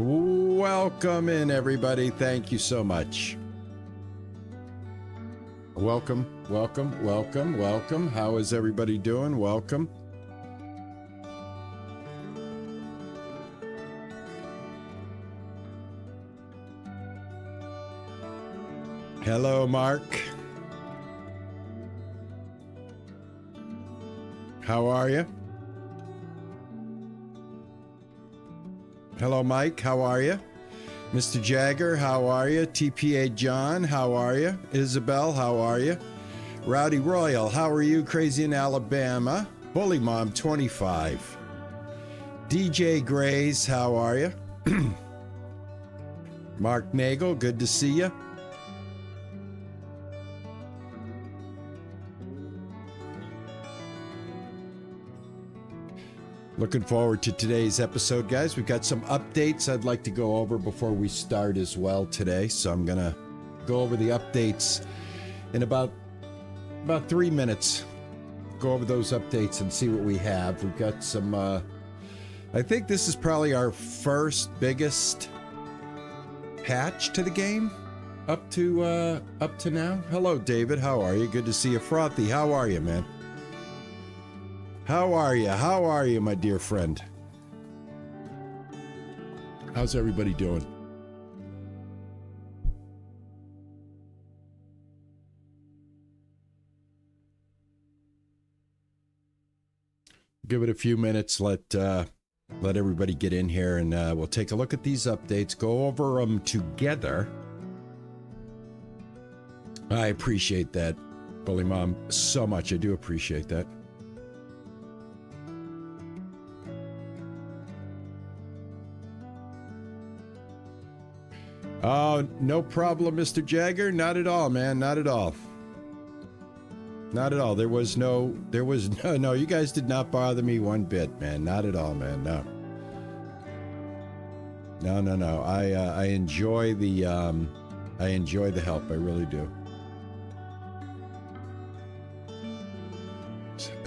Welcome in, everybody. Thank you so much. Welcome, welcome, welcome, welcome. How is everybody doing? Welcome. Hello, Mark. How are you? Hello, Mike. How are you? Mr. Jagger, how are you? TPA John, how are you? Isabel, how are you? Rowdy Royal, how are you? Crazy in Alabama. Bully Mom 25. DJ Grays, how are you? Mark Nagel, good to see you. Looking forward to today's episode, guys. We've got some updates I'd like to go over before we start as well today. So I'm going to go over the updates in about 3 minutes. Go over those updates and see what we have. We've got some, I think this is probably our first biggest patch to the game up to now. Hello, David. How are you? Good to see you. Frothy, how are you, man? How are you? How are you, my dear friend? How's everybody doing? Give it a few minutes. Let everybody get in here, and we'll take a look at these updates. Go over them together. I appreciate that, Bully Mom, so much. I do appreciate that. Oh, no problem, Mr. Jagger. Not at all, man. Not at all. Not at all. There was no, you guys did not bother me one bit, man. Not at all, man. No. No. I enjoy the help. I really do.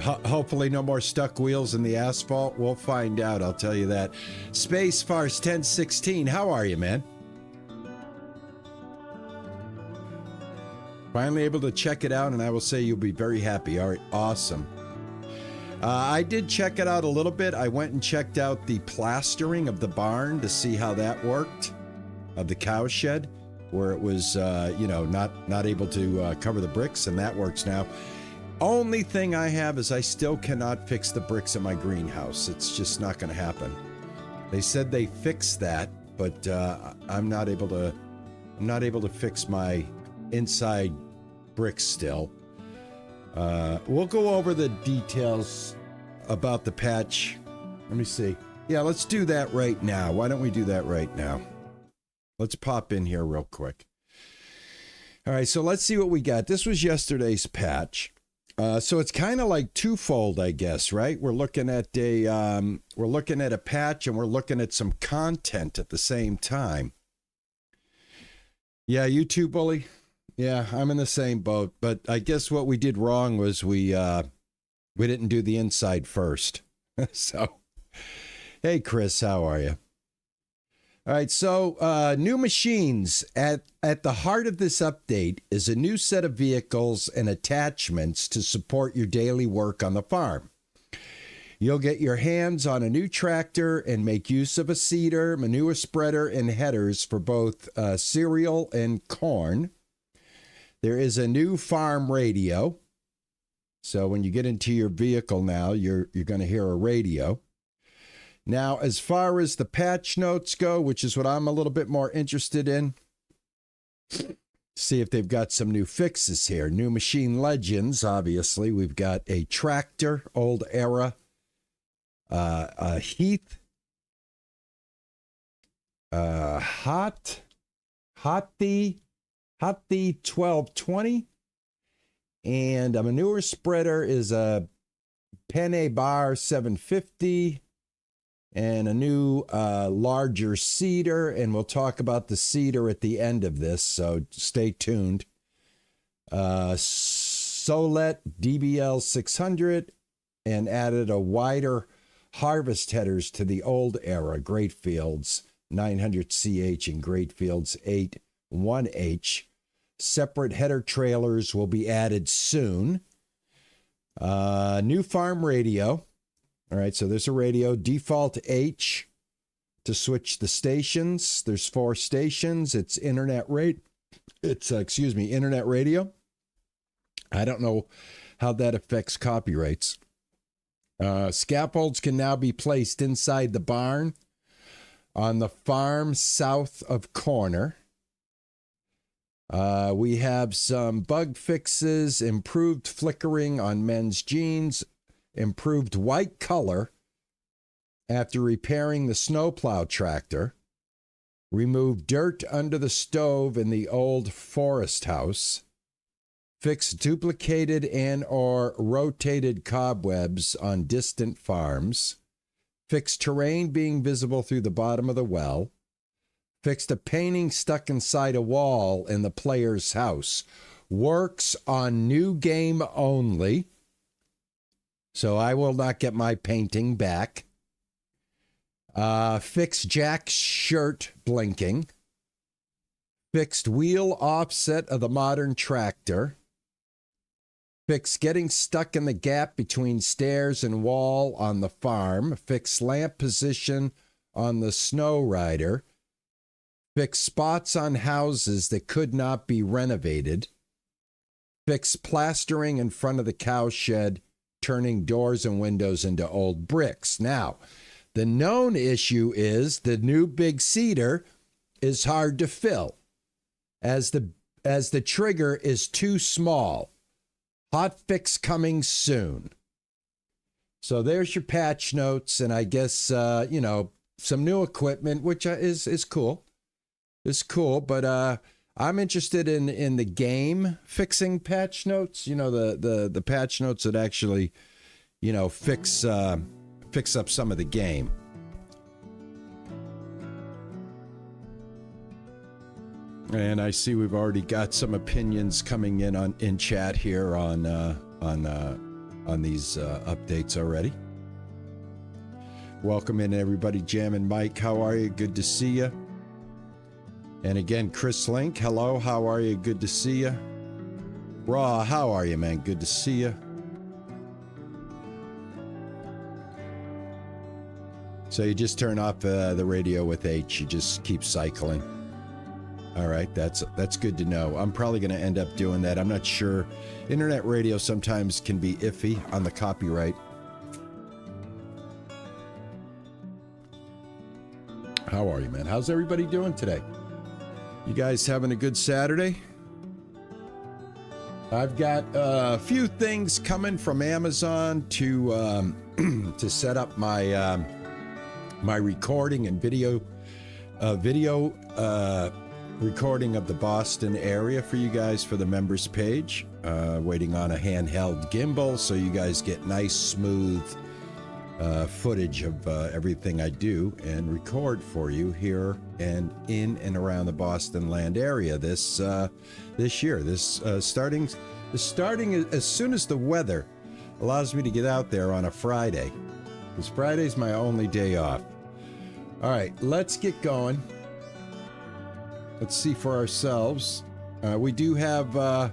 Hopefully no more stuck wheels in the asphalt. We'll find out. I'll tell you that. Space Farce 1016. How are you, man? Finally able to check it out, and I will say you'll be very happy. All right, awesome. I did check it out a little bit. I went and checked out the plastering of the barn to see how that worked, of the cow shed, where it was, not able to cover the bricks, and that works now. Only thing I have is I still cannot fix the bricks in my greenhouse. It's just not going to happen. They said they fixed that, but I'm not able to fix my inside bricks still. We'll go over the details about the patch. Let me see. Yeah, let's do that right now. Why don't we do that right now? Let's pop in here real quick. All right, so let's see what we got. This was yesterday's patch. So it's kind of like twofold, I guess, right? We're looking at a patch, and we're looking at some content at the same time. Yeah, you too, Bully. Yeah, I'm in the same boat, but I guess what we did wrong was we didn't do the inside first. So, hey, Chris, how are you? All right, so new machines. At the heart of this update is a new set of vehicles and attachments to support your daily work on the farm. You'll get your hands on a new tractor and make use of a seeder, manure spreader, and headers for both cereal and corn. There is a new farm radio. So when you get into your vehicle now, you're going to hear a radio. Now, as far as the patch notes go, which is what I'm a little bit more interested in, see if they've got some new fixes here. New machine legends, obviously. We've got a tractor, old era, a Heath, Hotty 1220, and a manure spreader is a Penne Bar 750, and a new larger seeder, and we'll talk about the seeder at the end of this, so stay tuned. Solette DBL 600, and added a wider harvest headers to the old era Great Fields 900CH in Greatfields 8 1H. Separate header trailers will be added soon. New farm radio. All right, so there's a radio. Default H to switch the stations. There's 4 stations. It's internet rate. It's internet radio. I don't know how that affects copyrights. Scaffolds can now be placed inside the barn on the farm south of corner. We have some bug fixes, improved flickering on men's jeans, improved white color after repairing the snowplow tractor, removed dirt under the stove in the old forest house, fixed duplicated and or rotated cobwebs on distant farms, fixed terrain being visible through the bottom of the well, fixed a painting stuck inside a wall in the player's house. Works on new game only. So I will not get my painting back. Fixed Jack's shirt blinking. Fixed wheel offset of the modern tractor. Fixed getting stuck in the gap between stairs and wall on the farm. Fixed lamp position on the snow rider. Fix spots on houses that could not be renovated. Fix plastering in front of the cow shed, turning doors and windows into old bricks. Now, the known issue is the new big cedar is hard to fill as the trigger is too small. Hot fix coming soon. So there's your patch notes, and I guess some new equipment, which is cool. It's cool, but I'm interested in the game fixing patch notes. You know, the patch notes that actually, fix up some of the game. And I see we've already got some opinions coming in chat here on these updates already. Welcome in everybody. Jam and Mike, how are you? Good to see you. And again, Chris Link, hello, how are you? Good to see you. Raw, how are you, man? Good to see you. So you just turn off the radio with H. You just keep cycling. All right, that's good to know. I'm probably going to end up doing that. I'm not sure. Internet radio sometimes can be iffy on the copyright. How are you, man? How's everybody doing today? You guys having a good Saturday? I've got a few things coming from Amazon to set up my my recording and video recording of the Boston area for you guys for the members page. Waiting on a handheld gimbal so you guys get nice, smooth footage of everything I do and record for you here and in and around the Boston land area this year. Starting as soon as the weather allows me to get out there on a Friday, because Friday's my only day off. All right, let's get going. Let's see for ourselves. We do have the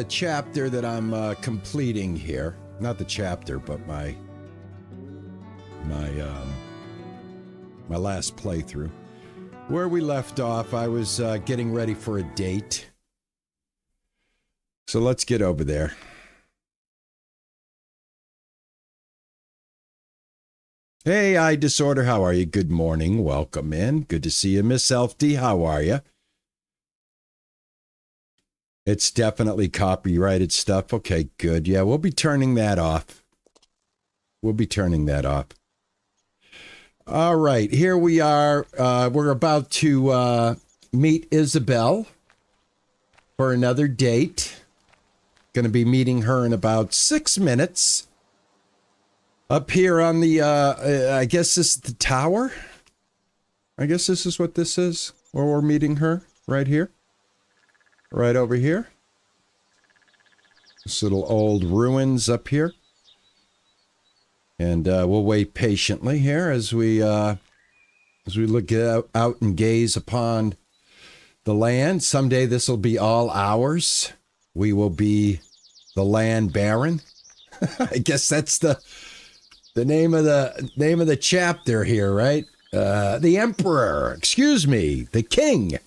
chapter that I'm completing here. Not the chapter, but my last playthrough. Where we left off, I was getting ready for a date. So let's get over there. Hey, Eye Disorder, how are you? Good morning. Welcome in. Good to see you. Miss Elf D, how are you? It's definitely copyrighted stuff. Okay, good. Yeah, we'll be turning that off. All right, here we are. We're about to meet Isabel for another date. Going to be meeting her in about 6 minutes. Up here on the, I guess this is the tower. I guess this is what this is, where we're meeting her, right here. Right over here. This little old ruins up here. And we'll wait patiently here as we As we look out and gaze upon the land, someday this will be all ours. We will be the land baron. I guess that's the name of the chapter here, right? The emperor, excuse me, the king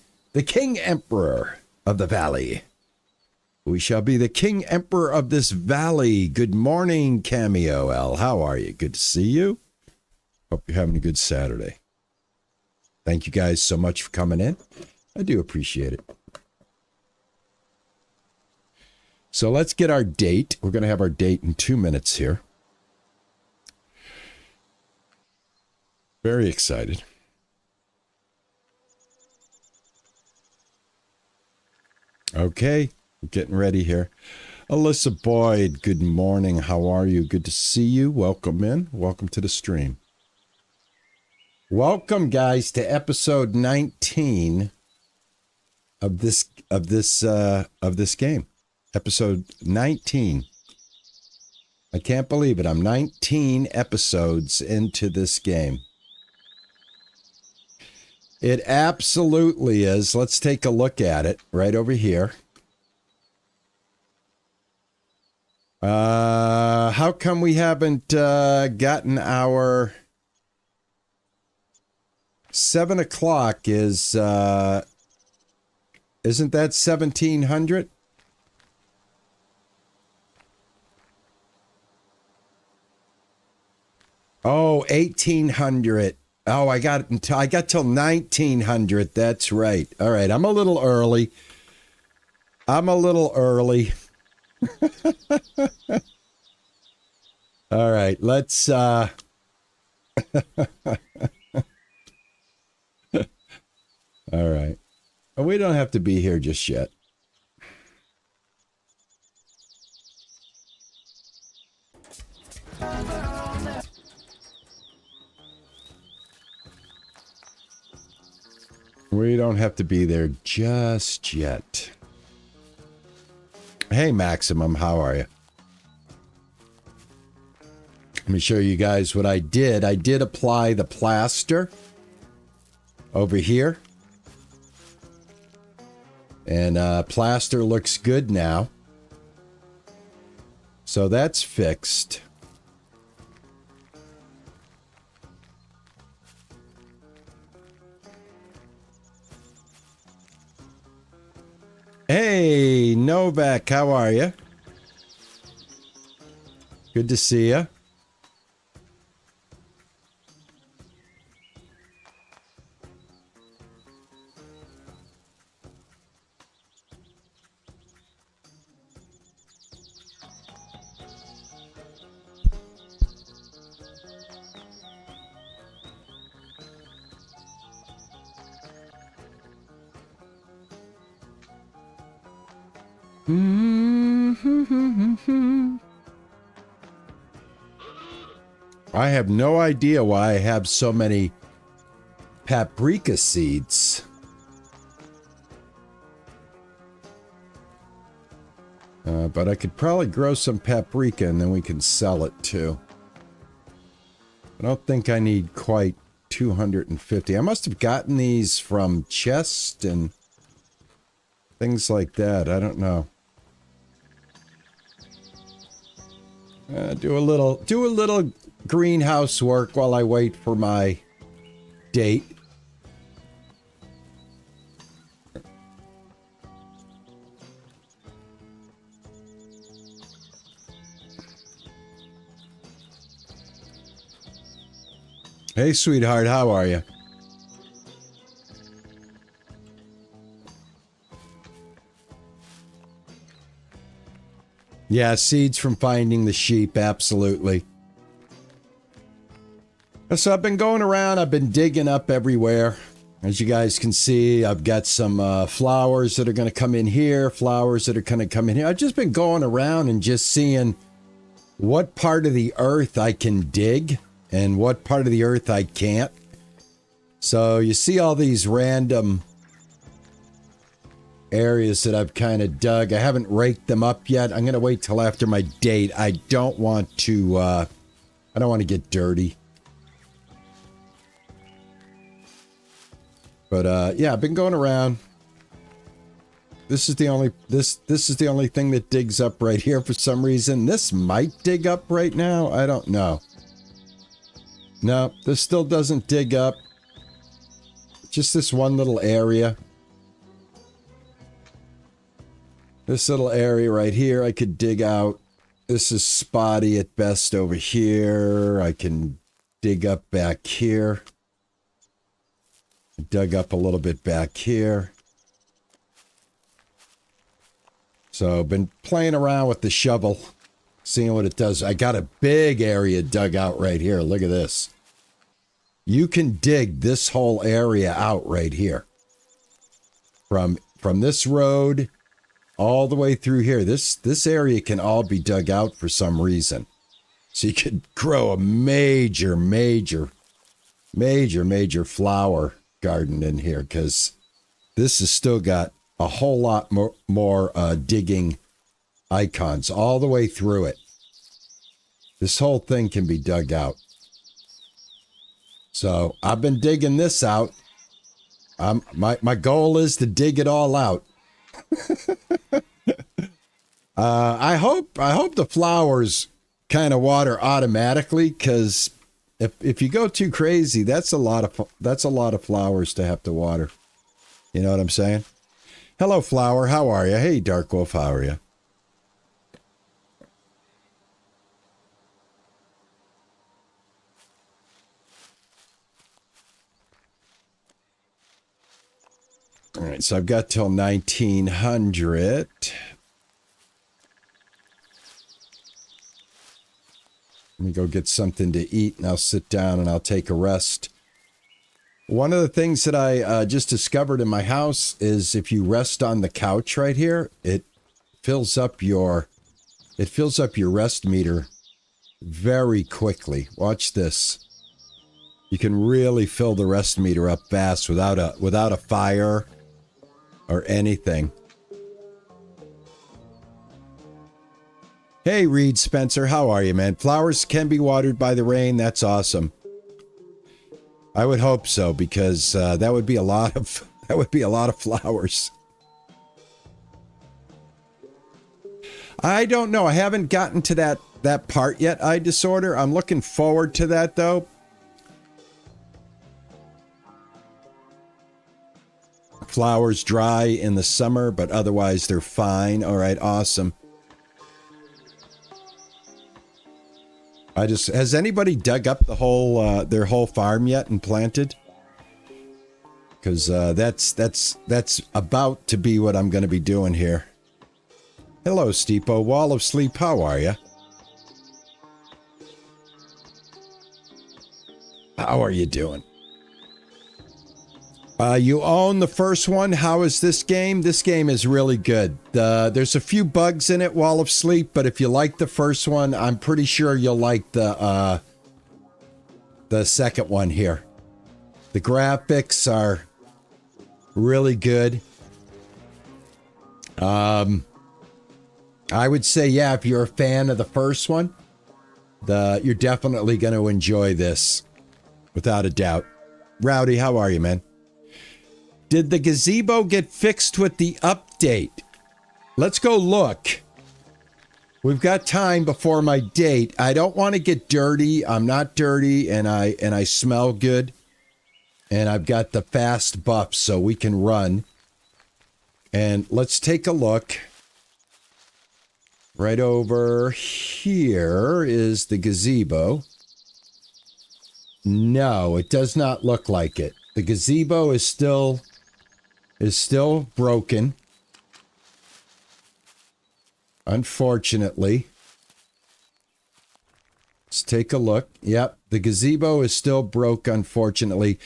emperor of the valley. We shall be the king emperor of this valley. Good morning, Cameo L. How are you? Good to see you. Hope you're having a good Saturday. Thank you guys so much for coming in. I do appreciate it. So let's get our date. We're going to have our date in 2 minutes here. Very excited. Okay, getting ready here. Alyssa Boyd, good morning. How are you? Good to see you. Welcome in. Welcome to the stream. Welcome, guys, to episode 19 of this game. Episode 19. I can't believe it. I'm 19 episodes into this game. It absolutely is. Let's take a look at it right over here. How come we haven't gotten our 7 o'clock is, isn't that 1700? Oh, 1800. Oh, I got till 1900. That's right. All right. I'm a little early. All right. Let's, all right. We don't have to be here just yet. We don't have to be there just yet. Hey, Maximum, how are you? Let me show you guys what I did. I did apply the plaster over here. And plaster looks good now. So that's fixed. Hey, Novak, how are you? Good to see you. I have no idea why I have so many paprika seeds. But I could probably grow some paprika and then we can sell it too. I don't think I need quite 250. I must have gotten these from chest and things like that. I don't know. Do a little greenhouse work while I wait for my date. Hey, sweetheart, how are you? Yeah, seeds from finding the sheep, absolutely. So I've been going around, I've been digging up everywhere. As you guys can see, I've got some flowers that are going to come in here, flowers that are going to come in here. I've just been going around and just seeing what part of the earth I can dig and what part of the earth I can't. So you see all these random areas that I've kind of dug. I haven't raked them up yet. I'm going to wait till after my date. I don't want to get dirty. But yeah, I've been going around. This is the only this is the only thing that digs up right here for some reason. This might dig up right now. I don't know. No, this still doesn't dig up. Just this one little area. This little area right here I could dig out. This is spotty at best over here. I can dig up back here. Dug up a little bit back here. So, been playing around with the shovel, seeing what it does. I got a big area dug out right here. Look at this. You can dig this whole area out right here. From this road all the way through here. This area can all be dug out for some reason. So you could grow a major flower garden in here, because this has still got a whole lot more digging icons all the way through it. This whole thing can be dug out. So I've been digging this out. My goal is to dig it all out. I hope the flowers kind of water automatically, because if you go too crazy, that's a lot of flowers to have to water. You know what I'm saying? Hello, flower. How are you? Hey, Dark Wolf. How are you? All right, so I've got till 1900. Let me go get something to eat, and I'll sit down and I'll take a rest. One of the things that I just discovered in my house is if you rest on the couch right here, it fills up your rest meter very quickly. Watch this. You can really fill the rest meter up fast without a fire or anything. Hey, Reed Spencer, how are you, man? Flowers can be watered by the rain. That's awesome. I would hope so, because that would be a lot of flowers. I don't know. I haven't gotten to that part yet, eye disorder. I'm looking forward to that, though. Flowers dry in the summer, but otherwise they're fine. All right, awesome. Has anybody dug up the whole their whole farm yet and planted? Because that's about to be what I'm going to be doing here. Hello, Steepo. Wall of Sleep, how are you? How are you doing? You own the first one. How is this game? This game is really good. There's a few bugs in it, Wall of Sleep, but if you like the first one, I'm pretty sure you'll like the second one here. The graphics are really good. I would say, yeah, if you're a fan of the first one, you're definitely going to enjoy this, without a doubt. Rowdy, how are you, man? Did the gazebo get fixed with the update? Let's go look. We've got time before my date. I don't want to get dirty. I'm not dirty, and I smell good. And I've got the fast buff, so we can run. And let's take a look. Right over here is the gazebo. No, it does not look like it. The gazebo is still broken. Unfortunately. Let's take a look. Yep, the gazebo is still broke, unfortunately.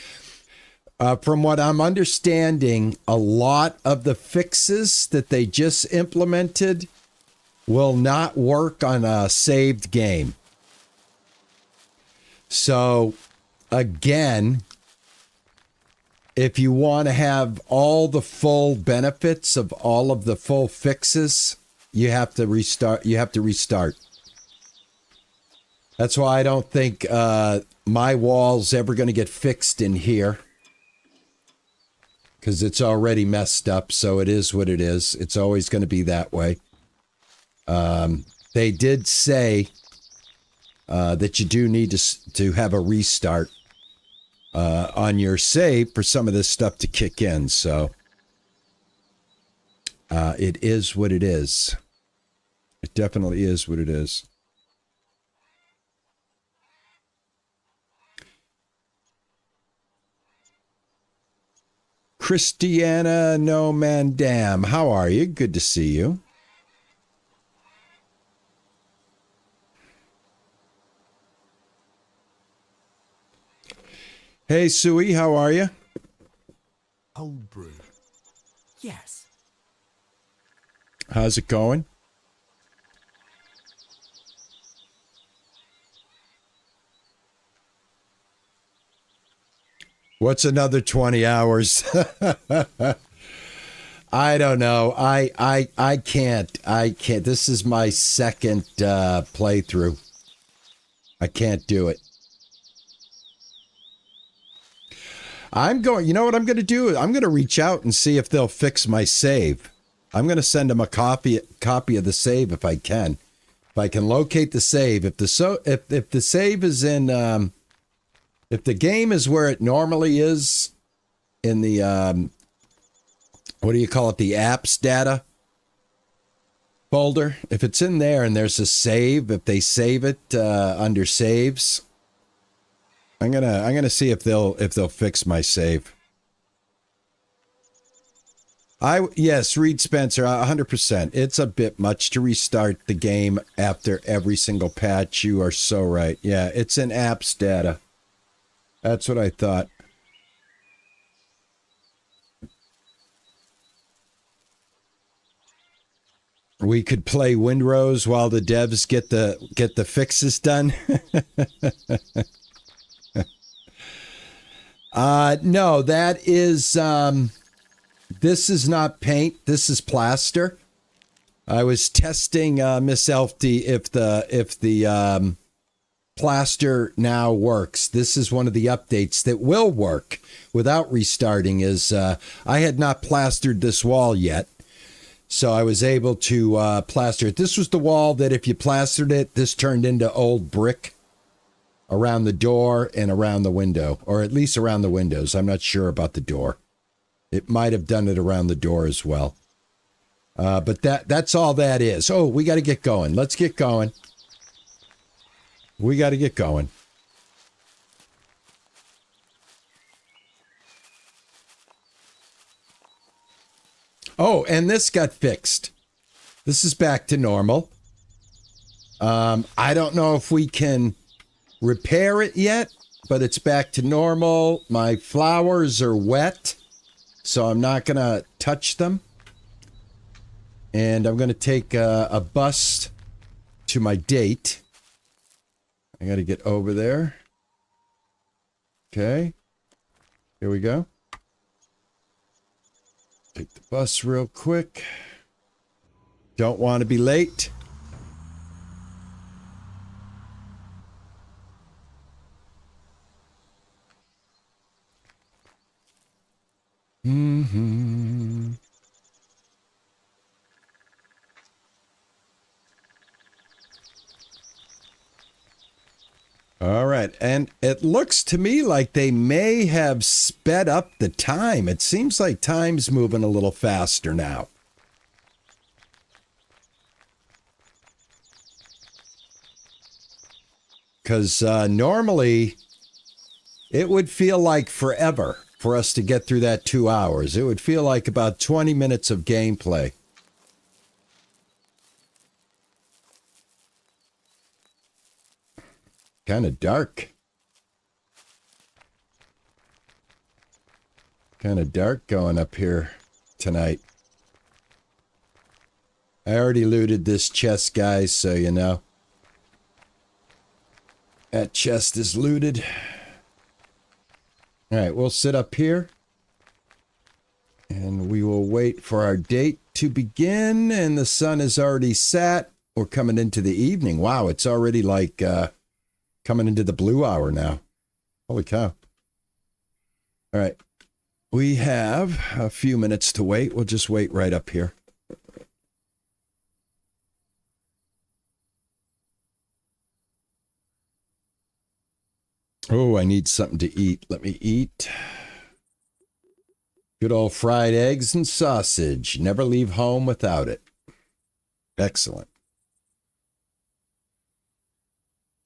From what I'm understanding, a lot of the fixes that they just implemented will not work on a saved game. So, again, if you want to have all the full benefits of all of the full fixes, you have to restart. That's why I don't think my wall's ever going to get fixed in here. because it's already messed up, so it is what it is. It's always going to be that way. They did say that you do need to have a restart on your save for some of this stuff to kick in, so it is what it is. It definitely is what it is. Christiana No Man Dam, how are you? Good to see you. Hey, Sui, how are you? Cold brew. Yes. How's it going? What's another 20 hours? I don't know. I can't. This is my second playthrough. I can't do it. You know what I'm going to do? I'm going to reach out and see if they'll fix my save. I'm going to send them a copy of the save if I can. If I can locate the save. If the save is in if the game is where it normally is in the what do you call it? The apps data folder. If it's in there and there's a save, if they save it under saves, I'm gonna see if they'll fix my save. Yes, Reed Spencer, 100%. It's a bit much to restart the game after every single patch. You are so right. Yeah, it's in apps data. That's what I thought. We could play Windrose while the devs get the fixes done. No, that is this is not paint. This is plaster. I was testing Miss Elfty if the plaster now works. This is one of the updates that will work without restarting. Is I had not plastered this wall yet, so I was able to plaster it. This was the wall that if you plastered it, this turned into old brick around the door and around the window, or at least around the windows. I'm not sure about the door. It might have done it around the door as well. But that's all that is. Oh, we got to get going. Let's get going. We got to get going. Oh, and this got fixed. This is back to normal. I don't know if we can repair it yet, but it's back to normal. My flowers are wet, so I'm not going to touch them. And I'm going to take a bus to my date. I got to get over there. Okay. Here we go. Take the bus real quick. Don't want to be late. Mm-hmm. All right, and it looks to me like they may have sped up the time. It seems like time's moving a little faster now. Because normally it would feel like forever for us to get through that 2 hours. It would feel like about 20 minutes of gameplay. Kind of dark. Kind of dark going up here tonight. I already looted this chest, guys, so you know. That chest is looted. All right, we'll sit up here. And we will wait for our date to begin. And the sun is already set. We're coming into the evening. Wow, it's already like... coming into the blue hour now. Holy cow. All right. We have a few minutes to wait. We'll just wait right up here. Oh, I need something to eat. Let me eat. Good old fried eggs and sausage. Never leave home without it. Excellent.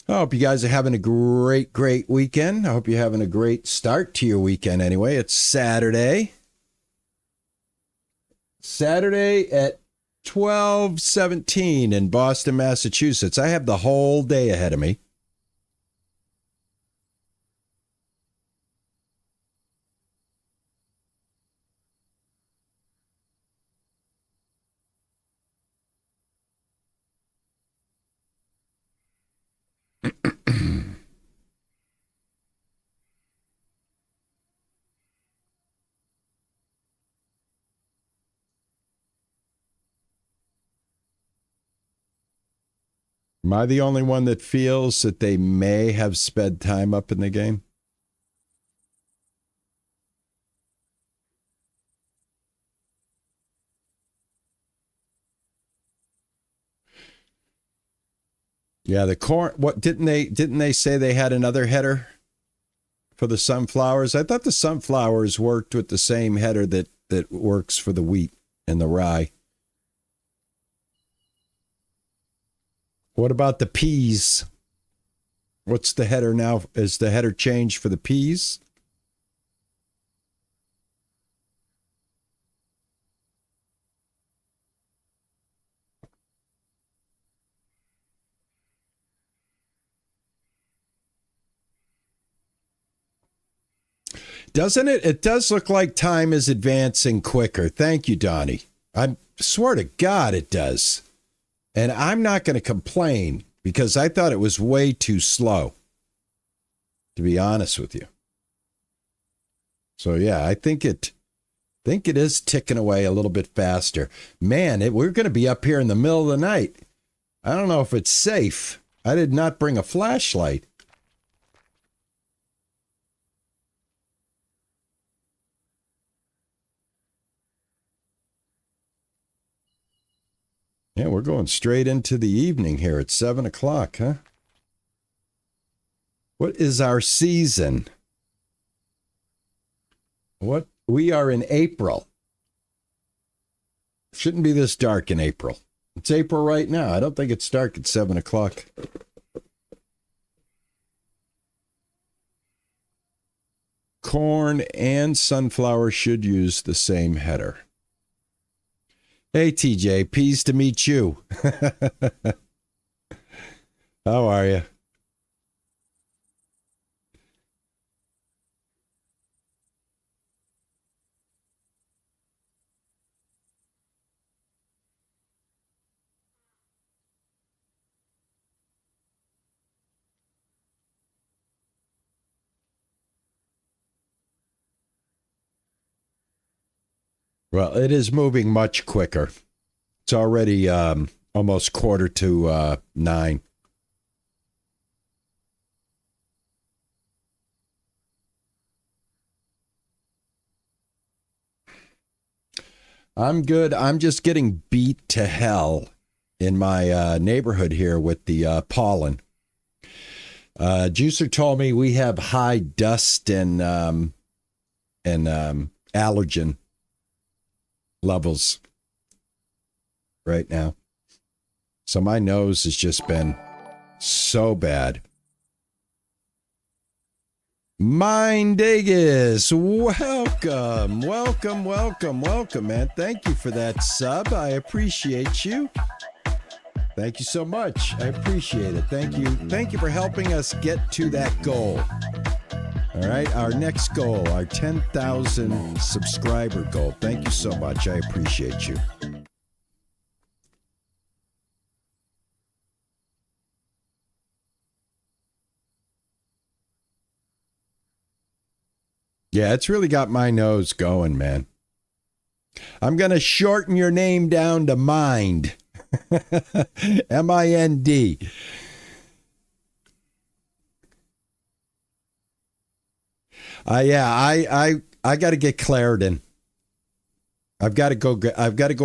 I hope you guys are having a great weekend. I hope you're having a great start to your weekend anyway. It's Saturday. Saturday at 12:17 in Boston, Massachusetts. I have the whole day ahead of me. Am I the only one that feels that they may have sped time up in the game? Yeah, the corn. What didn't they say they had another header for the sunflowers? I thought the sunflowers worked with the same header that works for the wheat and the rye. What about the peas? What's the header now? Is the header changed for the peas? Doesn't it? It does look like time is advancing quicker. Thank you, Donnie. I swear to God it does. And I'm not going to complain because I thought it was way too slow, to be honest with you. So, yeah, I think it is ticking away a little bit faster. Man, we're going to be up here in the middle of the night. I don't know if it's safe. I did not bring a flashlight. Yeah, we're going straight into the evening here at 7 o'clock, huh? What is our season? What? We are in April. Shouldn't be this dark in April. It's April right now. I don't think it's dark at 7 o'clock. Corn and sunflower should use the same header. Hey, TJ, pleased to meet you. How are you? Well, it is moving much quicker. It's already almost 8:45. I'm good. I'm just getting beat to hell in my neighborhood here with the pollen. Juicer told me we have high dust and allergen levels right now. So my nose has just been so bad. Mind Dagus, welcome, man. Thank you for that sub. I appreciate you. Thank you so much. I appreciate it. Thank you. Thank you for helping us get to that goal. All right, our next goal, our 10,000 subscriber goal. Thank you so much. I appreciate you. Yeah, it's really got my nose going, man. I'm going to shorten your name down to Mind. M-I-N-D. Yeah, I got to get Claritin. I've got to go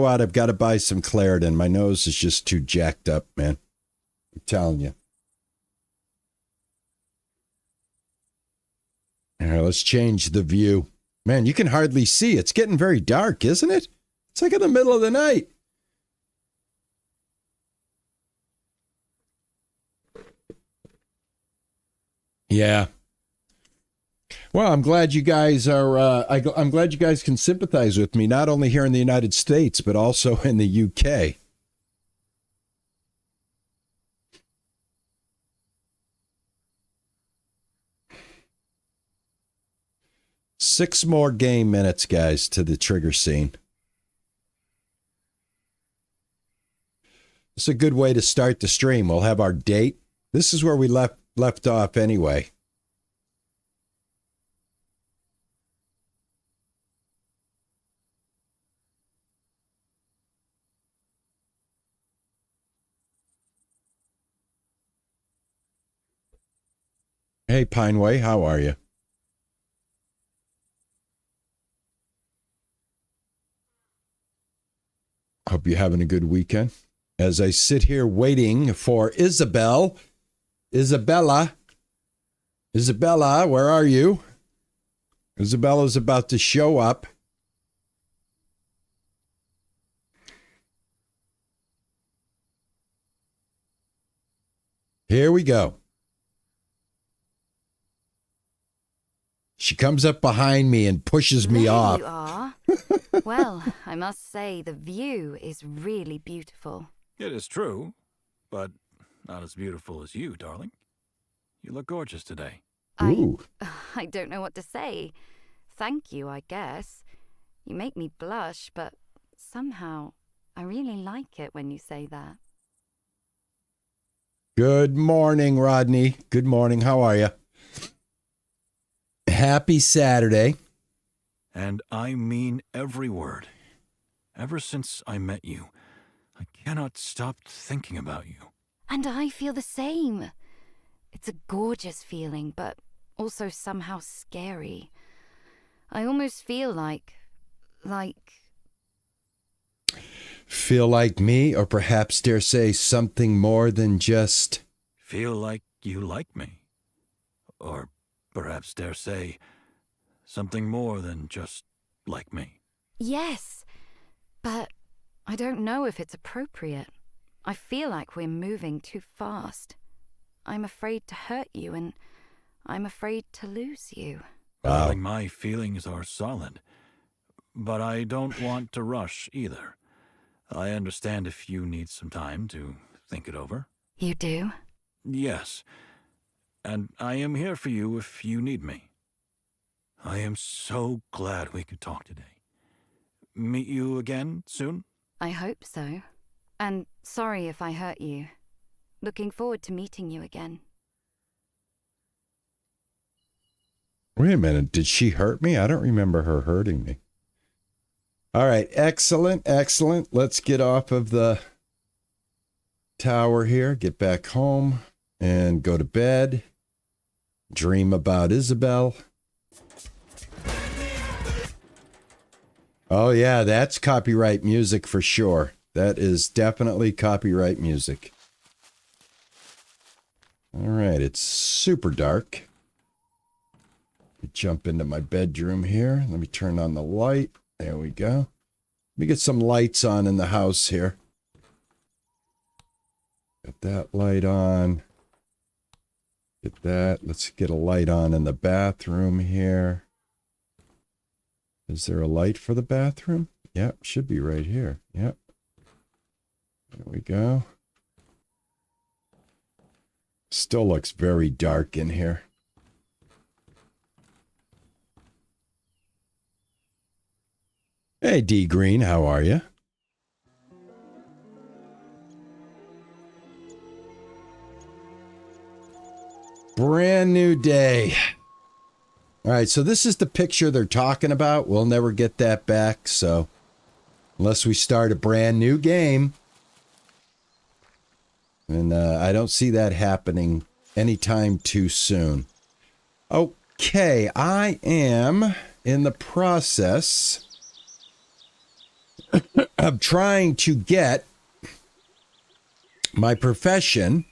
out. I've got to buy some Claritin. My nose is just too jacked up, man. I'm telling you. All right, let's change the view. Man, you can hardly see. It's getting very dark, isn't it? It's like in the middle of the night. Yeah. Well, I'm glad you guys are. I'm glad you guys can sympathize with me, not only here in the United States, but also in the UK. Six more game minutes, guys, to the trigger scene. It's a good way to start the stream. We'll have our date. This is where we left off anyway. Hey, Pineway, how are you? Hope you're having a good weekend. As I sit here waiting for Isabella, where are you? Isabella's about to show up. Here we go. She comes up behind me and pushes me off. There you are. Well, I must say the view is really beautiful. It is true, but not as beautiful as you, darling. You look gorgeous today. Ooh. I don't know what to say. Thank you, I guess. You make me blush, but somehow I really like it when you say that. Good morning, Rodney. Good morning. How are you? Happy Saturday. And I mean every word. Ever since I met you, I cannot stop thinking about you. And I feel the same. It's a gorgeous feeling, but also somehow scary. I almost feel like... Feel like me, or perhaps dare say something more than just... Feel like you like me. Or perhaps dare say something more than just like me. Yes, but I don't know if it's appropriate. I feel like we're moving too fast. I'm afraid to hurt you, and I'm afraid to lose you. Wow. Darling, my feelings are solid, but I don't want to rush either. I understand if you need some time to think it over. You do? Yes, and I am here for you if you need me. I am so glad we could talk today. Meet you again soon? I hope so. And sorry if I hurt you. Looking forward to meeting you again. Wait a minute. Did she hurt me? I don't remember her hurting me. All right. Excellent. Excellent. Let's get off of the tower here, get back home, and go to bed. Dream about Isabel. Oh, yeah, that's copyright music for sure. That is definitely copyright music. All right, it's super dark. Let me jump into my bedroom here. Let me turn on the light. There we go. Let me get some lights on in the house here. Get that light on. Get that. Let's get a light on in the bathroom here. Is there a light for the bathroom? Yep, should be right here. Yep. There we go. Still looks very dark in here. Hey, D Green, how are you? Brand new day. All right, so this is the picture they're talking about. We'll never get that back, so unless we start a brand new game. And I don't see that happening anytime too soon. Okay, I am in the process of trying to get my profession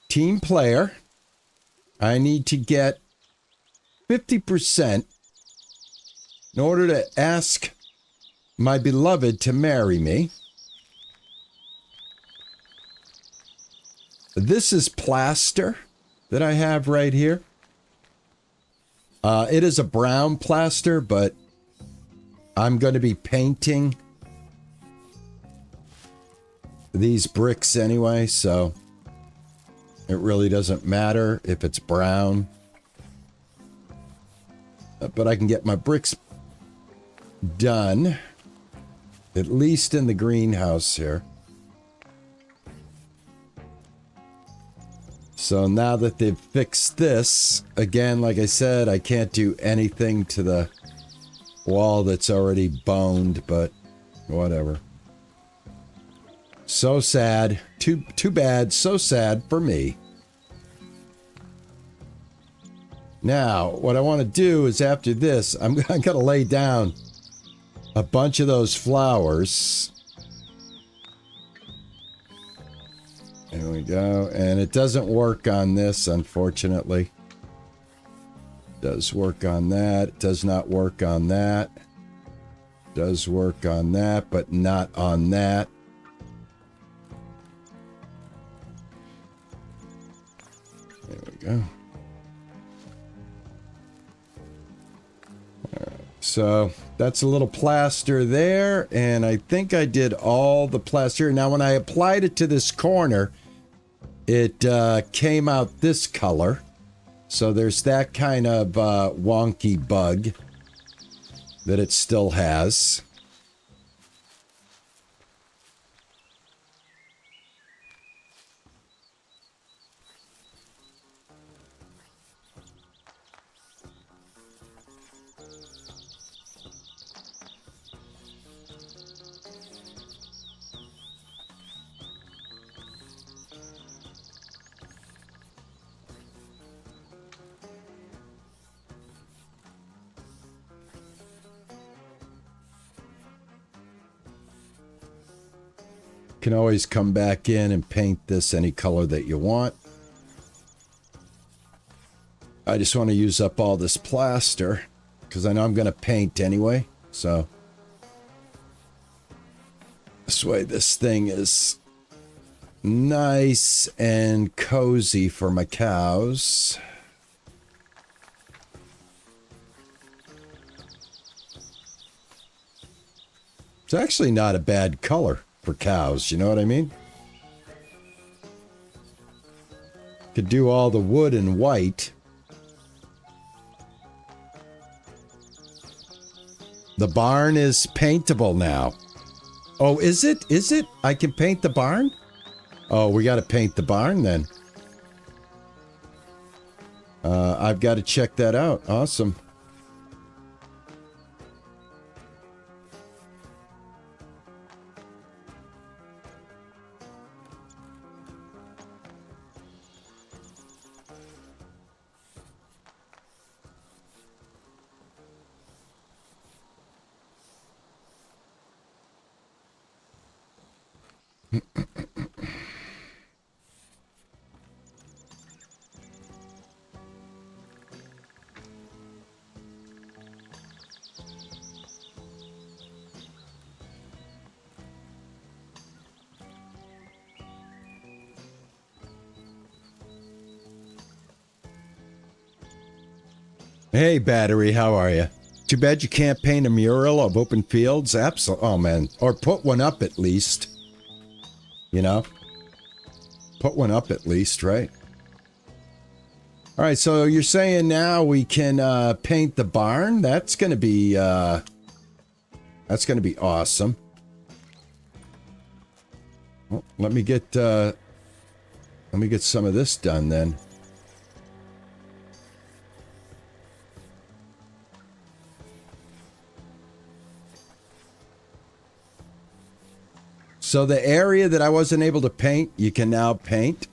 team player. I need to get 50% in order to ask my beloved to marry me. This is plaster that I have right here. It is a brown plaster, but I'm going to be painting these bricks anyway, so it really doesn't matter if it's brown. But I can get my bricks done, at least in the greenhouse here. So now that they've fixed this, again, like I said, I can't do anything to the wall that's already boned, but whatever. So sad. Too bad. So sad for me. Now, what I want to do is after this, I'm going to lay down a bunch of those flowers. There we go. And it doesn't work on this, unfortunately. It does work on that. It does not work on that. It does work on that, but not on that. There we go. All right. So that's a little plaster there, and I think I did all the plaster. Now, when I applied it to this corner, it came out this color. So there's that kind of wonky bug that it still has. Can always come back in and paint this any color that you want. I just want to use up all this plaster because I know I'm going to paint anyway. So this way this thing is nice and cozy for my cows. It's actually not a bad color for cows, you know what I mean? Could do all the wood in white. The barn is paintable now. Oh, is it? Is it? I can paint the barn? Oh, we got to paint the barn then. I've got to check that out. Awesome. Hey, Battery, how are you? Too bad you can't paint a mural of open fields. Absolutely. Oh, man. Or put one up at least. You know? Put one up at least, right? All right, so you're saying now we can paint the barn? That's going to be awesome. Well, let me get some of this done then. So the area that I wasn't able to paint, you can now paint.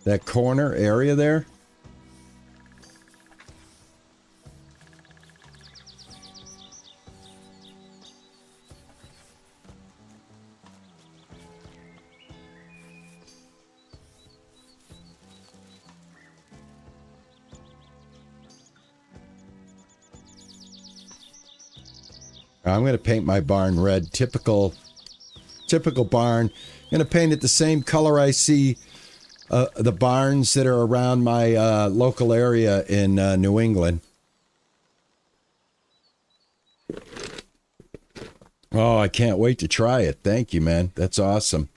That corner area there. I'm going to paint my barn red. Typical barn. I'm going to paint it the same color I see the barns that are around my local area in New England. Oh, I can't wait to try it. Thank you, man. That's awesome.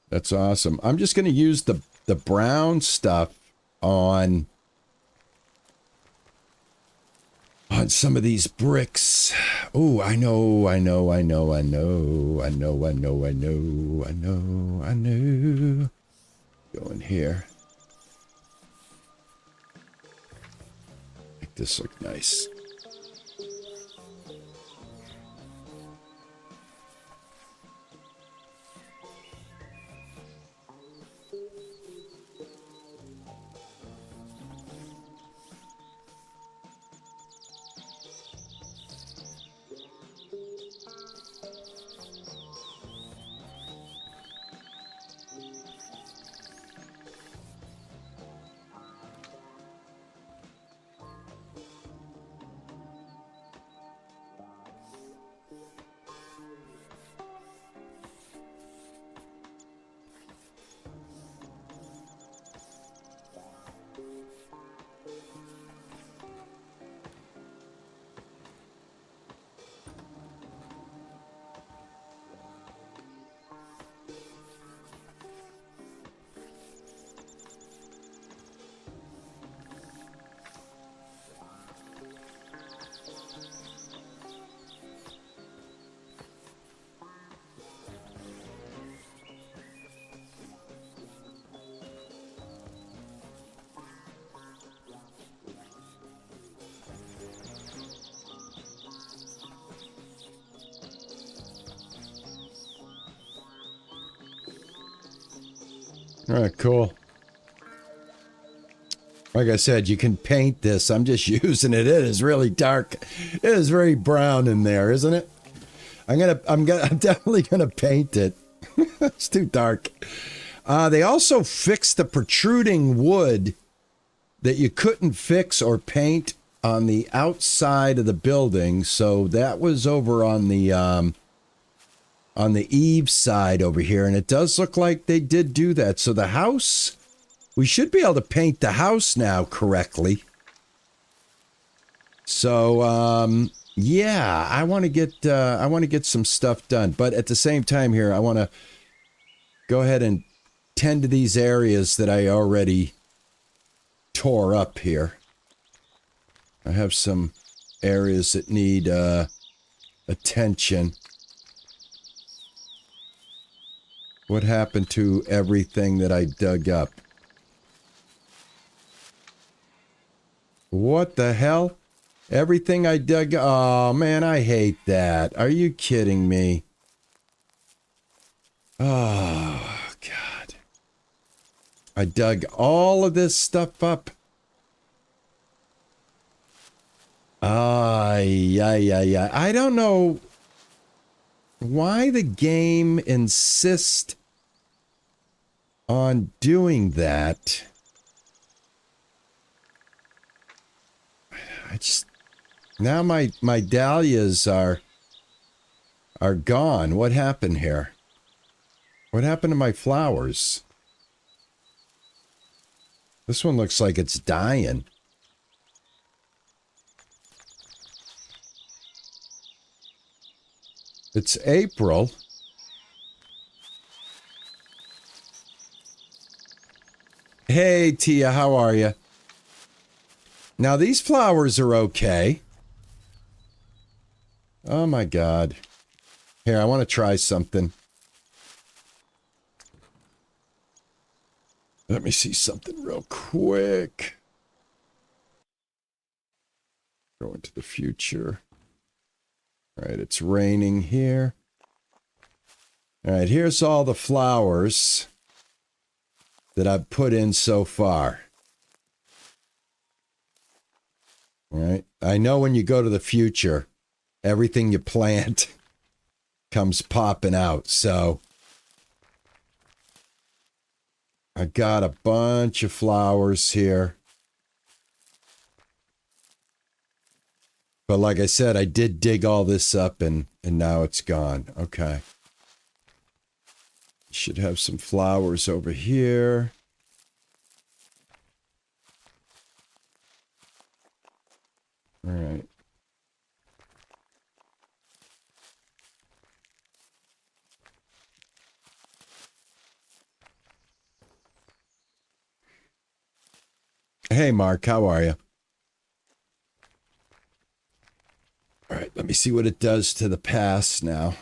That's awesome. I'm just going to use the brown stuff on some of these bricks. Oh, I know. Go in here. Make this look nice. All right, cool. Like I said, you can paint this. I'm just using it. It is really dark. It is very brown in there, isn't it? I'm definitely gonna paint it. It's too dark. They also fixed the protruding wood that you couldn't fix or paint on the outside of the building. So that was over on the eave side over here, and it does look like they did do that. So the house, we should be able to paint the house now correctly. So yeah, I want to get some stuff done, but at the same time here, I want to go ahead and tend to these areas that I already tore up here. I have some areas that need attention. What happened to everything that I dug up? What the hell? Everything I dug... Oh, man, I hate that. Are you kidding me? Oh, God. I dug all of this stuff up. Yeah. I don't know why the game insists on doing that. I just... Now my dahlias are gone. What happened here? What happened to my flowers? This one looks like it's dying. It's April. Hey, Tia, how are you? Now, these flowers are okay. Oh, my God. Here, I want to try something. Let me see something real quick. Go into the future. All right, it's raining here. All right, here's all the flowers that I've put in so far. All right, I know when you go to the future, everything you plant comes popping out. So I got a bunch of flowers here. But like I said, I did dig all this up and now it's gone. Okay. Should have some flowers over here. All right. Hey, Mark, how are you? All right, let me see what it does to the pass now.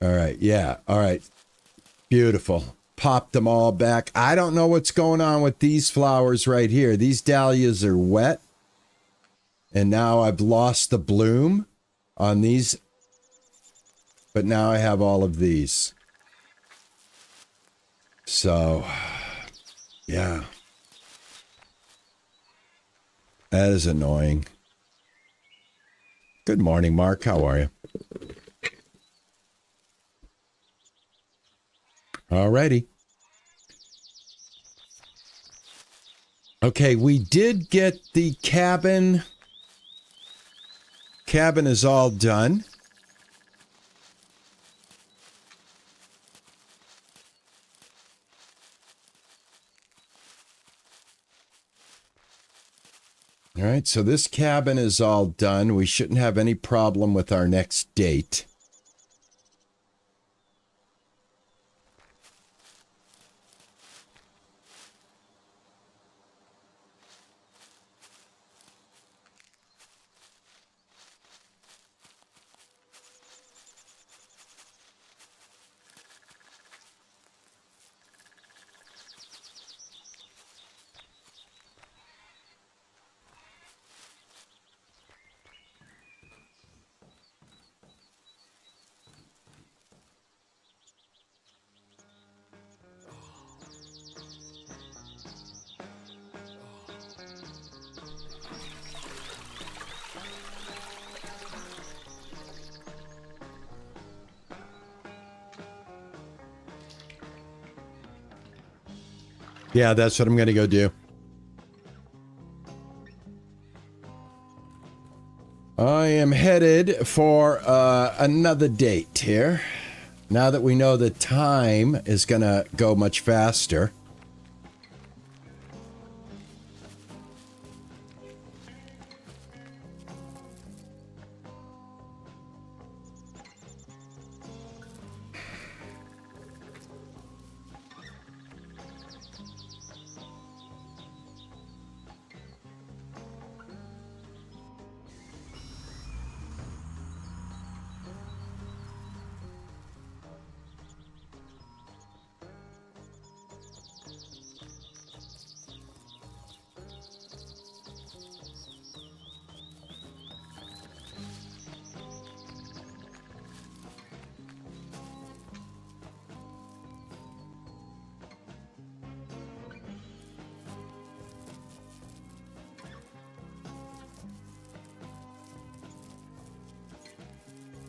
All right, yeah, all right. Beautiful. Popped them all back. I don't know what's going on with these flowers right here. These dahlias are wet. And now I've lost the bloom on these. But now I have all of these. So, yeah. That is annoying. Good morning, Mark. How are you? Alrighty. Okay, we did get the cabin. Cabin is all done. All right, so this cabin is all done. We shouldn't have any problem with our next date. Yeah, that's what I'm going to go do. I am headed for another date here. Now that we know the time is going to go much faster.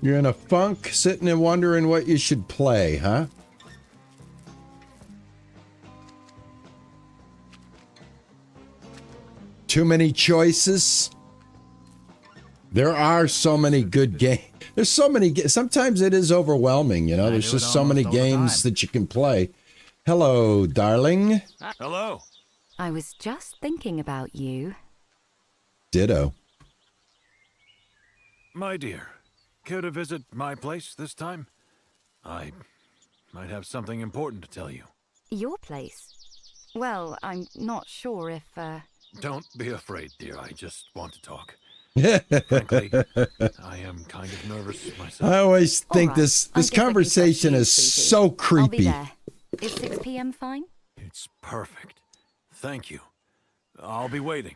You're in a funk, sitting and wondering what you should play, huh? Too many choices? There are so many good games. There's so many. Sometimes it is overwhelming, you know? There's just so many games that you can play. Hello, darling. Hello. I was just thinking about you. Ditto. My dear, care to visit my place this time? I might have something important to tell you. Your place? Well, I'm not sure if, Don't be afraid, dear. I just want to talk. Frankly, I am kind of nervous myself. I always think right. this conversation is so I'll be creepy. there. Is 6 p.m. fine? It's perfect. Thank you. I'll be waiting.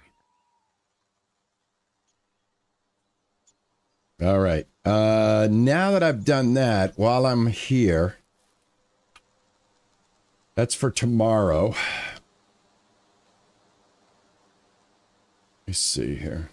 All right. Now that I've done that, while I'm here, that's for tomorrow. Let me see here.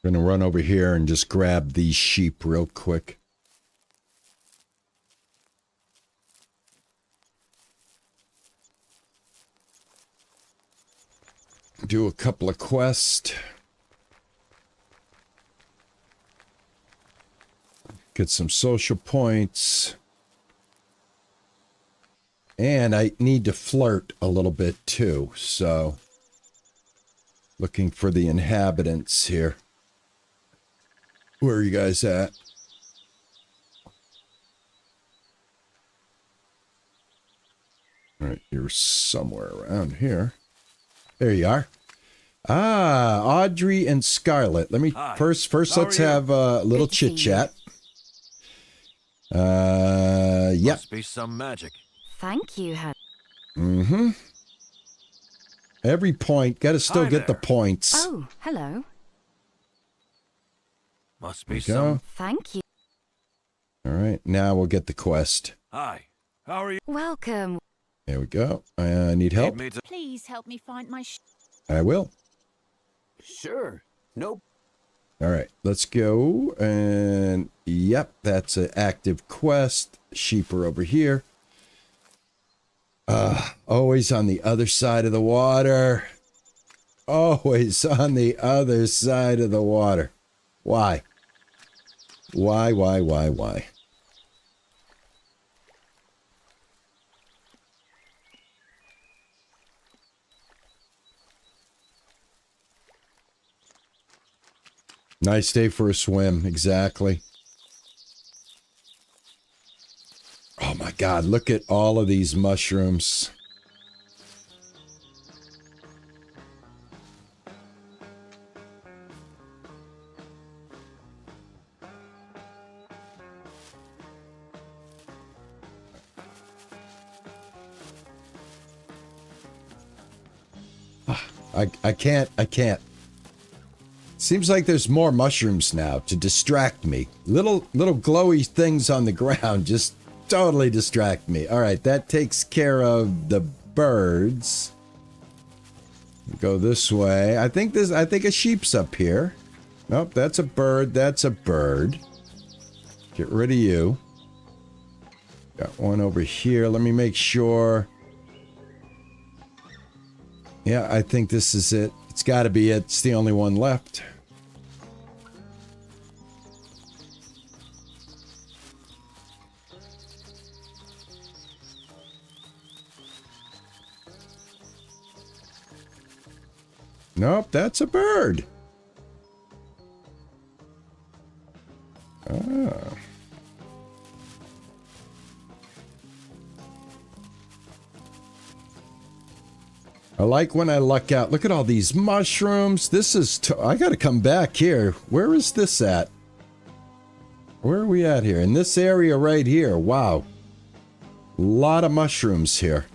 I'm going to run over here and just grab these sheep real quick. Do a couple of quests. Get some social points. And I need to flirt a little bit too, so looking for the inhabitants here. Where are you guys at? All right, you're somewhere around here. There you are. Ah, Audrey and Scarlet. Let me first let's have a little chit chat. Yeah. Must be some magic. Thank you, Mm-hmm. Every point, got to still get the points. Oh, hello. Must be some. Thank you. All right, now we'll get the quest. Hi. How are you? Welcome. There we go. I need help. Please help me find my I will. Sure. Nope. All right, let's go. And yep, that's an active quest. Sheep are over here. Always on the other side of the water. Always on the other side of the water. Why? Why? Nice day for a swim, exactly. Oh my God, look at all of these mushrooms. I can't. Seems like there's more mushrooms now to distract me. Little glowy things on the ground just totally distract me. All right, that takes care of the birds. Go this way. I think a sheep's up here. Nope, that's a bird. That's a bird. Get rid of you. Got one over here. Let me make sure. Yeah, I think this is it. It's got to be it. It's the only one left. Nope, that's a bird. Ah. I like when I luck out. Look at all these mushrooms. This is... I got to come back here. Where is this at? Where are we at here? In this area right here. Wow. A lot of mushrooms here.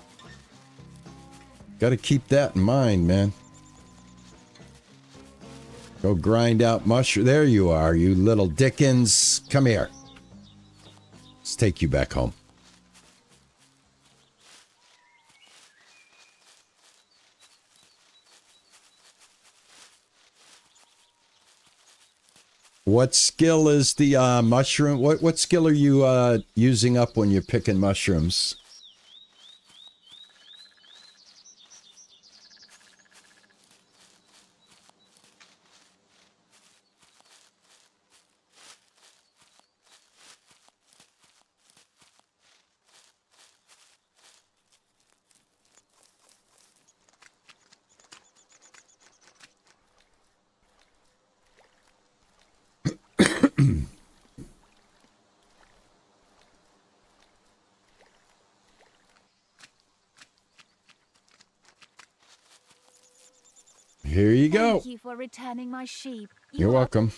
Got to keep that in mind, man. Go grind out mushroom. There you are, you little Dickens. Come here. Let's take you back home. What skill is the mushroom? What skill are you using up when you're picking mushrooms? Here you go. Thank you for returning my sheep. You're welcome.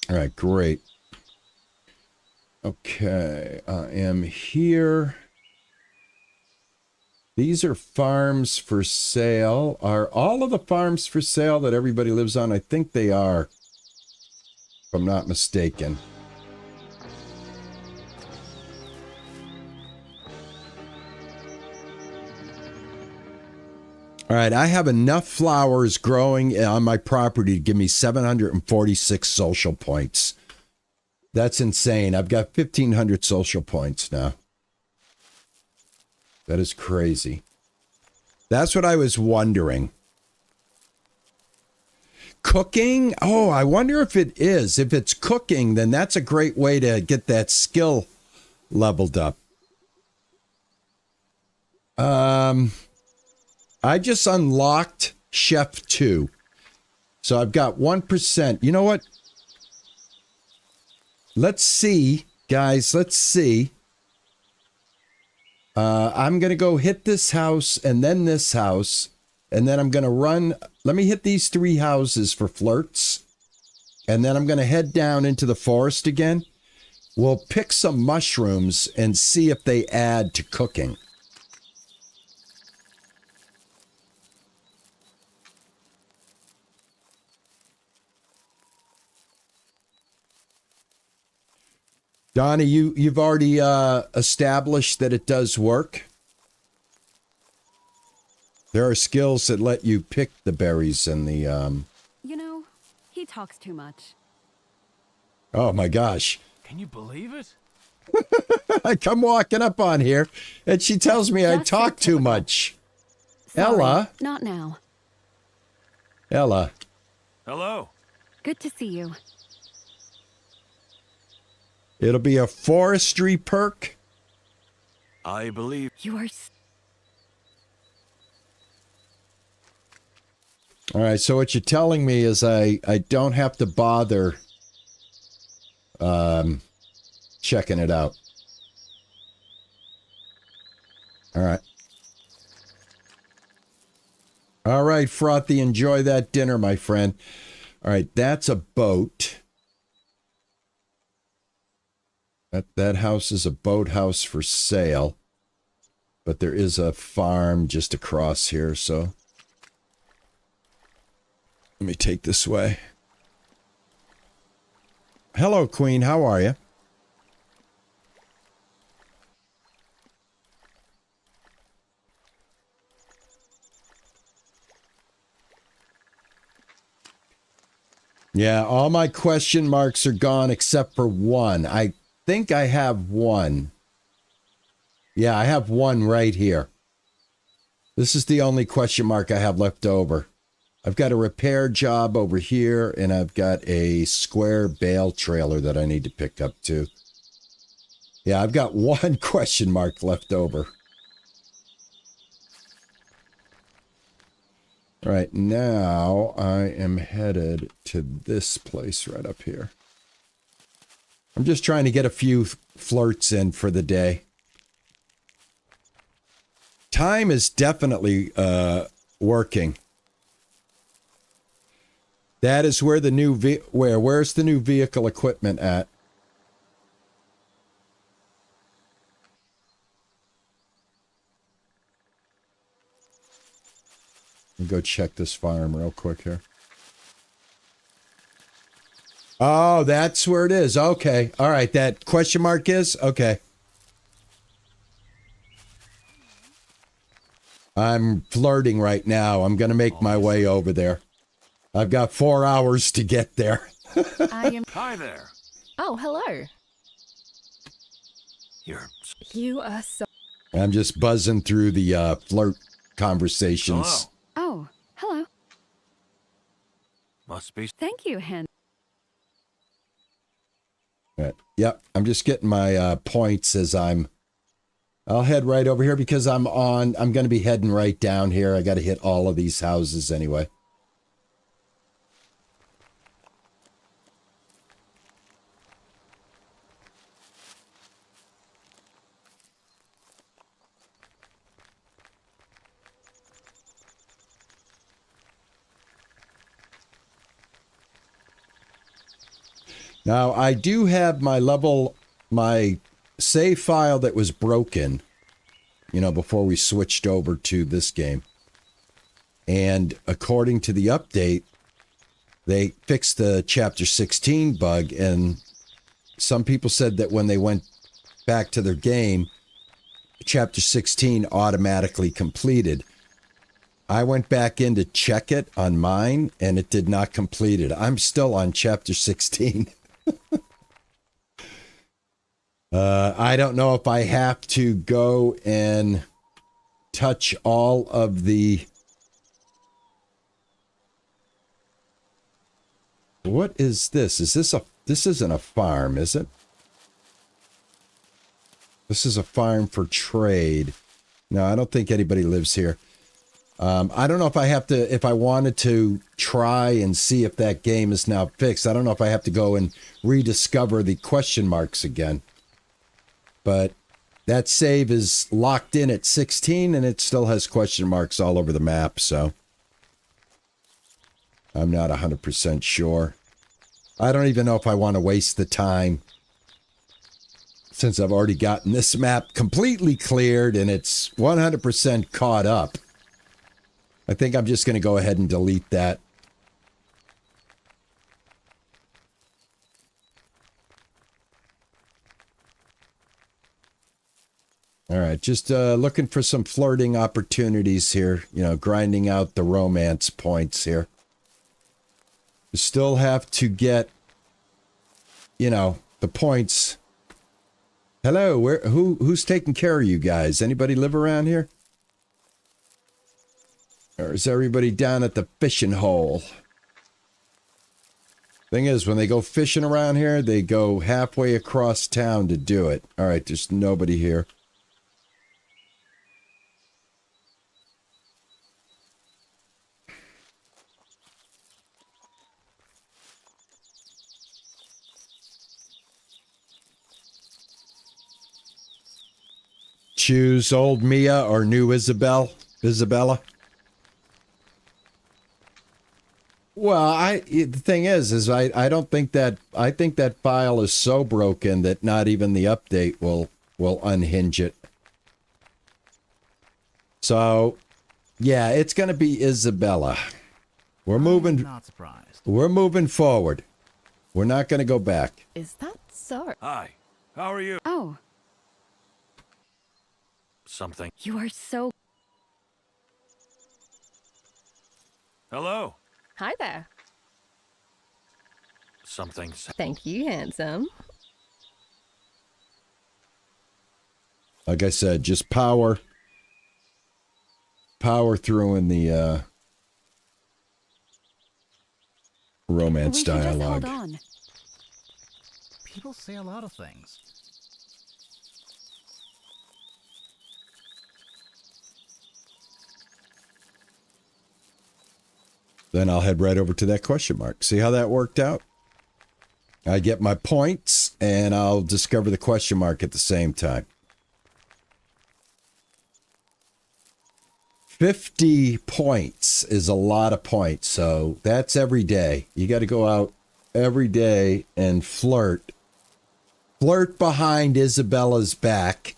All right, great. Okay, I am here. These are farms for sale. Are all of the farms for sale that everybody lives on? I think they are, if I'm not mistaken. All right, I have enough flowers growing on my property to give me 746 social points. That's insane. I've got 1,500 social points now. That is crazy. That's what I was wondering. Cooking? Oh, I wonder if it is. If it's cooking, then that's a great way to get that skill leveled up. I just unlocked Chef 2. So I've got 1%. You know what? Let's see, guys. Let's see. I'm going to go hit this house and then this house. And then I'm going to run. Let me hit these 3 houses for flirts. And then I'm going to head down into the forest again. We'll pick some mushrooms and see if they add to cooking. Donnie, you've already established that it does work. There are skills that let you pick the berries and the You know, he talks too much. Oh my gosh. Can you believe it? I come walking up on here and she tells me I That's talk so too typical. much. Sorry, Ella. Not now. Ella. Hello. Good to see you. It'll be a forestry perk. I believe. You are... All right, so what you're telling me is I don't have to bother checking it out. All right. All right, Frothy, enjoy that dinner, my friend. All right, that's a boat. That house is a boathouse for sale. But there is a farm just across here, so... Let me take this way. Hello, Queen. How are you? Yeah, all my question marks are gone except for one. I think I have one. Yeah, I have one right here. This is the only question mark I have left over. I've got a repair job over here, and I've got a square bale trailer that I need to pick up too. Yeah, I've got one question mark left over. All right, now I am headed to this place right up here. I'm just trying to get a few flirts in for the day. Time is definitely working. That is where the new where's the new vehicle equipment at? Let me go check this farm real quick here. Oh, that's where it is. Okay. All right. That question mark is? Okay. I'm flirting right now. I'm going to make my way over there. I've got 4 hours to get there. I am... Hi there. Oh, hello. You're. You are so... I'm just buzzing through the flirt conversations. Hello. Oh, hello. Must be. Thank you, Hen. Right. Yep, I'm just getting my points as I'll head right over here because I'm going to be heading right down here. I got to hit all of these houses anyway. Now, I do have my save file that was broken, you know, before we switched over to this game. And according to the update, they fixed the Chapter 16 bug, and some people said that when they went back to their game, Chapter 16 automatically completed. I went back in to check it on mine, and it did not complete it. I'm still on chapter 16. I don't know if I have to go and touch all of the... What is this? Is this a... This isn't a farm, is it? This is a farm for trade. No, I don't think anybody lives here. I don't know if I have to, if I wanted to try and see if that game is now fixed. I don't know if I have to go and rediscover the question marks again. But that save is locked in at 16 and it still has question marks all over the map, so I'm not 100% sure. I don't even know if I want to waste the time since I've already gotten this map completely cleared and it's 100% caught up. I think I'm just going to go ahead and delete that. All right, just looking for some flirting opportunities here, you know, grinding out the romance points here. You still have to get, you know, the points. Hello, who's taking care of you guys? Anybody live around here? Or is everybody down at the fishing hole? Thing is, when they go fishing around here, they go halfway across town to do it. All right, there's nobody here. Choose old Mia or new Isabella. Well, the thing is I don't think that, I think that file is so broken that not even the update will unhinge it. So, yeah, it's going to be Isabella. We're moving. Not surprised. We're moving forward. We're not going to go back. Is that so? Hi. How are you? Oh, Something. you are so... Hello. Hi there. Something's... Thank you, handsome. Like I said, just power through in the romance we should just dialogue. hold on. People say a lot of things. Then I'll head right over to that question mark. See how that worked out? I get my points, and I'll discover the question mark at the same time. 50 points is a lot of points, so that's every day. You got to go out every day and flirt. Flirt behind Isabella's back.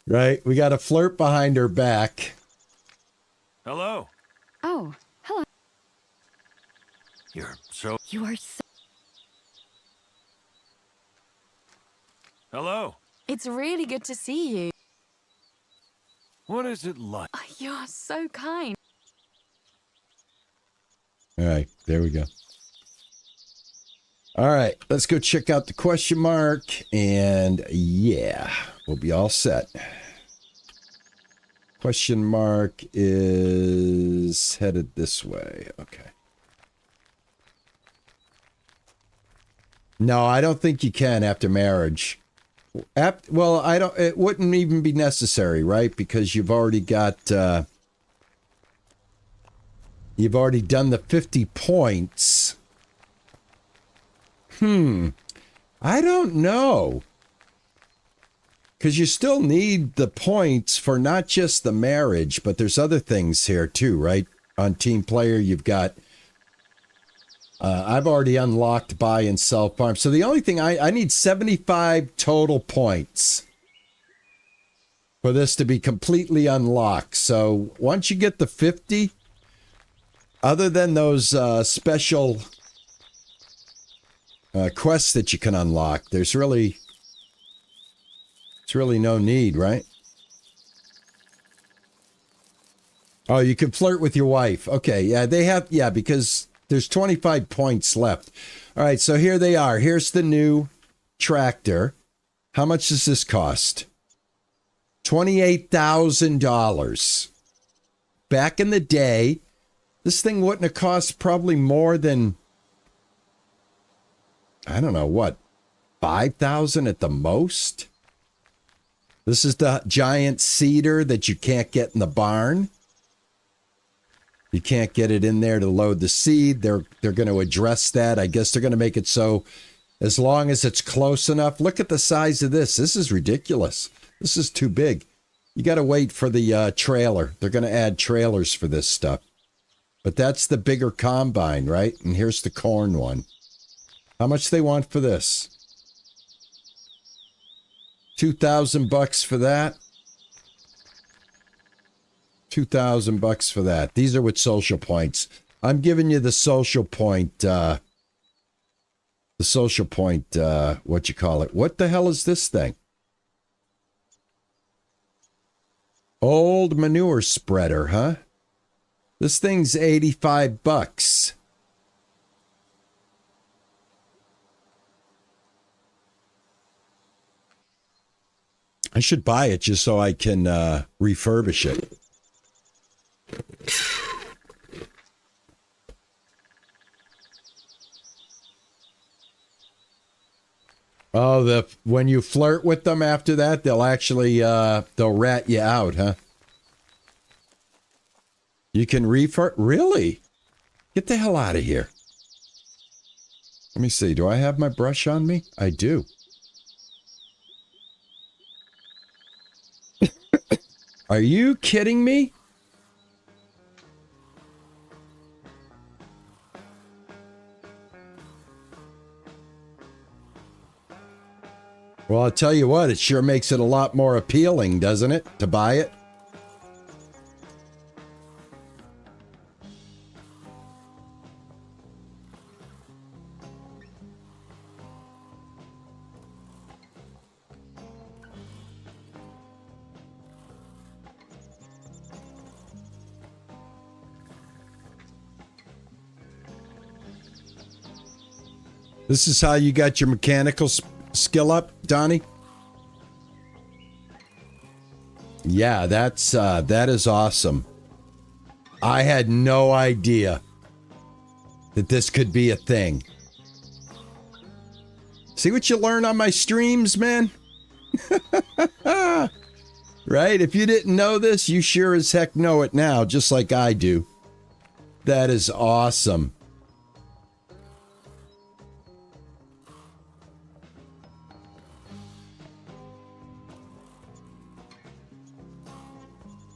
Right? We got to flirt behind her back. Hello. Oh, hello. You're so... You are so... Hello. It's really good to see you. What is it like? Oh, you're so kind. All right, there we go. All right, let's go check out the question mark, and yeah, we'll be all set. Question mark is headed this way. Okay. No, I don't think you can after marriage. Well, I don't. It wouldn't even be necessary, right? Because you've already got. You've already done the 50 points. I don't know. Because you still need the points for not just the marriage, but there's other things here too, right? On Team Player, you've got... I've already unlocked buy and sell farm. So the only thing, I need 75 total points for this to be completely unlocked. So once you get the 50, other than those special quests that you can unlock, there's really... It's really no need, right? Oh, you can flirt with your wife. Okay, yeah, they have, yeah, because there's 25 points left. All right, so here they are. Here's the new tractor. How much does this cost? $28,000. Back in the day, this thing wouldn't have cost probably more than, I don't know, what, 5,000 at the most? This is the giant cedar that you can't get in the barn. You can't get it in there to load the seed. They're going to address that. I guess they're going to make it so as long as it's close enough. Look at the size of this. This is ridiculous. This is too big. You got to wait for the trailer. They're going to add trailers for this stuff. But that's the bigger combine, right? And here's the corn one. How much they want for this? $2,000 for that. $2,000 for that. These are with social points. I'm giving you the social point, what you call it. What the hell is this thing? Old manure spreader, huh? This thing's $85. I should buy it just so I can refurbish it. Oh, when you flirt with them after that, they'll actually they'll rat you out, huh? You can refurb? Really? Get the hell out of here. Let me see. Do I have my brush on me? I do. Are you kidding me? Well, I'll tell you what, it sure makes it a lot more appealing, doesn't it, to buy it? This is how you got your mechanical skill up, Donnie? Yeah, that is awesome. I had no idea that this could be a thing. See what you learn on my streams, man? Right? If you didn't know this, you sure as heck know it now, just like I do. That is awesome.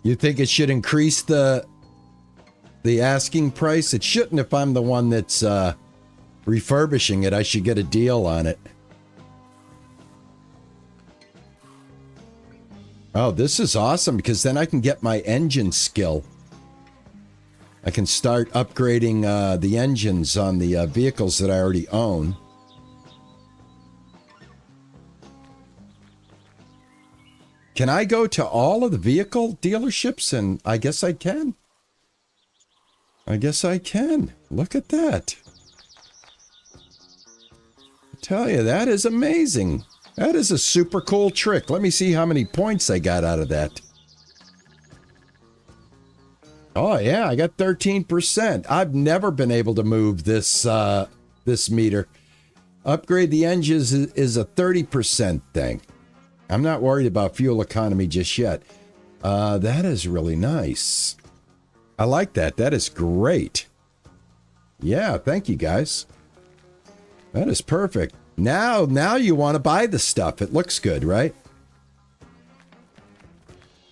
You think it should increase the asking price? It shouldn't if I'm the one that's refurbishing it. I should get a deal on it. Oh, this is awesome because then I can get my engine skill. I can start upgrading the engines on the vehicles that I already own. Can I go to all of the vehicle dealerships? And I guess I can. I guess I can. Look at that. I tell you, that is amazing. That is a super cool trick. Let me see how many points I got out of that. Oh, yeah, I got 13%. I've never been able to move this this meter. Upgrade the engines is a 30% thing. I'm not worried about fuel economy just yet. That is really nice. I like that. That is great. Yeah, thank you, guys. That is perfect. Now you want to buy the stuff. It looks good, right?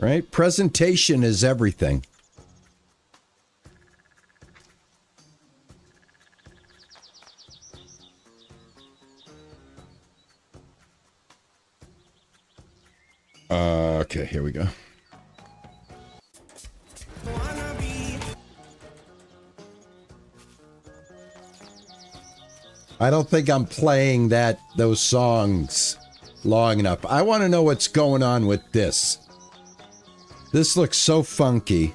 Right? Presentation is everything. Okay, here we go. I don't think I'm playing those songs long enough. I want to know what's going on with this. This looks so funky.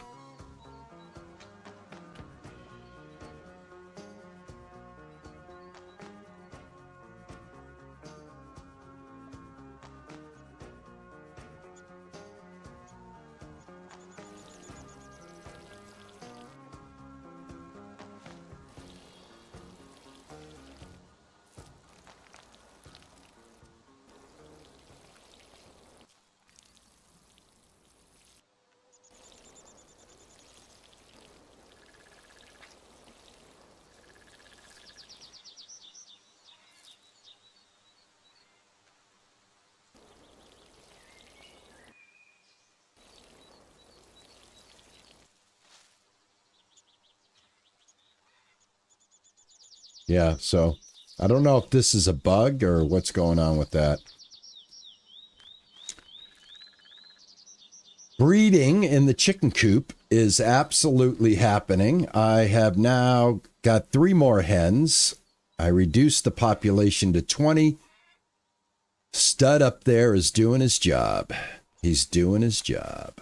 Yeah, so I don't know if this is a bug or what's going on with that. Breeding in the chicken coop is absolutely happening. I have now got 3 more hens. I reduced the population to 20. Stud up there is doing his job. He's doing his job.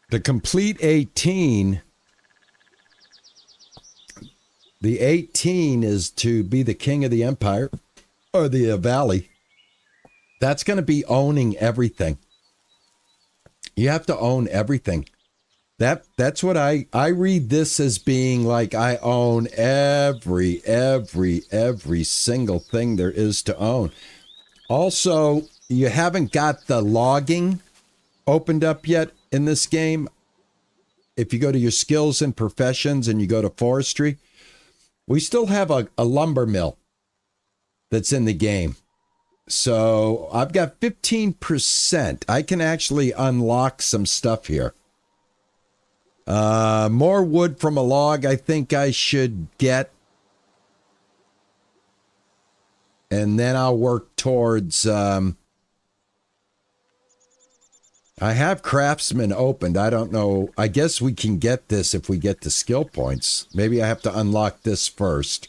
The complete 18, the 18 is to be the king of the empire or the valley. That's going to be owning everything. You have to own everything. That's what I read this as being like I own every single thing there is to own. Also, you haven't got the logging opened up yet in this game. If you go to your skills and professions and you go to forestry, we still have a lumber mill that's in the game. So I've got 15%. I can actually unlock some stuff here. More wood from a log I think I should get. And then I'll work towards... I have craftsman opened. I don't know. I guess we can get this if we get the skill points. Maybe I have to unlock this first.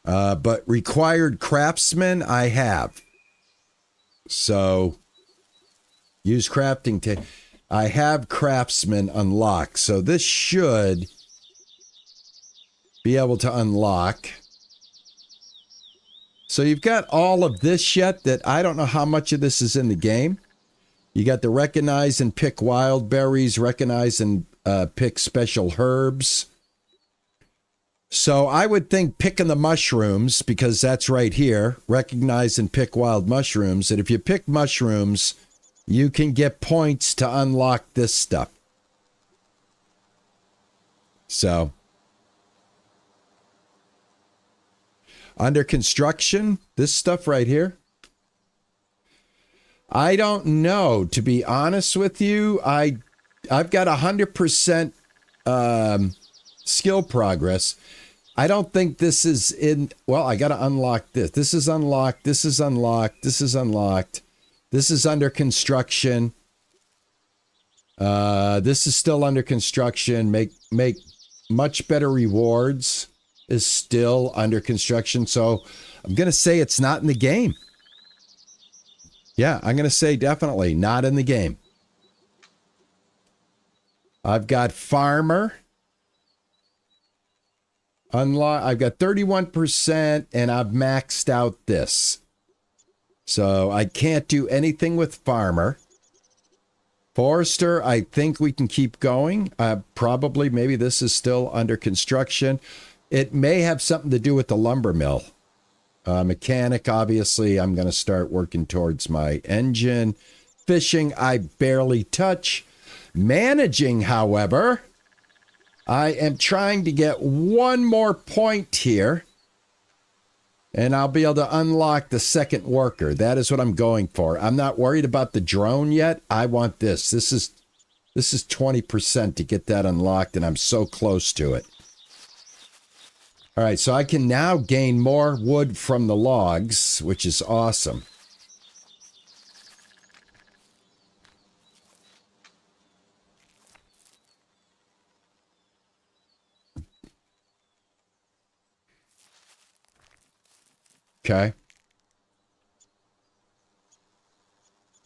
But required craftsman I have. So use crafting. I have craftsman unlocked. So this should be able to unlock. So you've got all of this yet that I don't know how much of this is in the game. You got the recognize and pick wild berries, recognize and pick special herbs. So I would think picking the mushrooms, because that's right here, recognize and pick wild mushrooms. And if you pick mushrooms, you can get points to unlock this stuff. So under construction, this stuff right here. I don't know, to be honest with you. I've got 100% skill progress. I don't think this is in... Well, I got to unlock this. This is unlocked. This is unlocked. This is unlocked. This is under construction. This is still under construction. Make much better rewards is still under construction. So I'm going to say it's not in the game. Yeah, I'm going to say definitely not in the game. I've got farmer. I've got 31% and I've maxed out this. So I can't do anything with farmer. Forester, I think we can keep going. Probably, maybe this is still under construction. It may have something to do with the lumber mill. Mechanic, obviously, I'm going to start working towards my engine. Fishing, I barely touch. Managing, however, I am trying to get one more point here. And I'll be able to unlock the second worker. That is what I'm going for. I'm not worried about the drone yet. I want this. This is 20% to get that unlocked, and I'm so close to it. All right, so I can now gain more wood from the logs, which is awesome. Okay.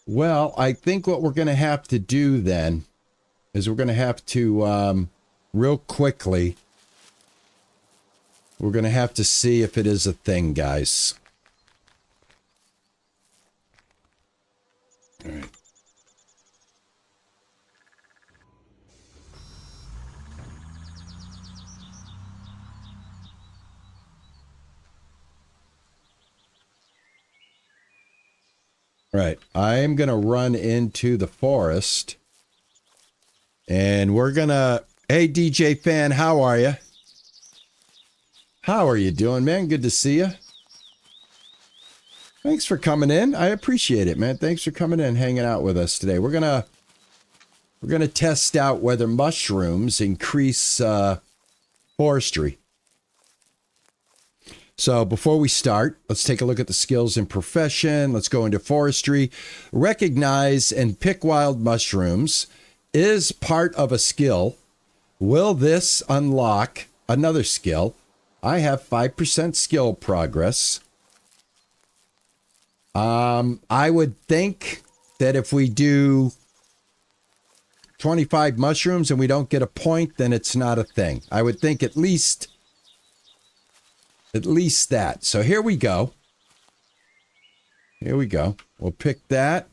Well, I think what we're going to have to do then is we're going to have to, real quickly, we're going to have to see if it is a thing, guys. All right. Right. I am going to run into the forest. And we're going to Hey, DJ Fan, how are you? How are you doing, man? Good to see you. Thanks for coming in. I appreciate it, man. Thanks for coming in and hanging out with us today. We're gonna test out whether mushrooms increase forestry. So before we start, let's take a look at the skills and profession. Let's go into forestry. Recognize and pick wild mushrooms is part of a skill. Will this unlock another skill? I have 5% skill progress. I would think that if we do 25 mushrooms and we don't get a point, then it's not a thing. I would think at least that. So here we go. Here we go. We'll pick that.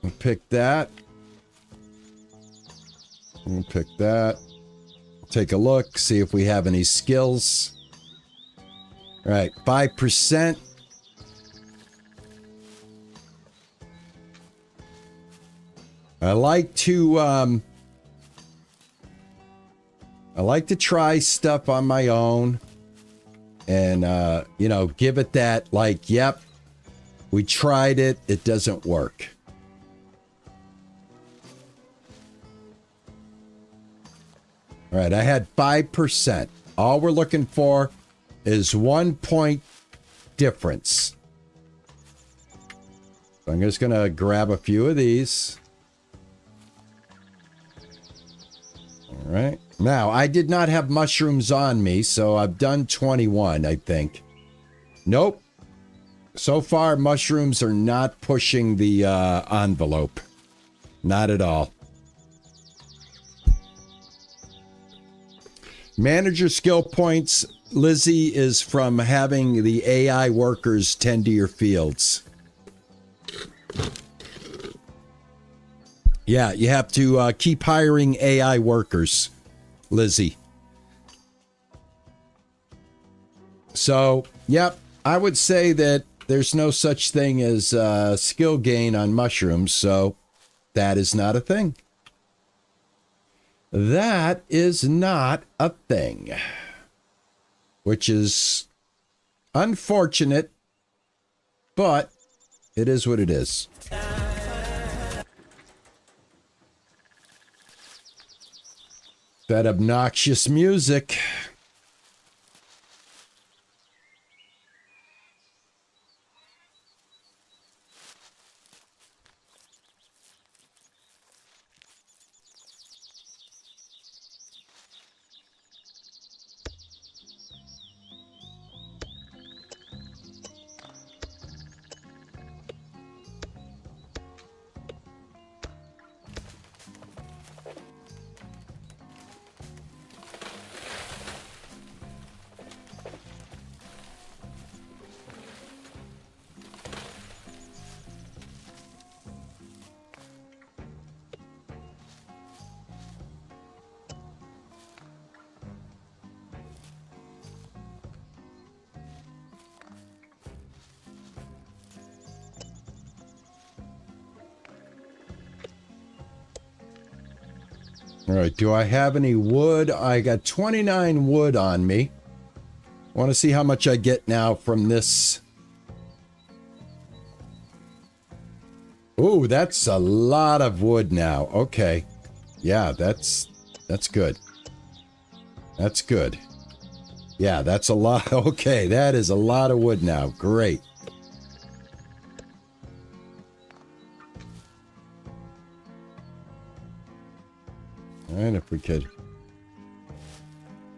We'll pick that. We'll pick that. Take a look, see if we have any skills. All right, 5%. I like to try stuff on my own and, you know, give it that, like, yep, we tried it, it doesn't work. All right, I had 5%. All we're looking for is 1 point difference. So I'm just going to grab a few of these. All right. Now, I did not have mushrooms on me, so I've done 21, I think. Nope. So far, mushrooms are not pushing the envelope. Not at all. Manager skill points, Lizzie, is from having the AI workers tend to your fields. Yeah, you have to keep hiring AI workers, Lizzie. So, yep, I would say that there's no such thing as skill gain on mushrooms, so that is not a thing. That is not a thing. Which is unfortunate, but it is what it is. That obnoxious music. All right, do I have any wood? I got 29 wood on me. I want to see how much I get now from this. Ooh, that's a lot of wood now. Okay. Yeah, that's good. That's good. Yeah, that's a lot. Okay, that is a lot of wood now. Great. All right, if we could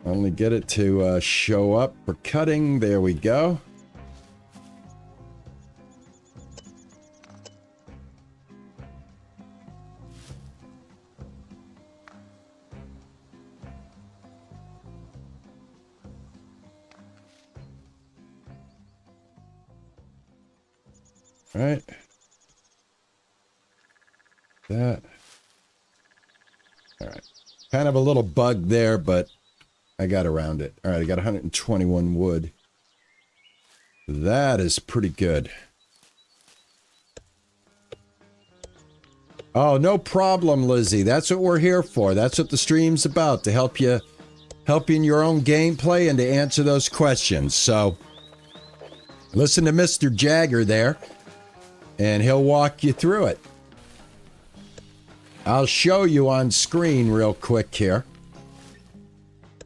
only get it to show up for cutting. There we go. All right. That. All right. Kind of a little bug there, but I got around it. All right, I got 121 wood. That is pretty good. Oh, no problem, Lizzie. That's what we're here for. That's what the stream's about, to help you in your own gameplay and to answer those questions. So listen to Mr. Jagger there, and he'll walk you through it. I'll show you on screen real quick here.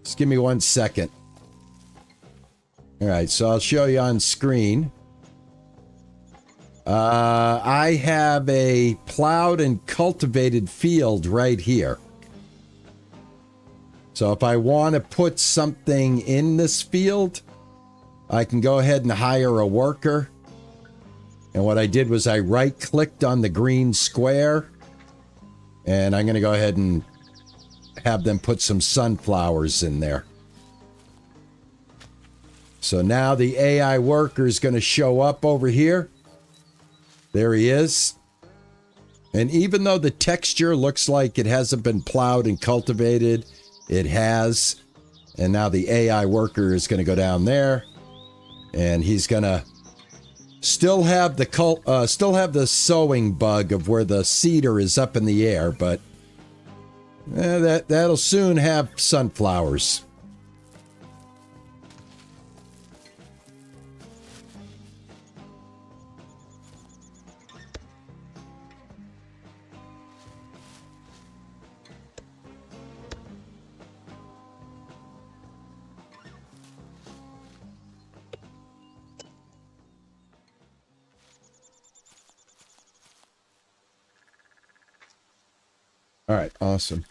Just give me 1 second. All right, so I'll show you on screen. I have a plowed and cultivated field right here. So if I want to put something in this field, I can go ahead and hire a worker. And what I did was I right-clicked on the green square, and I'm going to go ahead and have them put some sunflowers in there. So now the AI worker is going to show up over here. There he is. And even though the texture looks like it hasn't been plowed and cultivated, it has. And now the AI worker is going to go down there, and he's going to still have the sowing bug of where the seeder is up in the air, but that'll soon have sunflowers. All right, awesome.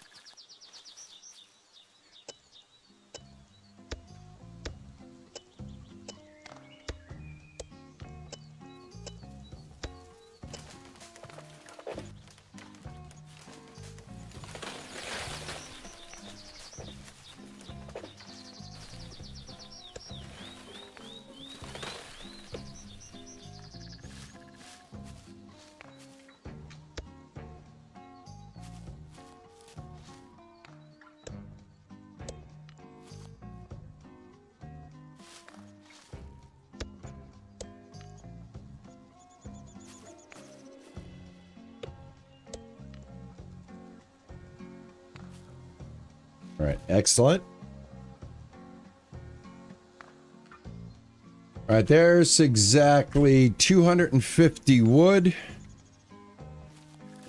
All right, excellent. All right, there's exactly 250 wood,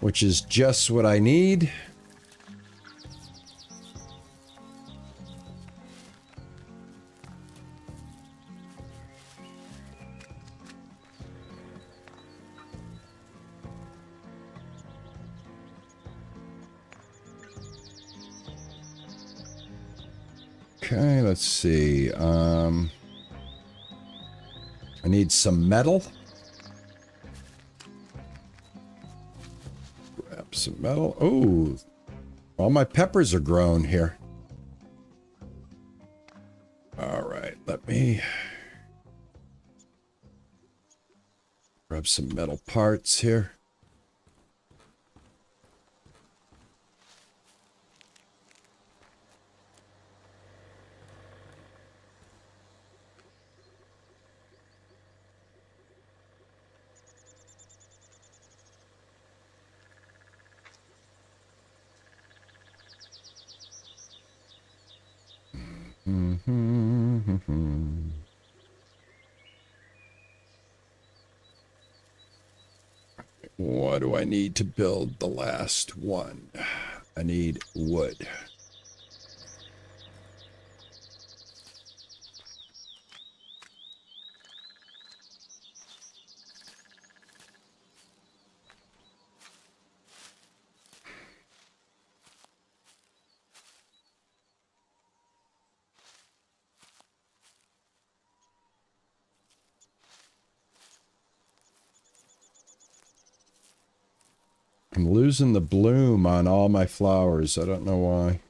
which is just what I need. Okay, let's see. I need some metal. Grab some metal. Oh, all my peppers are grown here. All right, let me grab some metal parts here. What do I need to build the last one? I need wood. I'm losing the bloom on all my flowers. I don't know why.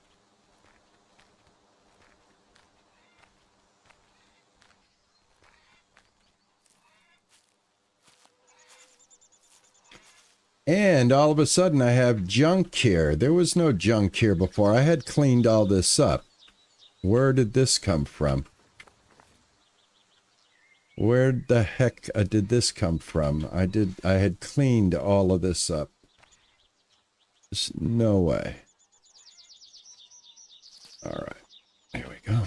And all of a sudden I have junk here. There was no junk here before. I had cleaned all this up. Where did this come from? Where the heck did this come from? I had cleaned all of this up. There's no way. All right. Here we go.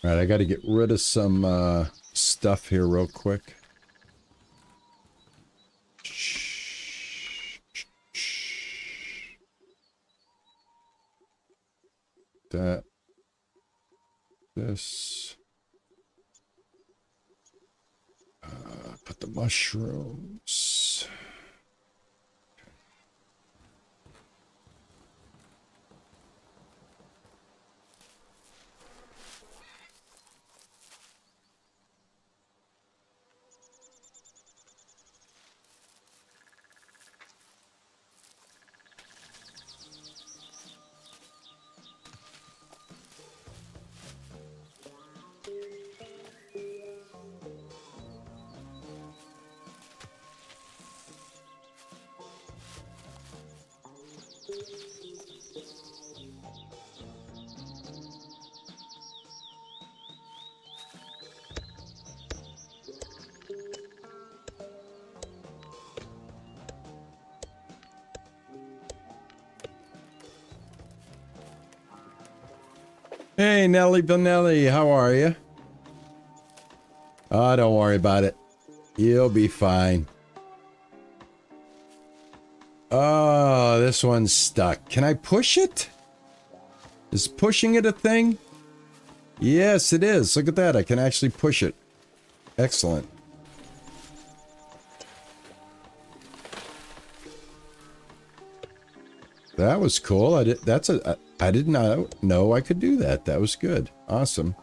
All right, I got to get rid of some stuff here real quick. That. This. Put the mushrooms. Hey, Nelly Benelli, how are you? Oh, don't worry about it. You'll be fine. Oh, this one's stuck. Can I push it? Is pushing it a thing? Yes, it is. Look at that. I can actually push it. Excellent. That was cool. I did not know I could do that. That was good. Awesome.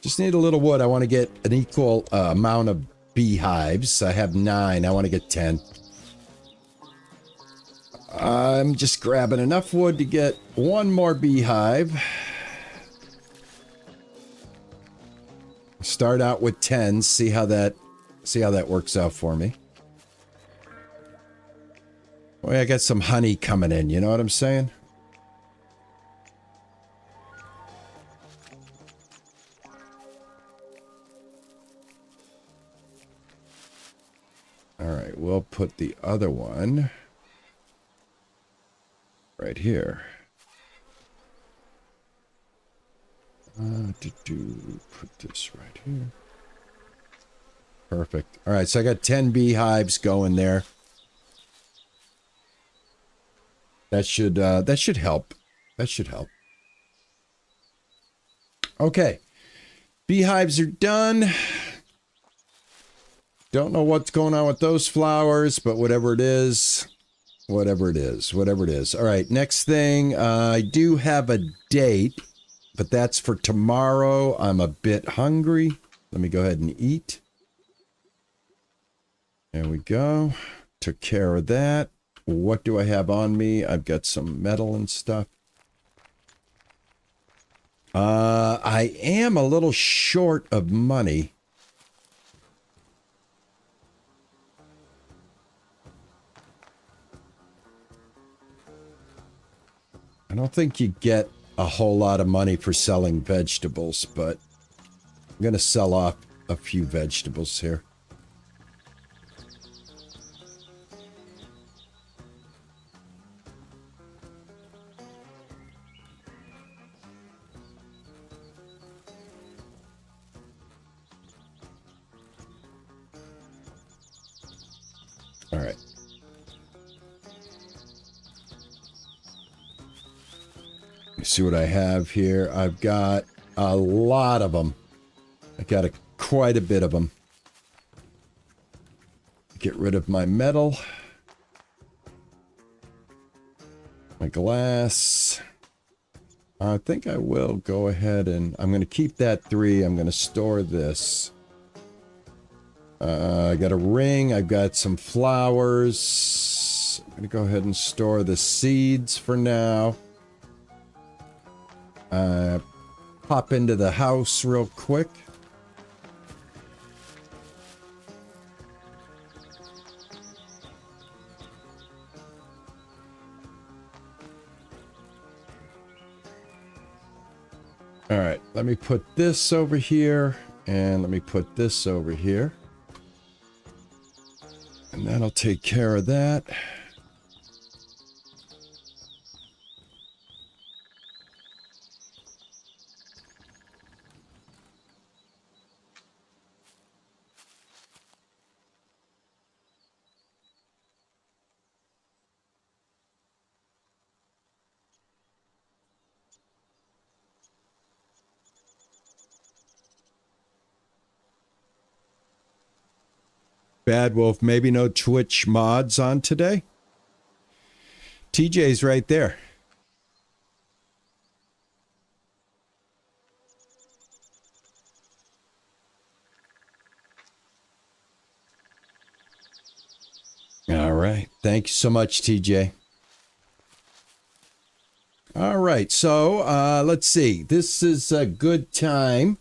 Just need a little wood. I want to get an equal amount of beehives. I have 9. I want to get 10. I'm just grabbing enough wood to get 1 more beehive. Start out with 10. See how that works out for me. Well, I got some honey coming in. You know what I'm saying? All right, we'll put the other one right here. Put this right here. Perfect. All right, so I got 10 beehives going there. That should help. That should help. Okay. Beehives are done. Don't know what's going on with those flowers, but whatever it is. All right, next thing. I do have a date, but that's for tomorrow. I'm a bit hungry. Let me go ahead and eat. There we go. Took care of that. What do I have on me? I've got some metal and stuff. I am a little short of money. I don't think you get a whole lot of money for selling vegetables, but I'm going to sell off a few vegetables here. All right. Let me see what I have here. I've got a lot of them. I got quite a bit of them. Get rid of my metal. My glass. I think I will go ahead and... I'm going to keep that 3. I'm going to store this. I got a ring. I've got some flowers. I'm going to go ahead and store the seeds for now. Pop into the house real quick. All right, let me put this over here, and let me put this over here. And that'll take care of that. Bad Wolf, maybe no Twitch mods on today? TJ's right there. All right. Thank you so much, TJ. All right. So let's see. This is a good time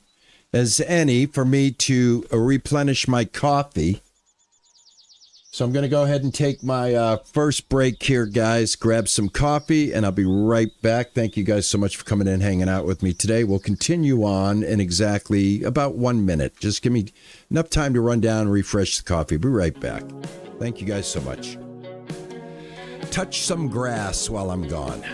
as any for me to replenish my coffee. So I'm going to go ahead and take my first break here, guys. Grab some coffee, and I'll be right back. Thank you guys so much for coming in, hanging out with me today. We'll continue on in exactly about 1 minute. Just give me enough time to run down and refresh the coffee. Be right back. Thank you guys so much. Touch some grass while I'm gone.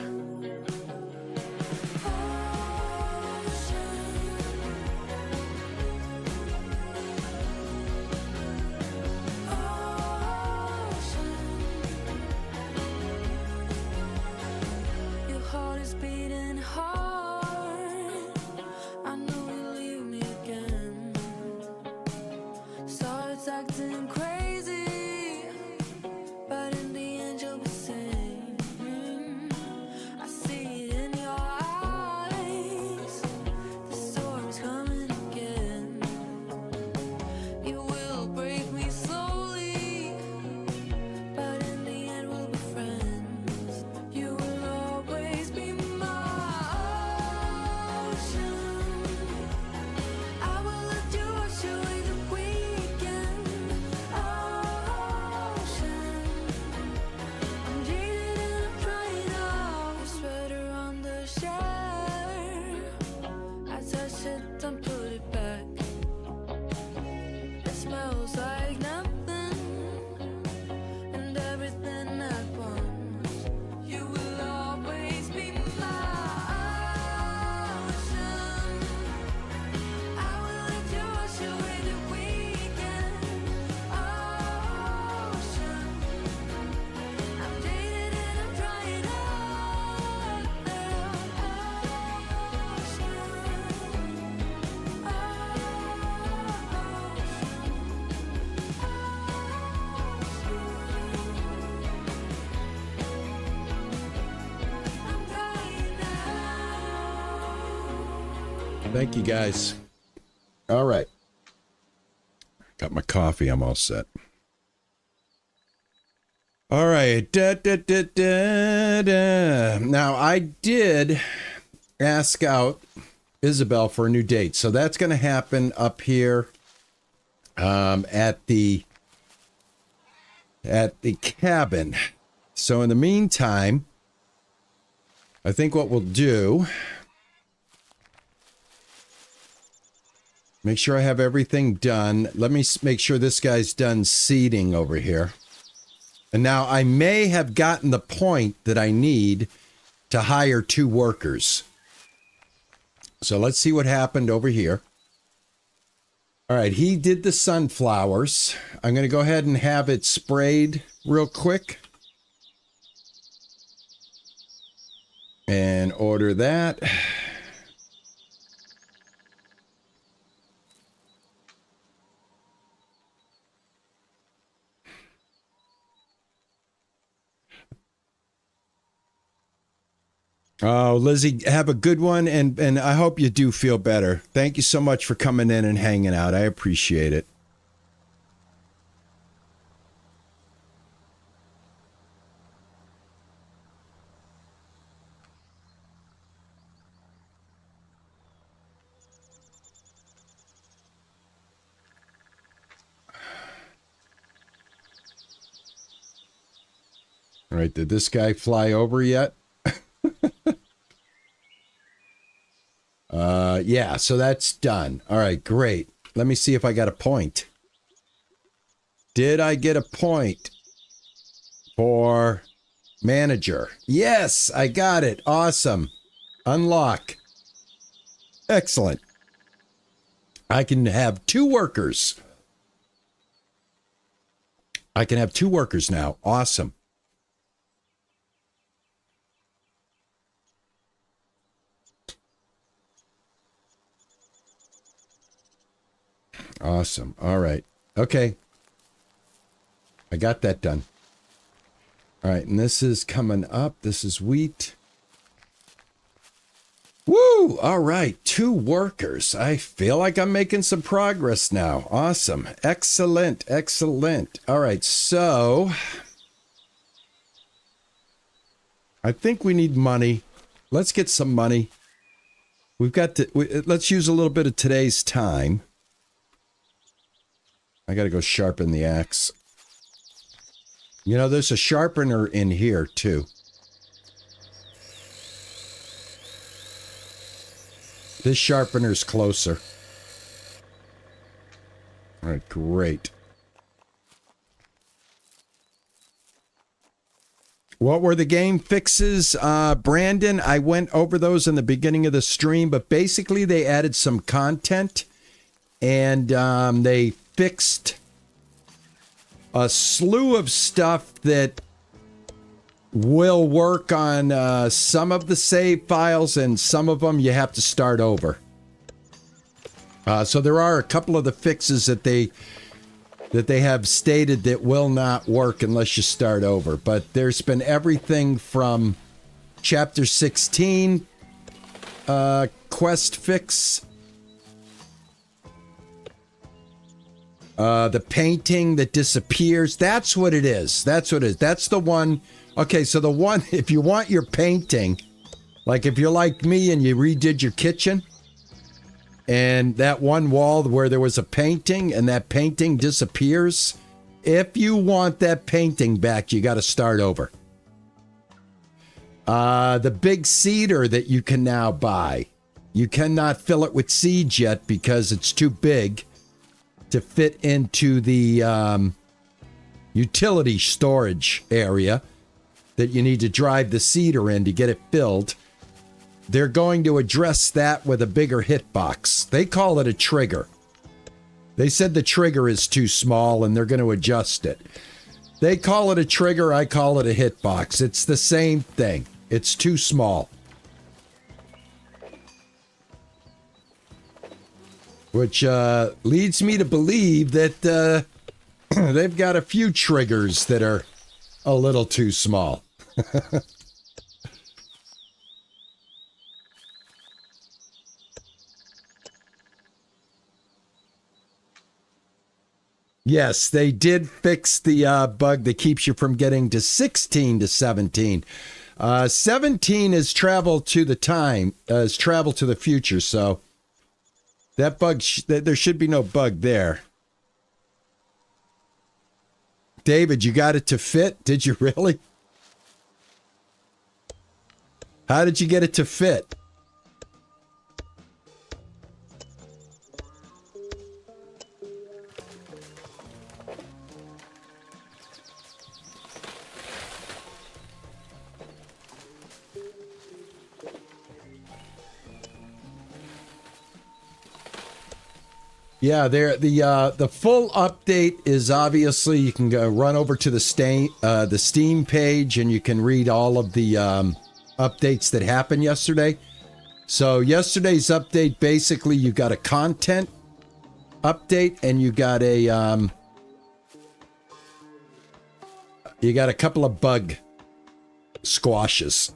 Thank you, guys. All right. Got my coffee. I'm all set. All right. Now, I did ask out Isabel for a new date. So that's going to happen up here at the cabin. So in the meantime, I think what we'll do, make sure I have everything done. Let me make sure this guy's done seeding over here. And now I may have gotten the point that I need to hire 2 workers. So let's see what happened over here. All right, he did the sunflowers. I'm going to go ahead and have it sprayed real quick. And order that. Oh, Lizzie, have a good one, and I hope you do feel better. Thank you so much for coming in and hanging out. I appreciate it. All right, did this guy fly over yet? Yeah, so that's done. All right, great. Let me see if I got a point. Did I get a point for manager? Yes, I got it. Awesome. Unlock. Excellent. I can have 2 workers. I can have 2 workers now. Awesome. Awesome. All right. Okay. I got that done. All right. And this is coming up. This is wheat. Woo! All right. 2 workers. I feel like I'm making some progress now. Awesome. Excellent. Excellent. All right. So I think we need money. Let's get some money. We've got to, let's use a little bit of today's time. I got to go sharpen the axe. You know, there's a sharpener in here, too. This sharpener's closer. All right, great. What were the game fixes, Brandon? I went over those in the beginning of the stream, but basically they added some content and they fixed a slew of stuff that will work on some of the save files, and some of them you have to start over. So there are a couple of the fixes that they have stated that will not work unless you start over. But there's been everything from Chapter 16 quest fix, the painting that disappears. That's what it is. That's what it is. That's the one. Okay, so the one, if you want your painting, like if you're like me and you redid your kitchen, and that one wall where there was a painting and that painting disappears, if you want that painting back, you got to start over. The big cedar that you can now buy, you cannot fill it with seeds yet because it's too big to fit into the utility storage area that you need to drive the cedar in to get it filled. They're going to address that with a bigger hitbox. They call it a trigger. They said the trigger is too small and they're going to adjust it. They call it a trigger. I call it a hitbox. It's the same thing. It's too small. Which leads me to believe that they've got a few triggers that are a little too small. Yes, they did fix the bug that keeps you from getting to 16 to 17. 17 is travel to the future, so that bug, there should be no bug there. David, you got it to fit? Did you really? How did you get it to fit? Yeah, the full update is obviously you can go run over to the Steam page and you can read all of the updates that happened yesterday. So yesterday's update, basically you got a content update and you got a couple of bug squashes.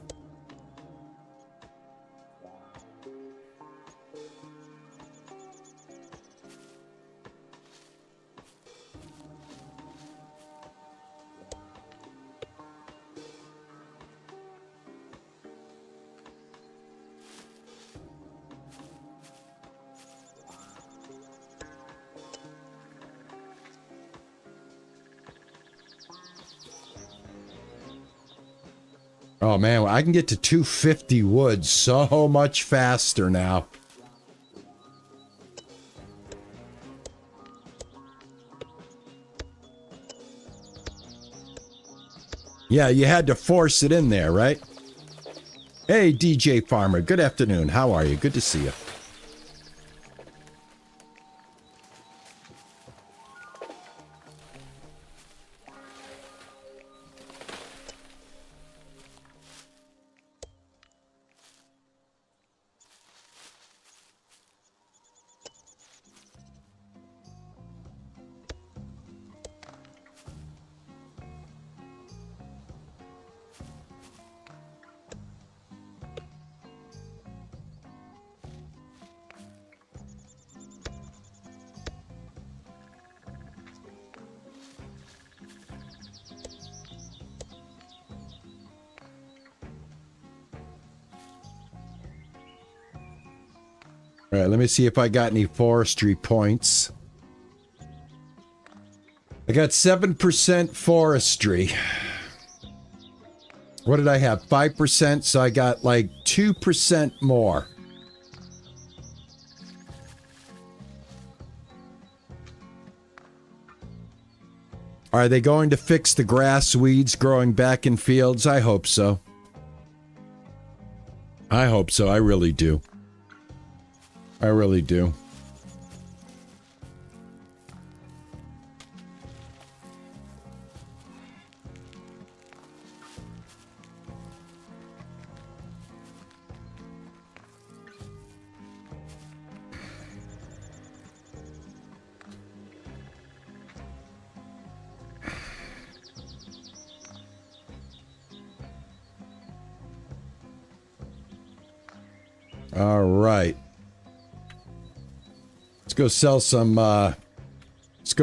Oh man, I can get to 250 wood so much faster now. Yeah, you had to force it in there, right? Hey, DJ Farmer, good afternoon. How are you? Good to see you. All right, let me see if I got any forestry points. I got 7% forestry. What did I have? 5%, so I got like 2% more. Are they going to fix the grass weeds growing back in fields? I hope so. I hope so. I really do. I really do. All right. Let's go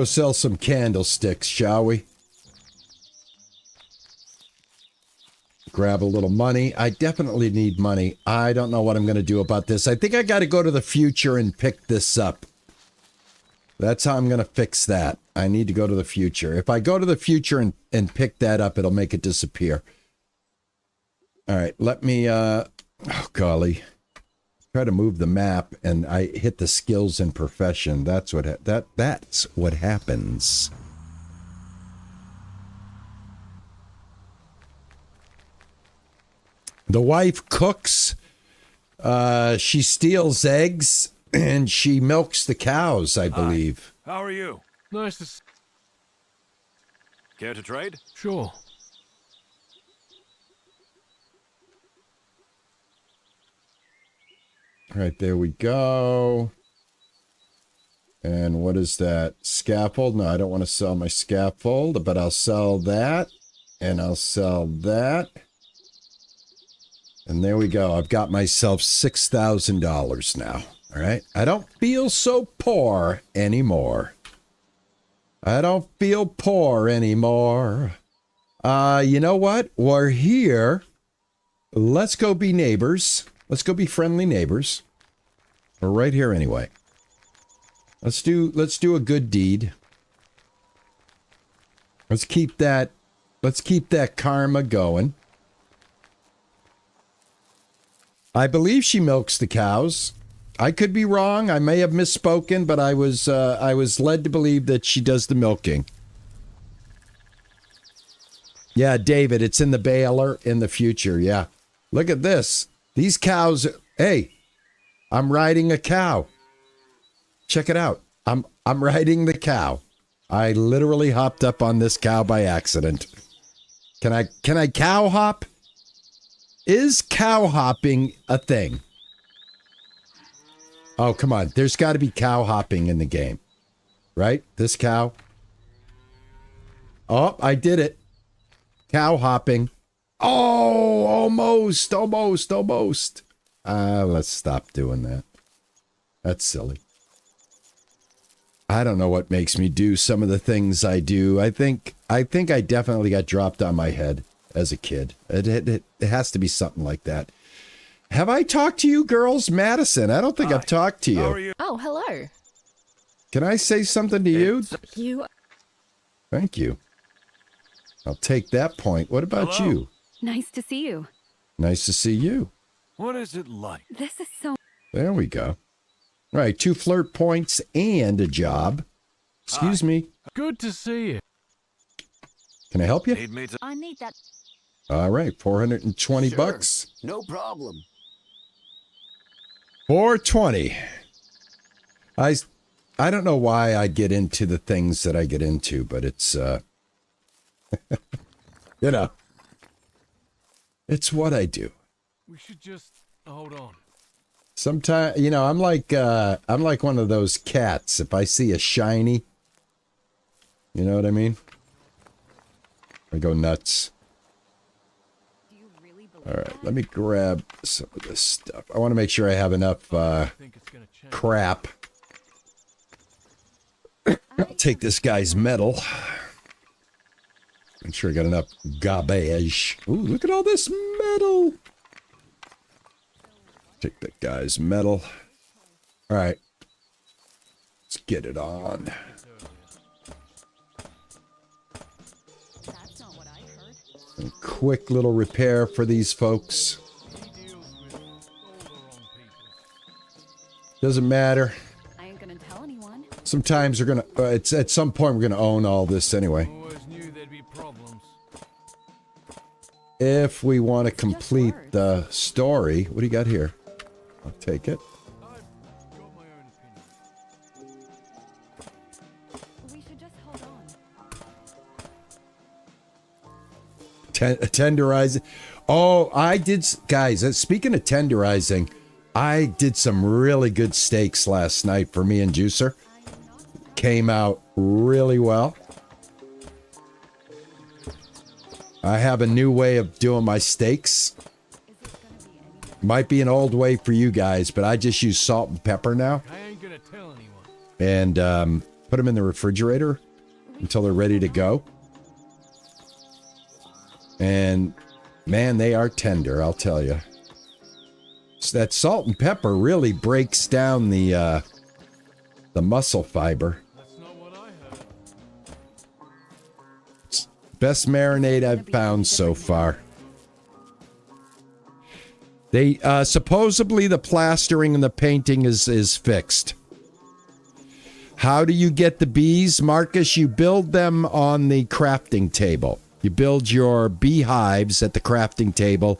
sell some candlesticks, shall we? Grab a little money. I definitely need money. I don't know what I'm going to do about this. I think I got to go to the future and pick this up. That's how I'm going to fix that. I need to go to the future. If I go to the future and pick that up, it'll make it disappear. All right, let me, oh, golly. Try to move the map, and I hit the skills and profession. That's what that's what happens. The wife cooks. She steals eggs, and she milks the cows, I believe. Hi. How are you? Nice to Care to trade? Sure. All right, there we go. And what is that? Scaffold? No, I don't want to sell my scaffold, but I'll sell that. And I'll sell that. And there we go. I've got myself $6,000 now. All right. I don't feel so poor anymore. I don't feel poor anymore. You know what? We're here. Let's go be neighbors. Let's go be friendly neighbors. We're right here anyway. Let's do a good deed. Let's keep that karma going. I believe she milks the cows. I could be wrong. I may have misspoken, but I was led to believe that she does the milking. Yeah, David, it's in the baler in the future. Yeah. Look at this. These cows. Hey, I'm riding a cow. Check it out. I'm riding the cow. I literally hopped up on this cow by accident. Can I cow hop? Is cow hopping a thing? Oh, come on. There's got to be cow hopping in the game. Right? This cow. Oh, I did it. Cow hopping. Oh, almost. Let's stop doing that. That's silly. I don't know what makes me do some of the things I do. I think I definitely got dropped on my head as a kid. It has to be something like that. Have I talked to you girls? Madison, I don't think I've talked to you. How are you? Oh, hello. Can I say something to you? You. Thank you. I'll take that point. What about Hello. you? Nice to see you. Nice to see you. What is it like? This is so. There we go. All right, 2 flirt points and a job. Excuse me. Good to see you. Can I help you? Need me to? I need that. All right, 420 Sure. bucks. No problem. 420. I don't know why I get into the things that I get into, but it's you know, it's what I do. We should just hold on. Sometimes, you know, I'm like one of those cats. If I see a shiny, you know what I mean? I go nuts. All right, let me grab some of this stuff. I want to make sure I have enough I think it's gonna change. crap. I'll take this guy's metal. Make sure I got enough garbage. Ooh, look at all this metal. Take that guy's metal. All right. Let's get it on. That's not what I heard. A quick little repair for these folks. He deals with all the wrong people. Doesn't matter. I ain't gonna tell anyone. Sometimes we're gonna. It's at some point we're gonna own all this anyway. Always knew there'd be problems. If we want to complete the story, what do you got here? I'll take it. I've got my own opinion. We should just hold on. Tenderizing. Oh, I did, guys. Speaking of tenderizing, I did some really good steaks last night for me and Juicer. Came out really well. I have a new way of doing my steaks. Might be an old way for you guys, but I just use salt and pepper now. I ain't gonna tell anyone. And put them in the refrigerator until they're ready to go. And man, they are tender, I'll tell you. So that salt and pepper really breaks down the muscle fiber. That's not what I heard. It's best marinade I've found so far. They supposedly the plastering and the painting is fixed. How do you get the bees, Marcus? You build them on the crafting table. You build your beehives at the crafting table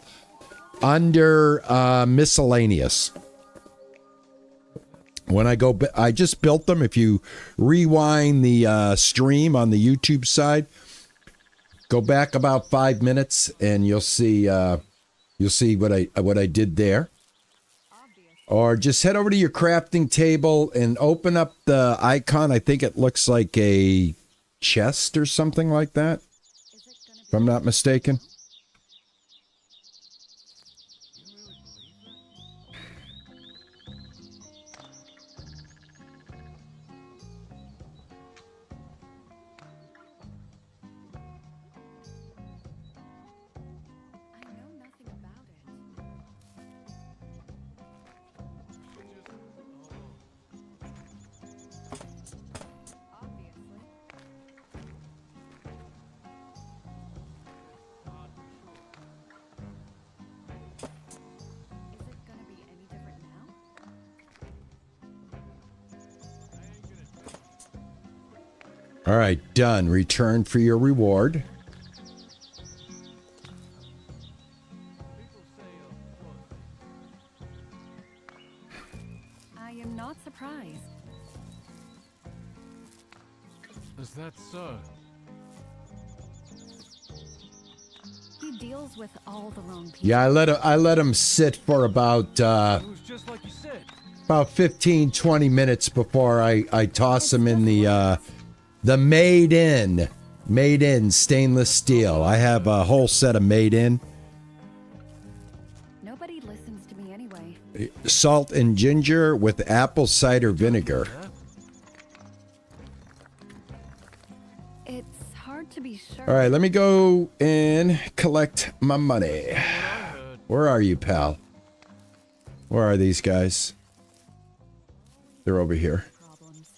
under miscellaneous. When I go, I just built them. If you rewind the stream on the YouTube side, go back about 5 minutes and you'll see what I did there. Or just head over to your crafting table and open up the icon. I think it looks like a chest or something like that, if I'm not mistaken. All right, done. Return for your reward. I am not surprised. Is that so? He deals with all the wrong people. Yeah, I let him sit for about It was just like you said. about 15, 20 minutes before I toss him in the made in stainless steel. I have a whole set of made in Nobody listens to me anyway. salt and ginger with apple cider vinegar. It's hard to be sure. All right, let me go and collect my money. Where are you, pal? Where are these guys? They're over here. Problems.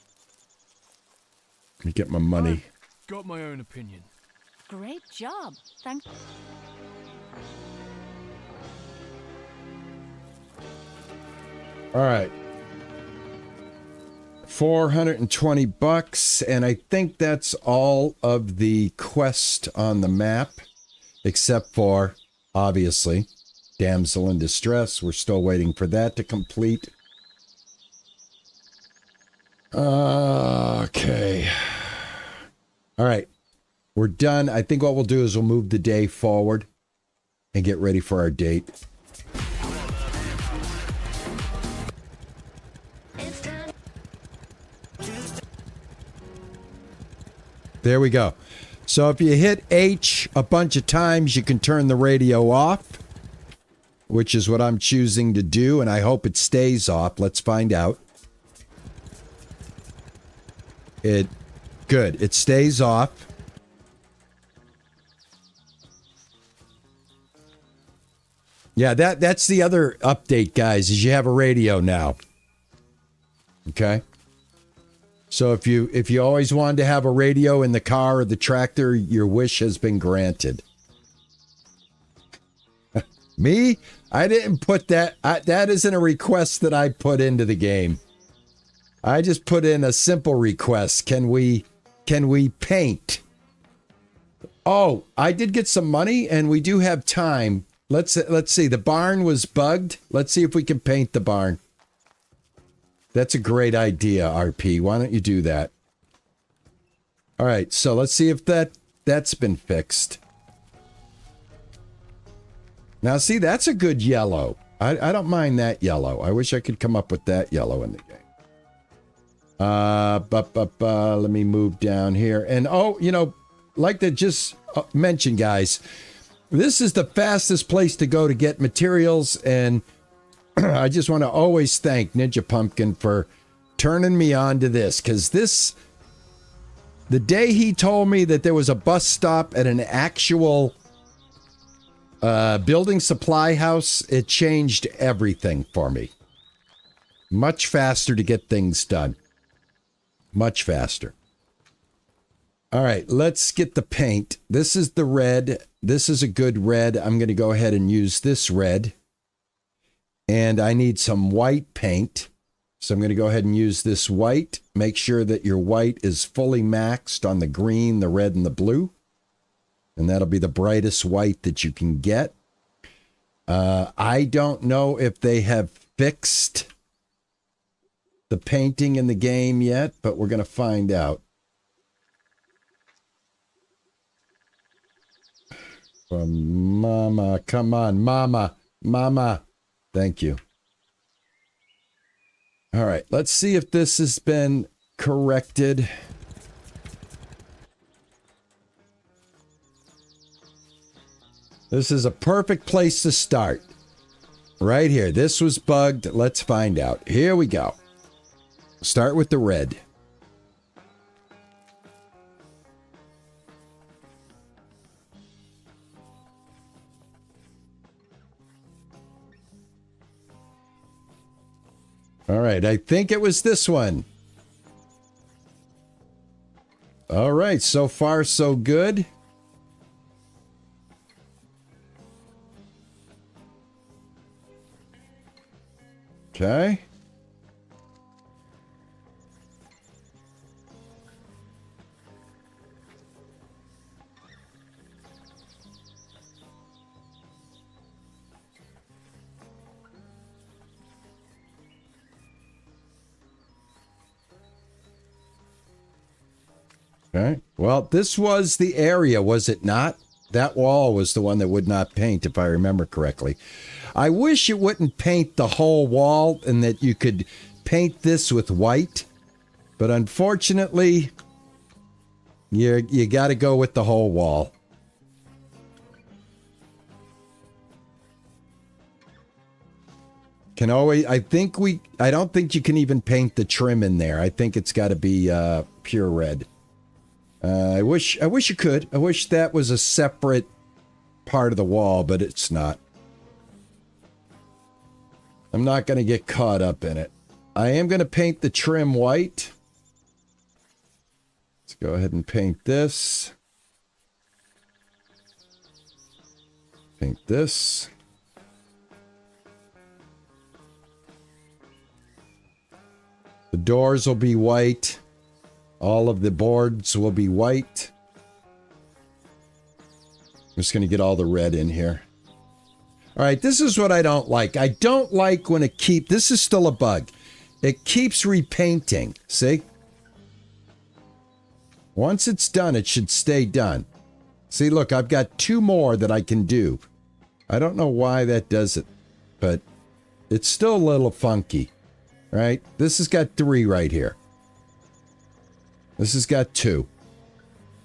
Let me get my money. Got my own opinion. Great job. Thank. All right. 420 bucks, and I think that's all of the quest on the map, except for, obviously, Damsel in Distress. We're still waiting for that to complete. Okay. All right. We're done. I think what we'll do is we'll move the day forward and get ready for our date. There we go. So if you hit H a bunch of times, you can turn the radio off, which is what I'm choosing to do, and I hope it stays off. Let's find out. Good. It stays off. Yeah, that's the other update, guys, is you have a radio now. Okay? So if you always wanted to have a radio in the car or the tractor, your wish has been granted. Me? I didn't put that. That isn't a request that I put into the game. I just put in a simple request. Can we paint? Oh, I did get some money, and we do have time. Let's see. The barn was bugged. Let's see if we can paint the barn. That's a great idea, RP. Why don't you do that? All right, so let's see if that's been fixed. Now, see, that's a good yellow. I don't mind that yellow. I wish I could come up with that yellow in the game. Let me move down here. And, like to just mention, guys, this is the fastest place to go to get materials, and I just want to always thank Ninja Pumpkin for turning me on to this, because the day he told me that there was a bus stop at an actual building supply house, it changed everything for me. Much faster to get things done. Much faster. All right, let's get the paint. This is the red. This is a good red. I'm going to go ahead and use this red. And I need some white paint. So I'm going to go ahead and use this white. Make sure that your white is fully maxed on the green, the red, and the blue. And that'll be the brightest white that you can get. I don't know if they have fixed the painting in the game yet, but we're going to find out. Mama, come on, Mama. Thank you. All right, let's see if this has been corrected. This is a perfect place to start. Right here. This was bugged. Let's find out. Here we go. Start with the red. All right, I think it was this one. All right, so far so good. Okay. Okay. Well, this was the area, was it not? That wall was the one that would not paint, if I remember correctly. I wish it wouldn't paint the whole wall and that you could paint this with white. But unfortunately, you got to go with the whole wall. Can always, I don't think you can even paint the trim in there. I think it's got to be pure red. I wish you could. I wish that was a separate part of the wall, but it's not. I'm not going to get caught up in it. I am going to paint the trim white. Let's go ahead and paint this. Paint this. The doors will be white. All of the boards will be white. I'm just going to get all the red in here. All right, this is what I don't like. I don't like when this is still a bug. It keeps repainting, see? Once it's done, it should stay done. See, look, I've got 2 more that I can do. I don't know why that does it, but it's still a little funky, right? This has got 3 right here. This has got 2.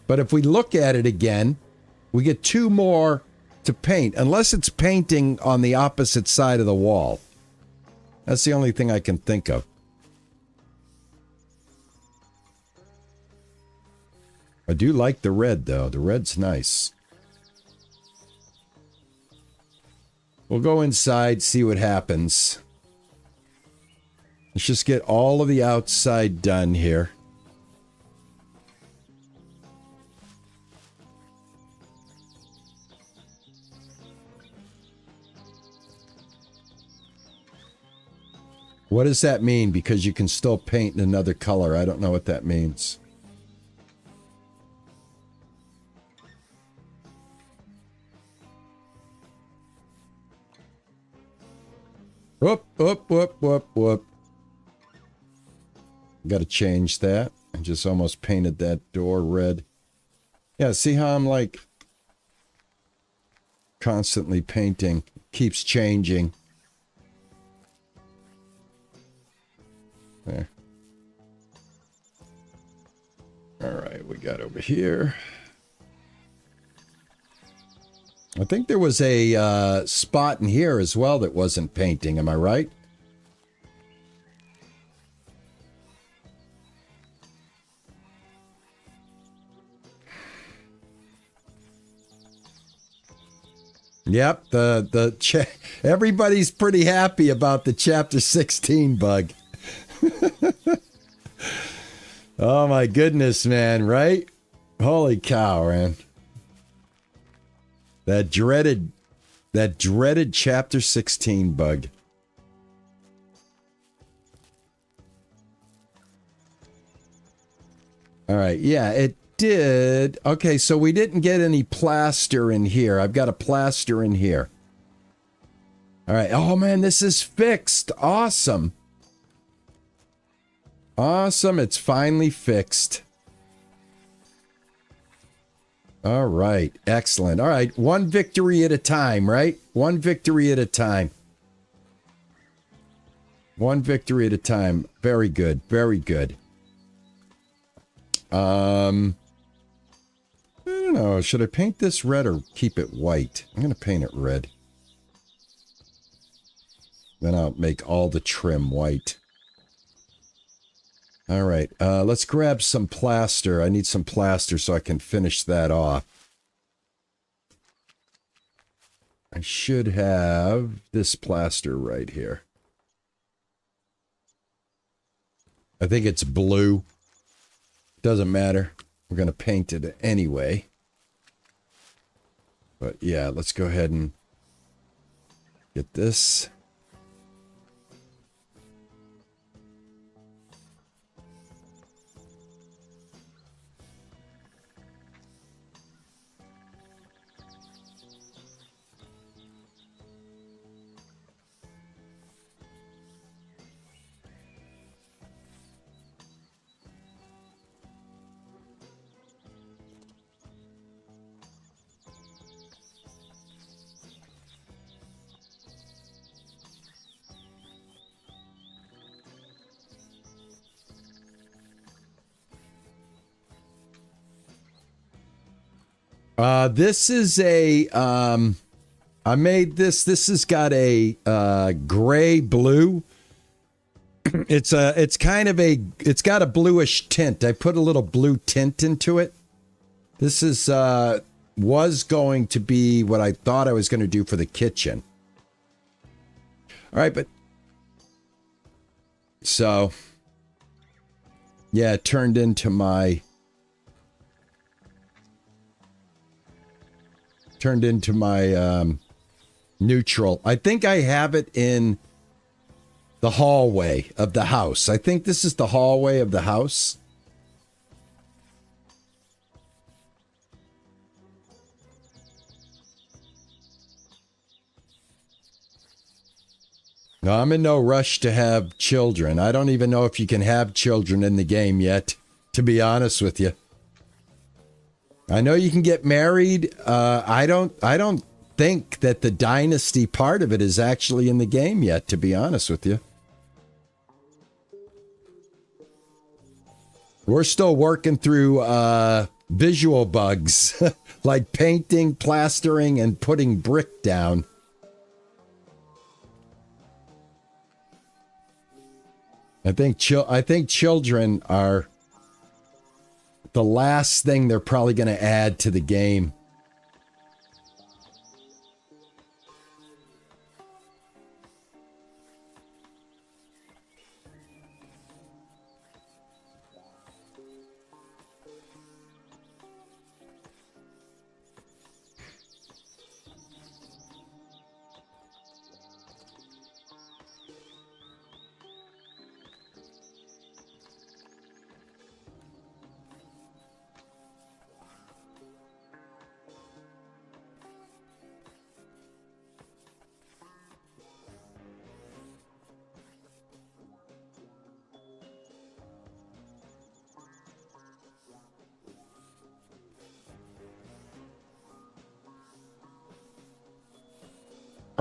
But if we look at it again, we get 2 more to paint, unless it's painting on the opposite side of the wall. That's the only thing I can think of. I do like the red, though. The red's nice. We'll go inside, see what happens. Let's just get all of the outside done here. What does that mean? Because you can still paint in another color. I don't know what that means. Whoop, whoop, whoop, whoop, whoop. Got to change that. I just almost painted that door red. Yeah, see how I'm like constantly painting. Keeps changing. There. All right, we got over here. I think there was a spot in here as well that wasn't painting. Am I right? Yep, everybody's pretty happy about the chapter 16 bug. Oh my goodness, man, right? Holy cow, man. That dreaded chapter 16 bug. All right, yeah, it did. Okay, so we didn't get any plaster in here. I've got a plaster in here. All right. Oh man, this is fixed. Awesome. Awesome, it's finally fixed. All right, excellent. All right, 1 victory at a time, right? 1 victory at a time. 1 victory at a time. Very good, very good. I don't know, should I paint this red or keep it white? I'm going to paint it red. Then I'll make all the trim white. All right, let's grab some plaster. I need some plaster so I can finish that off. I should have this plaster right here. I think it's blue. Doesn't matter. We're going to paint it anyway. But yeah, let's go ahead and get this. This is a, I made this. This has got a gray blue. It's got a bluish tint. I put a little blue tint into it. This is, was going to be what I thought I was going to do for the kitchen. All right, but so, yeah, it turned into my neutral. I think I have it in the hallway of the house. I think this is the hallway of the house. No, I'm in no rush to have children. I don't even know if you can have children in the game yet, to be honest with you. I know you can get married. I don't think that the Dynasty part of it is actually in the game yet, to be honest with you. We're still working through visual bugs, like painting, plastering, and putting brick down. I think children are the last thing they're probably going to add to the game.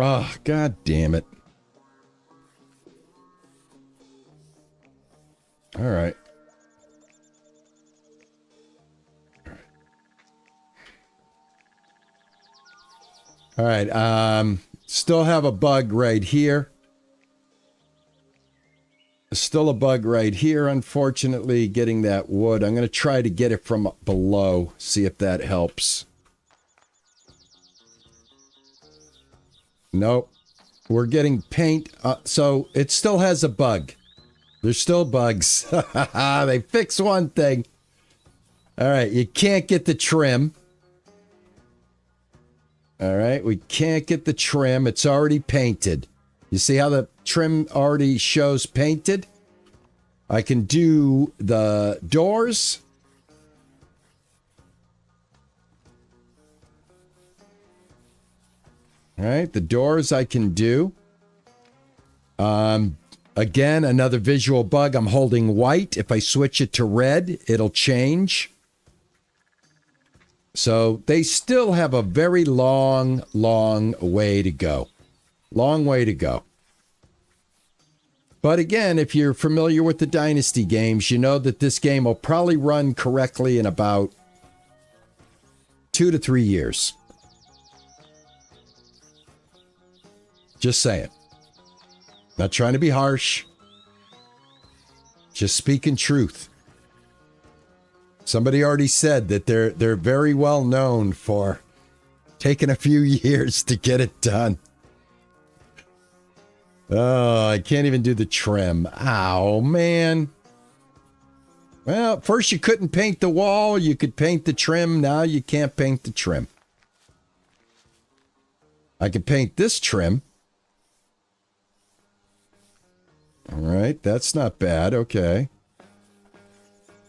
Oh, God damn it. All right. All right. Still have a bug right here. Still a bug right here, unfortunately, getting that wood. I'm going to try to get it from below, see if that helps. Nope. We're getting paint. So it still has a bug. There's still bugs. They fix one thing. All right. You can't get the trim. All right. We can't get the trim. It's already painted. You see how the trim already shows painted? I can do the doors. All right, the doors I can do. Again, another visual bug. I'm holding white. If I switch it to red, it'll change. So they still have a very long, long way to go. Long way to go. But again, if you're familiar with the Dynasty games, you know that this game will probably run correctly in about 2 to 3 years. Just saying. Not trying to be harsh. Just speaking truth. Somebody already said that they're very well known for taking a few years to get it done. Oh, I can't even do the trim. Ow, man. Well, first you couldn't paint the wall. You could paint the trim. Now you can't paint the trim. I could paint this trim. All right, that's not bad. Okay.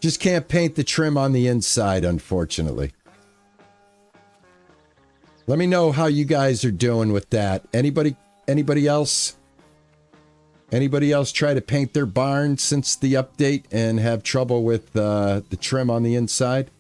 Just can't paint the trim on the inside, unfortunately. Let me know how you guys are doing with that. Anybody else? Anybody else try to paint their barn since the update and have trouble with the trim on the inside?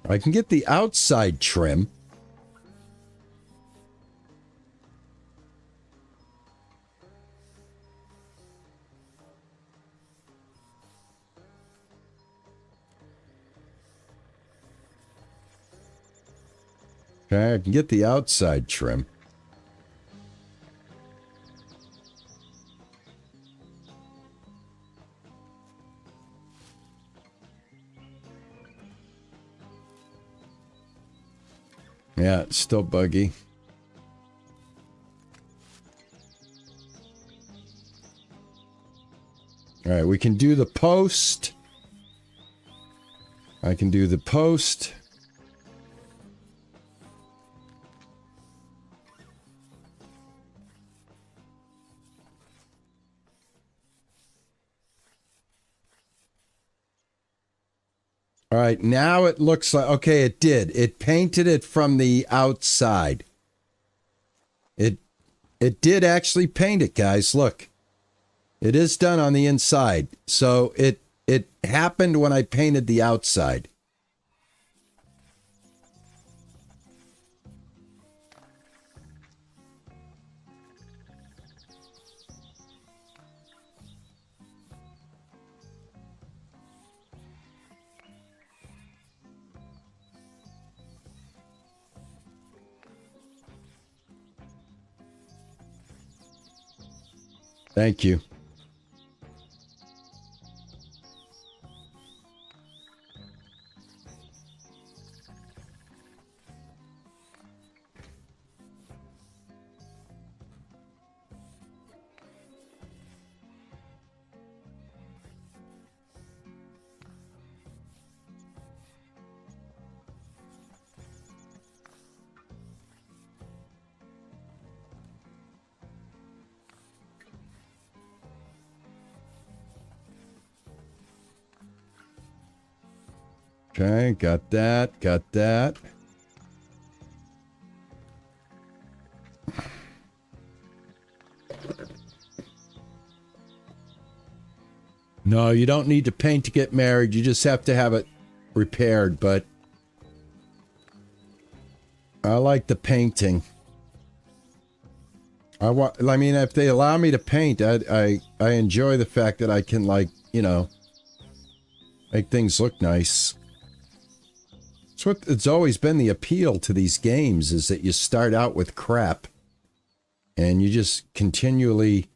I can get the outside trim. Okay, I can get the outside trim. Yeah, it's still buggy. All right, we can do the post. I can do the post. All right, now it looks like, okay, it did. It painted it from the outside. It did actually paint it, guys. Look. It is done on the inside. So it happened when I painted the outside. Thank you. Okay, got that, got that. No, you don't need to paint to get married. You just have to have it repaired, but I like the painting. I mean, if they allow me to paint, I enjoy the fact that I can, like, you know, make things look nice. It's always been the appeal to these games, is that you start out with crap and you just continually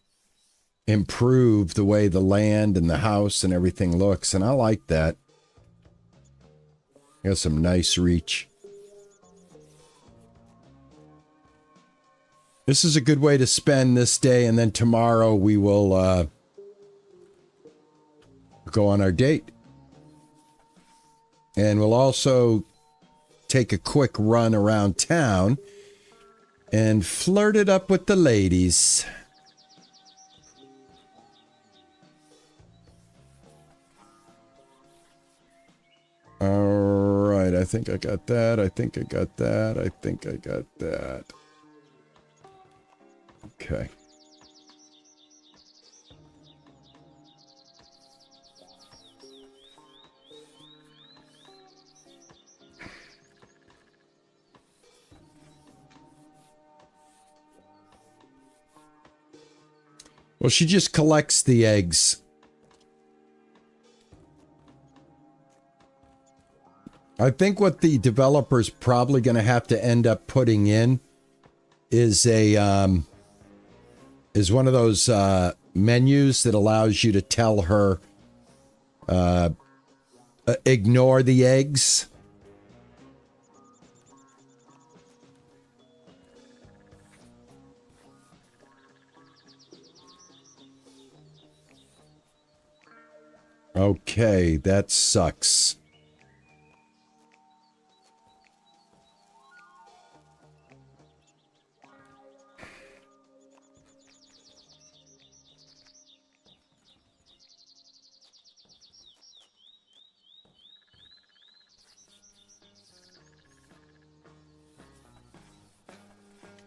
improve the way the land and the house and everything looks, and I like that. Got some nice reach. This is a good way to spend this day, and then tomorrow we will go on our date. And we'll also take a quick run around town and flirt it up with the ladies. All right, I think I got that. I think I got that. I think I got that. Okay. Well, she just collects the eggs. I think what the developer's probably going to have to end up putting in is one of those menus that allows you to tell her ignore the eggs. Okay, that sucks.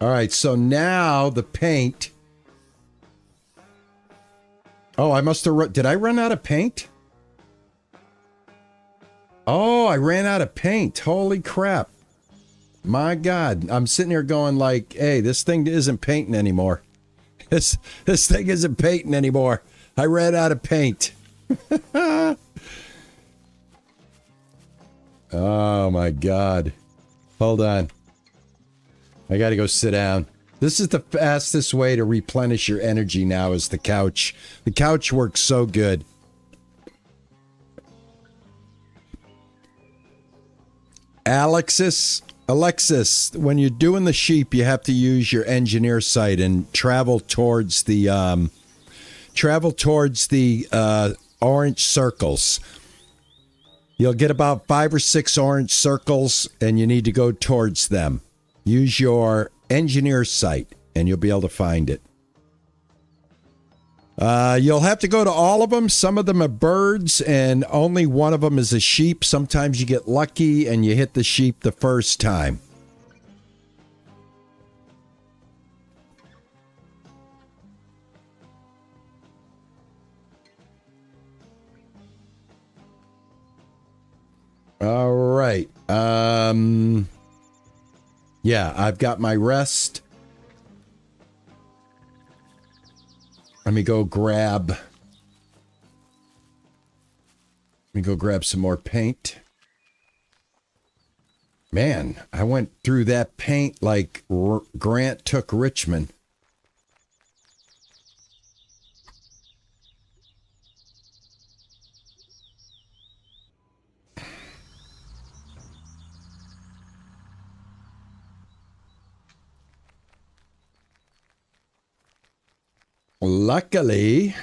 All right, so now the paint. Oh, I must have did I run out of paint? Oh, I ran out of paint. Holy crap. My God. I'm sitting here going like, hey, this thing isn't painting anymore. This thing isn't painting anymore. I ran out of paint. Oh my God. Hold on. I gotta go sit down. This is the fastest way to replenish your energy now is the couch. The couch works so good. Alexis, when you're doing the sheep, you have to use your engineer sight and travel towards the orange circles. You'll get about 5 or 6 orange circles, and you need to go towards them. Use your engineer sight, and you'll be able to find it. You'll have to go to all of them. Some of them are birds, and only one of them is a sheep. Sometimes you get lucky, and you hit the sheep the first time. All right. Yeah, I've got my rest. Let me go grab some more paint. Man, I went through that paint like Grant took Richmond. Luckily,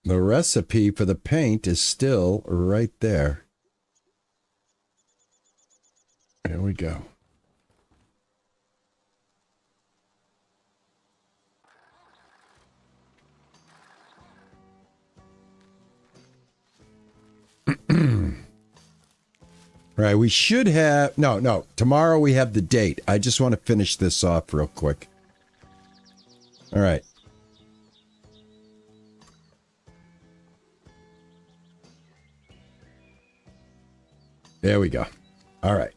the recipe for the paint is still right there. There we go. Right, we should have... No, tomorrow we have the date. I just want to finish this off real quick. All right. There we go. All right.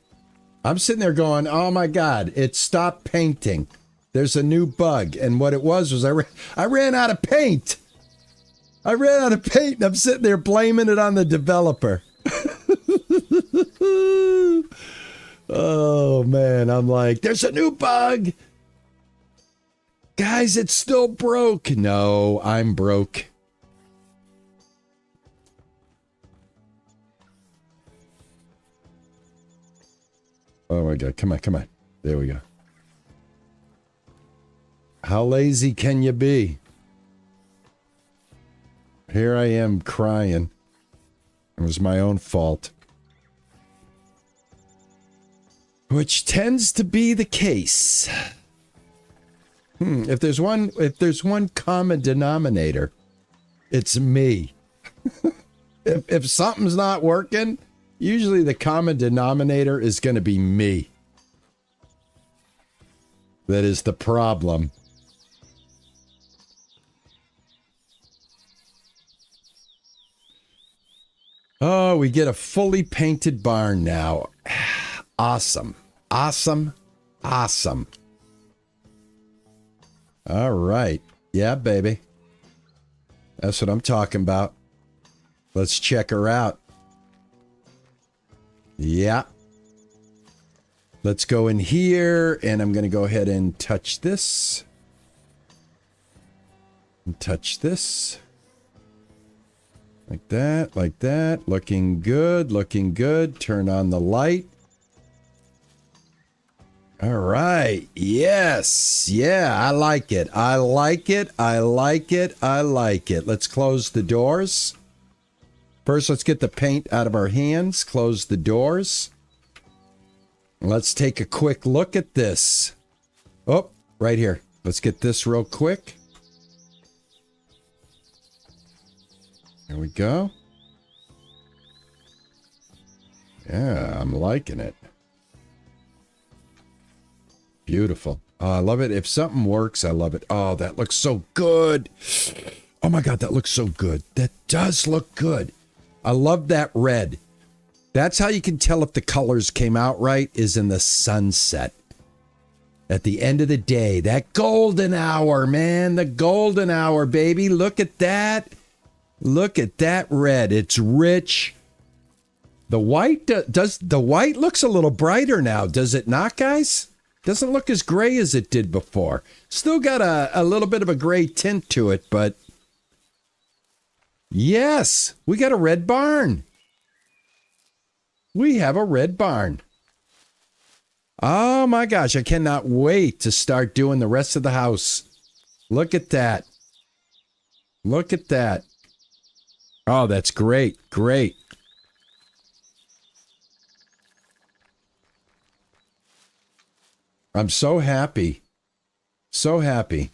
I'm sitting there going, oh my God, it stopped painting. There's a new bug. And what it was I ran out of paint. I ran out of paint and I'm sitting there blaming it on the developer. Oh man, I'm like, there's a new bug. Guys, it's still broke. No, I'm broke. Oh my God, come on. There we go. How lazy can you be? Here I am crying. It was my own fault. Which tends to be the case. If there's one common denominator, it's me. if something's not working, usually the common denominator is going to be me. That is the problem. Oh, we get a fully painted barn now. Awesome. Awesome. Awesome. All right. Yeah, baby. That's what I'm talking about. Let's check her out. Yeah. Let's go in here, and I'm going to go ahead and touch this. And touch this. Like that, like that. Looking good, looking good. Turn on the light. All right. Yes. Yeah, I like it. I like it. I like it. I like it. Let's close the doors. First, let's get the paint out of our hands. Close the doors. Let's take a quick look at this. Oh, right here. Let's get this real quick. There we go. Yeah, I'm liking it. Beautiful. Oh, I love it. If something works, I love it. Oh, that looks so good. Oh my God, that looks so good. That does look good. I love that red. That's how you can tell if the colors came out right, is in the sunset. At the end of the day, that golden hour, man, the golden hour, baby. Look at that. Look at that red. It's rich. The white the white looks a little brighter now, does it not, guys? Doesn't look as gray as it did before. Still got a little bit of a gray tint to it, but yes, we got a red barn. We have a red barn. Oh my gosh, I cannot wait to start doing the rest of the house. Look at that. Look at that. Oh, that's great. Great. I'm so happy. So happy.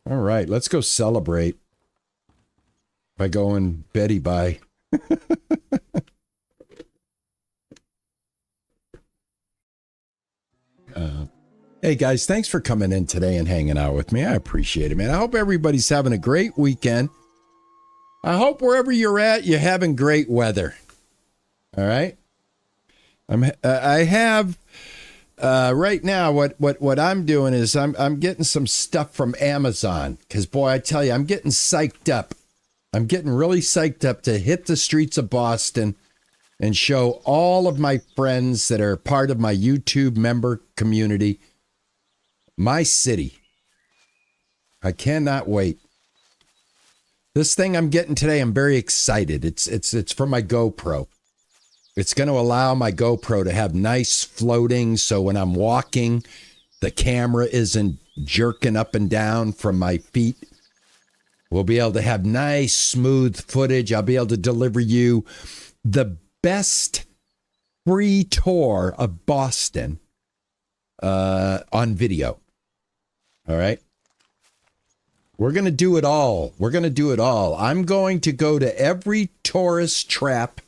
All right, let's go celebrate by going Betty bye. Hey guys, thanks for coming in today and hanging out with me. I appreciate it, man. I hope everybody's having a great weekend. I hope wherever you're at, you're having great weather. All right. I have right now. What I'm doing is I'm getting some stuff from Amazon because boy, I tell you, I'm getting psyched up. I'm getting really psyched up to hit the streets of Boston and show all of my friends that are part of my YouTube member community my city. I cannot wait. This thing I'm getting today, I'm very excited. It's for my GoPro. It's going to allow my GoPro to have nice floating, so when I'm walking, the camera isn't jerking up and down from my feet. We'll be able to have nice, smooth footage. I'll be able to deliver you the best free tour of Boston on video. All right? We're going to do it all. We're going to do it all. I'm going to go to every tourist trap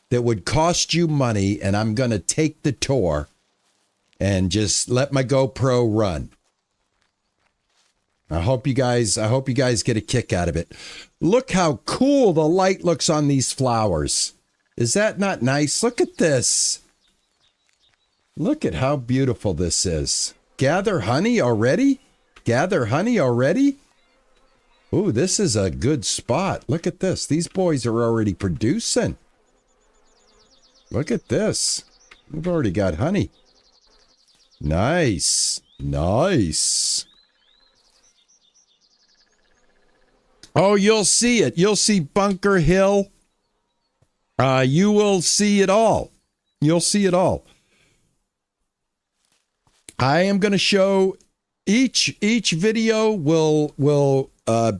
that would cost you money, and I'm going to take the tour and just let my GoPro run. I hope you guys get a kick out of it. Look how cool the light looks on these flowers. Is that not nice? Look at this. Look at how beautiful this is. Gather honey already? Gather honey already? Ooh, this is a good spot. Look at this. These boys are already producing. Look at this. We've already got honey. Nice. Nice. Oh, you'll see it. You'll see Bunker Hill. You will see it all. You'll see it all. I am going to show each video will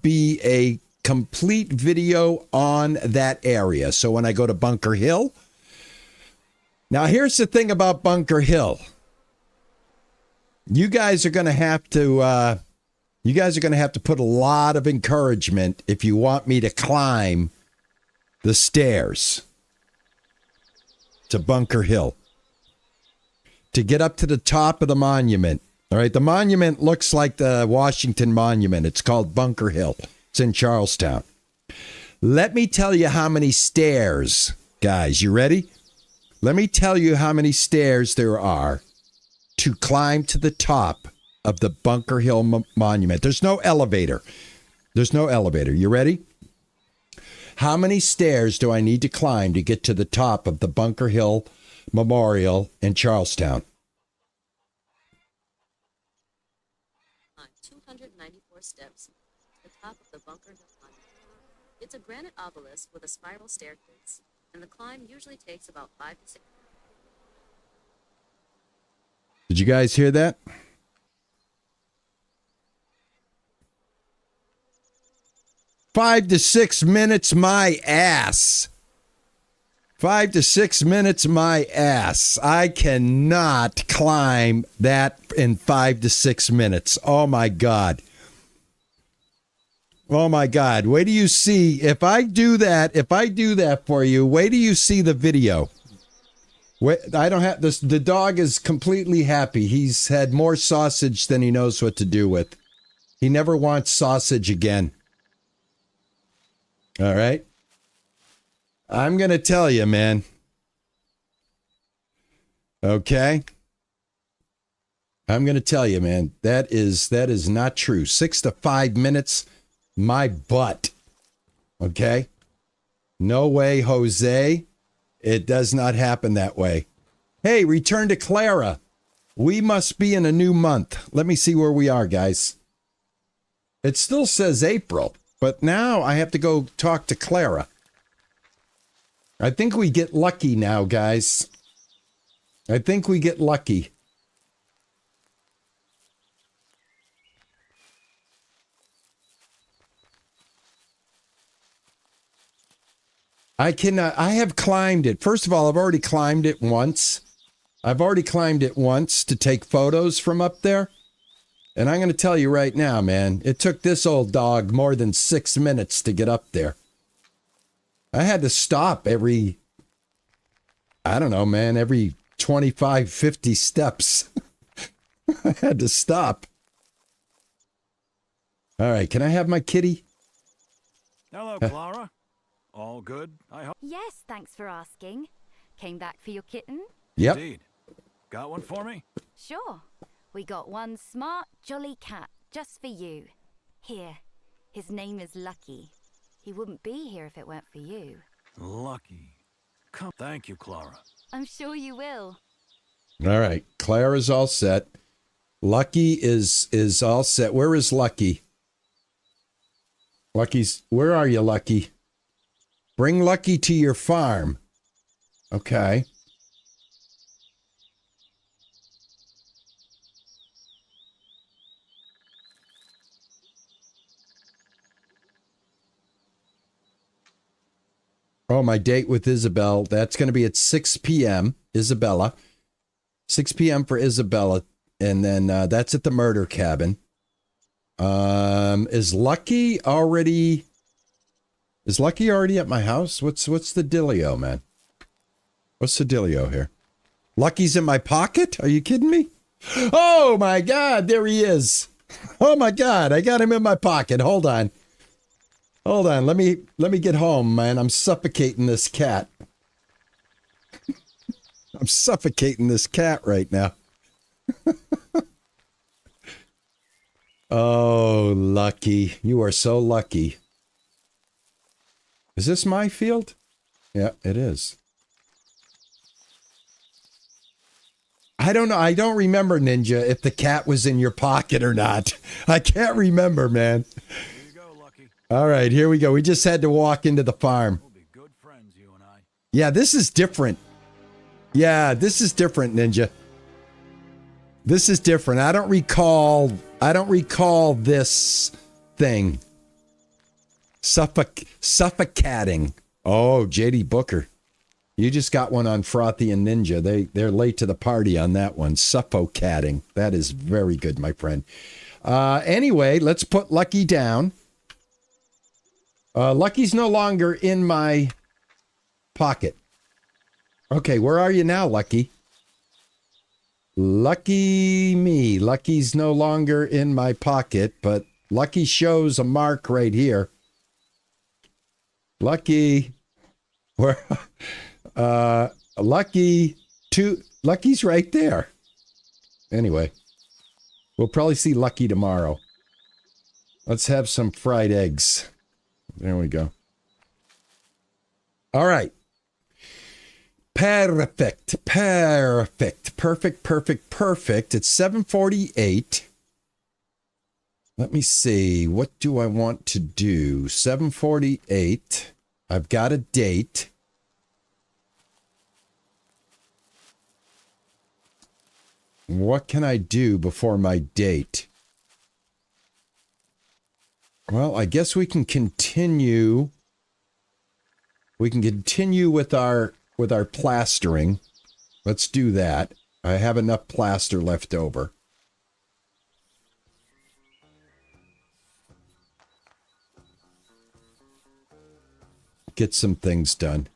be a complete video on that area. So when I go to Bunker Hill, now here's the thing about Bunker Hill. You guys are going to have to put a lot of encouragement if you want me to climb the stairs to Bunker Hill. To get up to the top of the monument. All right, the monument looks like the Washington Monument. It's called Bunker Hill. It's in Charlestown. Let me tell you how many stairs, guys. You ready? Let me tell you how many stairs there are to climb to the top of the Bunker Hill Monument. There's no elevator. There's no elevator. You ready? How many stairs do I need to climb to get to the top of the Bunker Hill Memorial in Charlestown? 294 steps to the top of the Bunker Hill Monument. It's a granite obelisk with a spiral staircase, and the climb usually takes about 5 to 6 minutes. Did you guys hear that? Five to 6 minutes, my ass. 5 to 6 minutes, my ass. I cannot climb that in 5 to 6 minutes. Oh my God. Oh my God. Wait till you see. If I do that for you, wait till you see the video. Wait, I don't have this. The dog is completely happy. He's had more sausage than he knows what to do with. He never wants sausage again. All right. I'm going to tell you, man. Okay. I'm going to tell you, man. That is not true. 6 to 5 minutes, my butt. Okay. No way, Jose. It does not happen that way. Hey, return to Clara. We must be in a new month. Let me see where we are, guys. It still says April, but now I have to go talk to Clara. I think we get lucky now, guys. I think we get lucky. I have climbed it. First of all, I've already climbed it once. To take photos from up there. And I'm going to tell you right now, man, it took this old dog more than 6 minutes to get up there. I had to stop every 25, 50 steps. I had to stop. All right, can I have my kitty? Hello, Clara. All good, I hope? Yes, thanks for asking. Came back for your kitten? Yep. Indeed. Got one for me? Sure. We got one smart, jolly cat just for you. Here, his name is Lucky. He wouldn't be here if it weren't for you. Lucky. Come. Thank you, Clara. I'm sure you will. All right, Clara's all set. Lucky is all set. Where is Lucky? Where are you, Lucky? Bring Lucky to your farm. Okay. Oh, my date with Isabel. That's going to be at 6 p.m. Isabella. 6 p.m. for Isabella. And then that's at the murder cabin. Is Lucky already at my house? What's the dealio, man? What's the dealio here? Lucky's in my pocket? Are you kidding me? Oh my God, there he is. Oh my God, I got him in my pocket. Hold on. Let me get home, man. I'm suffocating this cat. I'm suffocating this cat right now. Oh, Lucky. You are so lucky. Is this my field? Yeah, it is. I don't know. I don't remember, Ninja, if the cat was in your pocket or not. I can't remember, man. Here you go, Lucky. All right, here we go. We just had to walk into the farm. We'll be good friends, you and I. Yeah, this is different. Ninja. This is different. I don't recall this thing. Suffocating. Oh, JD Booker. You just got one on Frothy and Ninja. They're late to the party on that one. Suffocating. That is very good, my friend. Anyway, let's put Lucky down. Lucky's no longer in my pocket. Okay, where are you now, Lucky? Lucky me. Lucky's no longer in my pocket, but Lucky shows a mark right here. Lucky. Where? Lucky's right there. Anyway, we'll probably see Lucky tomorrow. Let's have some fried eggs. There we go. All right. Perfect. It's 7:48. Let me see. What do I want to do? 7:48. I've got a date. What can I do before my date? Well, I guess we can continue. We can continue with our plastering. Let's do that. I have enough plaster left over. Get some things done.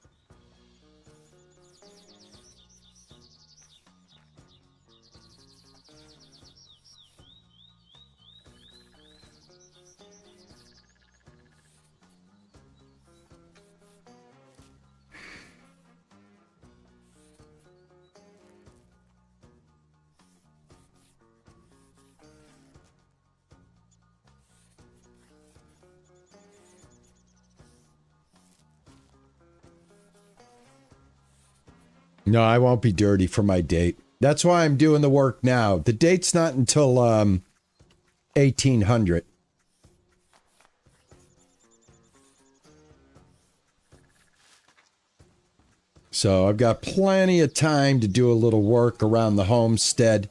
No, I won't be dirty for my date. That's why I'm doing the work now. The date's not until 1800. So I've got plenty of time to do a little work around the homestead.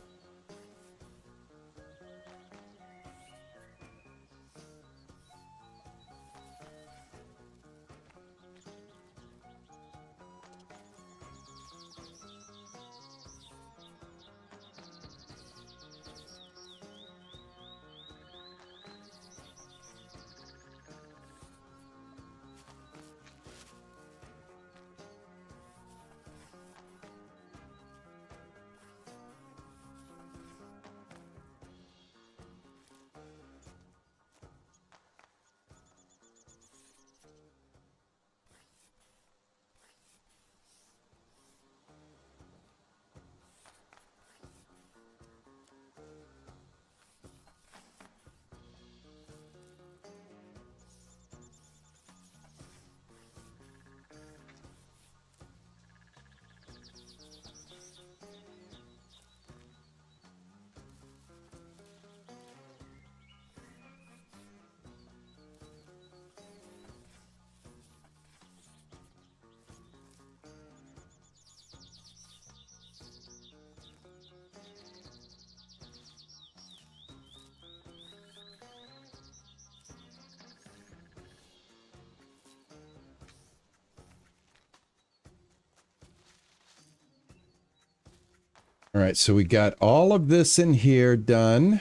All right, so we got all of this in here done.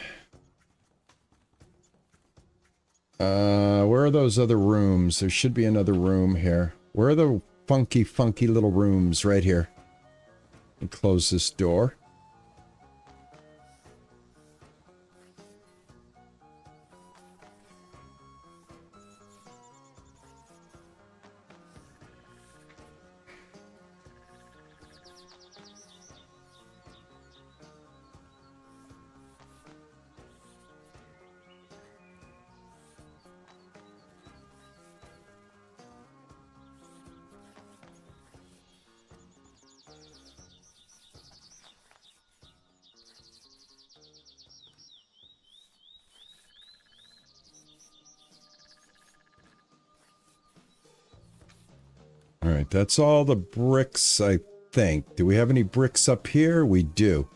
Where are those other rooms? There should be another room here. Where are the funky little rooms? Right here. And close this door. All right, that's all the bricks, I think. Do we have any bricks up here? We do.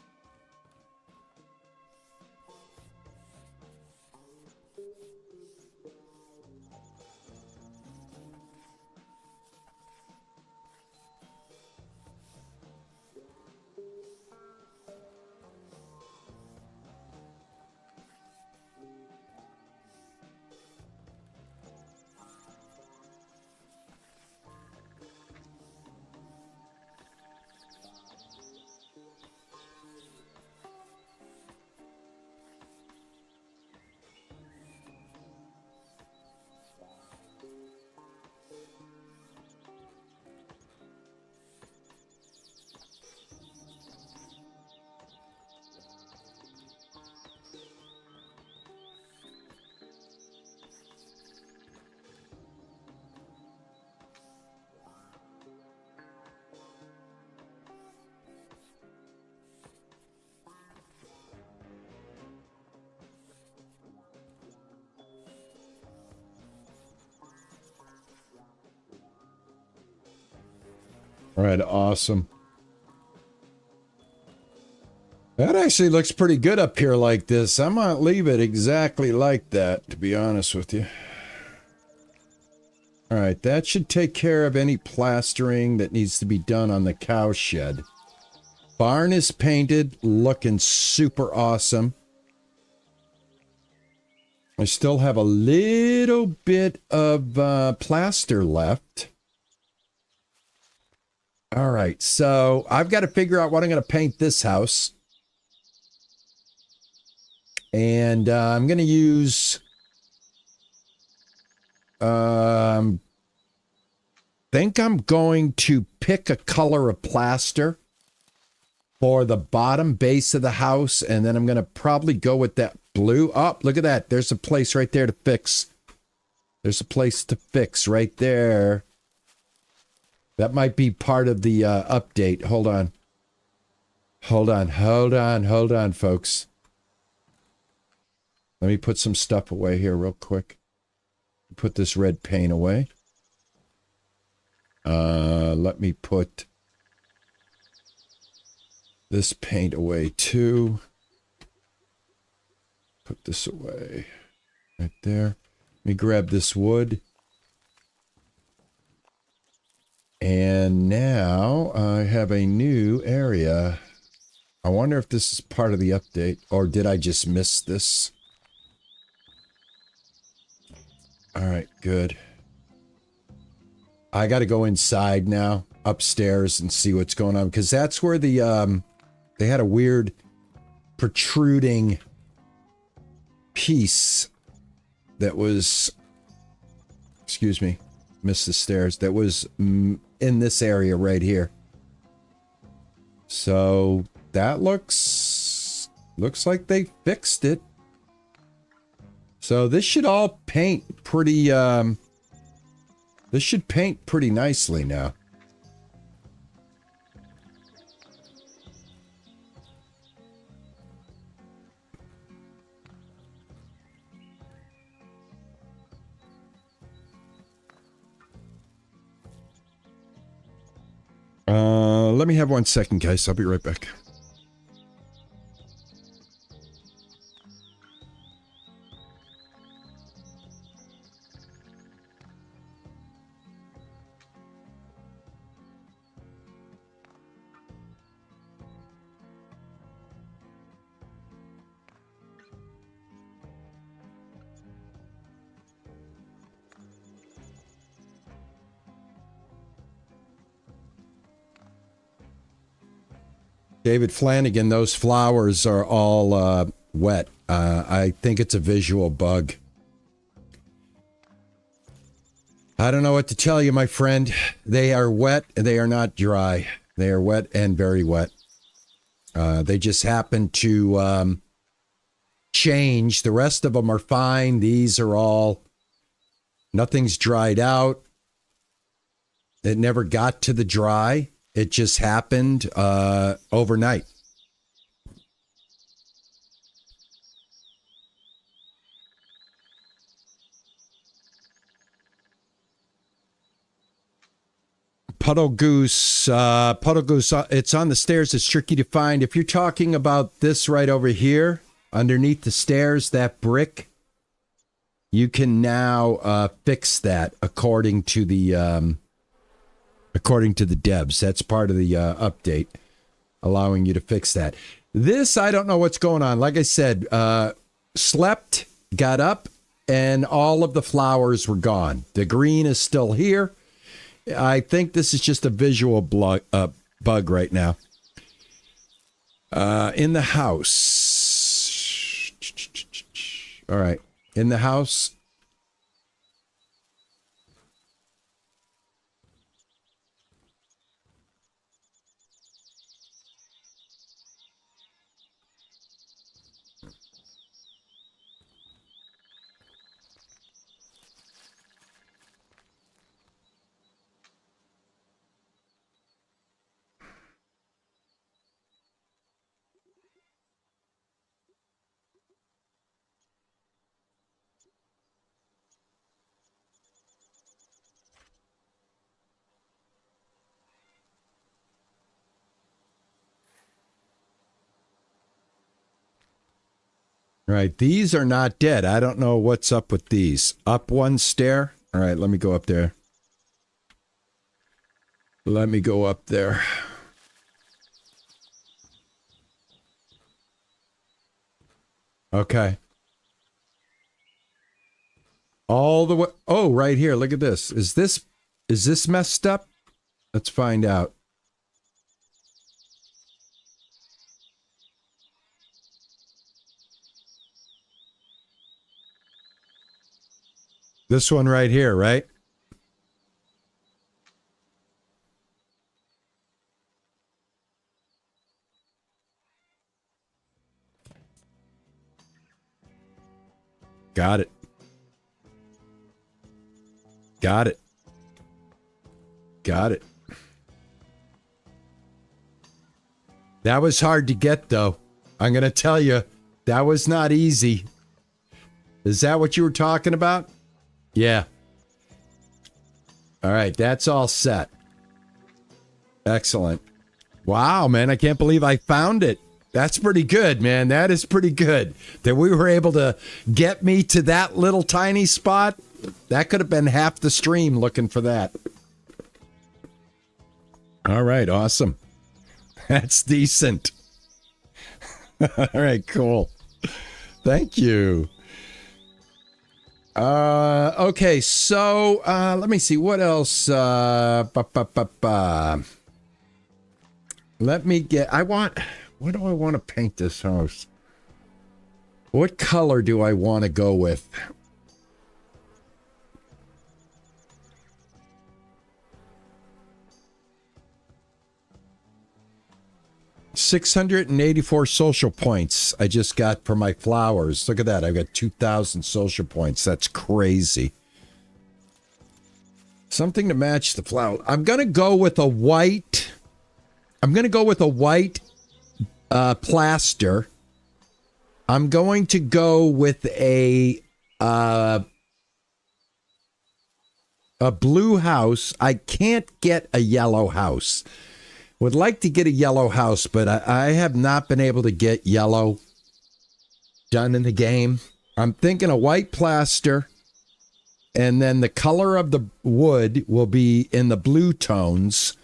All right, awesome. That actually looks pretty good up here like this. I might leave it exactly like that, to be honest with you. All right, that should take care of any plastering that needs to be done on the cow shed. Barn is painted, looking super awesome. I still have a little bit of plaster left. All right, so I've got to figure out what I'm going to paint this house. And I'm going to use... think I'm going to pick a color of plaster for the bottom base of the house, and then I'm going to probably go with that blue. Oh, look at that. There's a place right there to fix. There's a place to fix right there. That might be part of the update. Hold on. Hold on, folks. Let me put some stuff away here real quick. Put this red paint away. Let me put this paint away too. Put this away right there. Let me grab this wood. And now I have a new area. I wonder if this is part of the update, or did I just miss this? All right, good. I got to go inside now, upstairs, and see what's going on, because that's where the they had a weird protruding piece that was, excuse me, missed the stairs, that was in this area right here. So that looks like they fixed it. So this should all paint pretty this should paint pretty nicely now. Let me have 1 second, guys. I'll be right back. David Flanagan, those flowers are all wet. I think it's a visual bug. I don't know what to tell you, my friend. They are wet and they are not dry. They are wet and very wet. They just happen to change. The rest of them are fine. These are all, nothing's dried out. It never got to the dry. It just happened overnight. Puddle goose, it's on the stairs. It's tricky to find. If you're talking about this right over here, underneath the stairs, that brick, you can now fix that according to the devs. That's part of the update, allowing you to fix that. This, I don't know what's going on. Like I said, slept, got up, and all of the flowers were gone. The green is still here. I think this is just a visual bug right now. In the house. All right. In the house. All right, these are not dead. I don't know what's up with these. Up one stair. All right, let me go up there. Let me go up there. Okay. All the way. Oh, right here. Look at this. Is this messed up? Let's find out. This one right here, right? Got it. Got it. Got it. That was hard to get, though. I'm going to tell you, that was not easy. Is that what you were talking about? Yeah. All right, that's all set. Excellent. Wow, man, I can't believe I found it. That's pretty good, man. That is pretty good. That we were able to get me to that little tiny spot. That could have been half the stream looking for that. All right, awesome. That's decent. All right, cool. Thank you. Okay, so let me see what else. Let me get. What do I want to paint this house? What color do I want to go with? $684 social points I just got for my flowers. Look at that. I've got 2,000 social points. That's crazy. Something to match the flower. I'm going to go with a white. I'm going to go with a white plaster. I'm going to go with a blue house. I can't get a yellow house. Would like to get a yellow house, but I have not been able to get yellow done in the game. I'm thinking a white plaster, and then the color of the wood will be in the blue tones.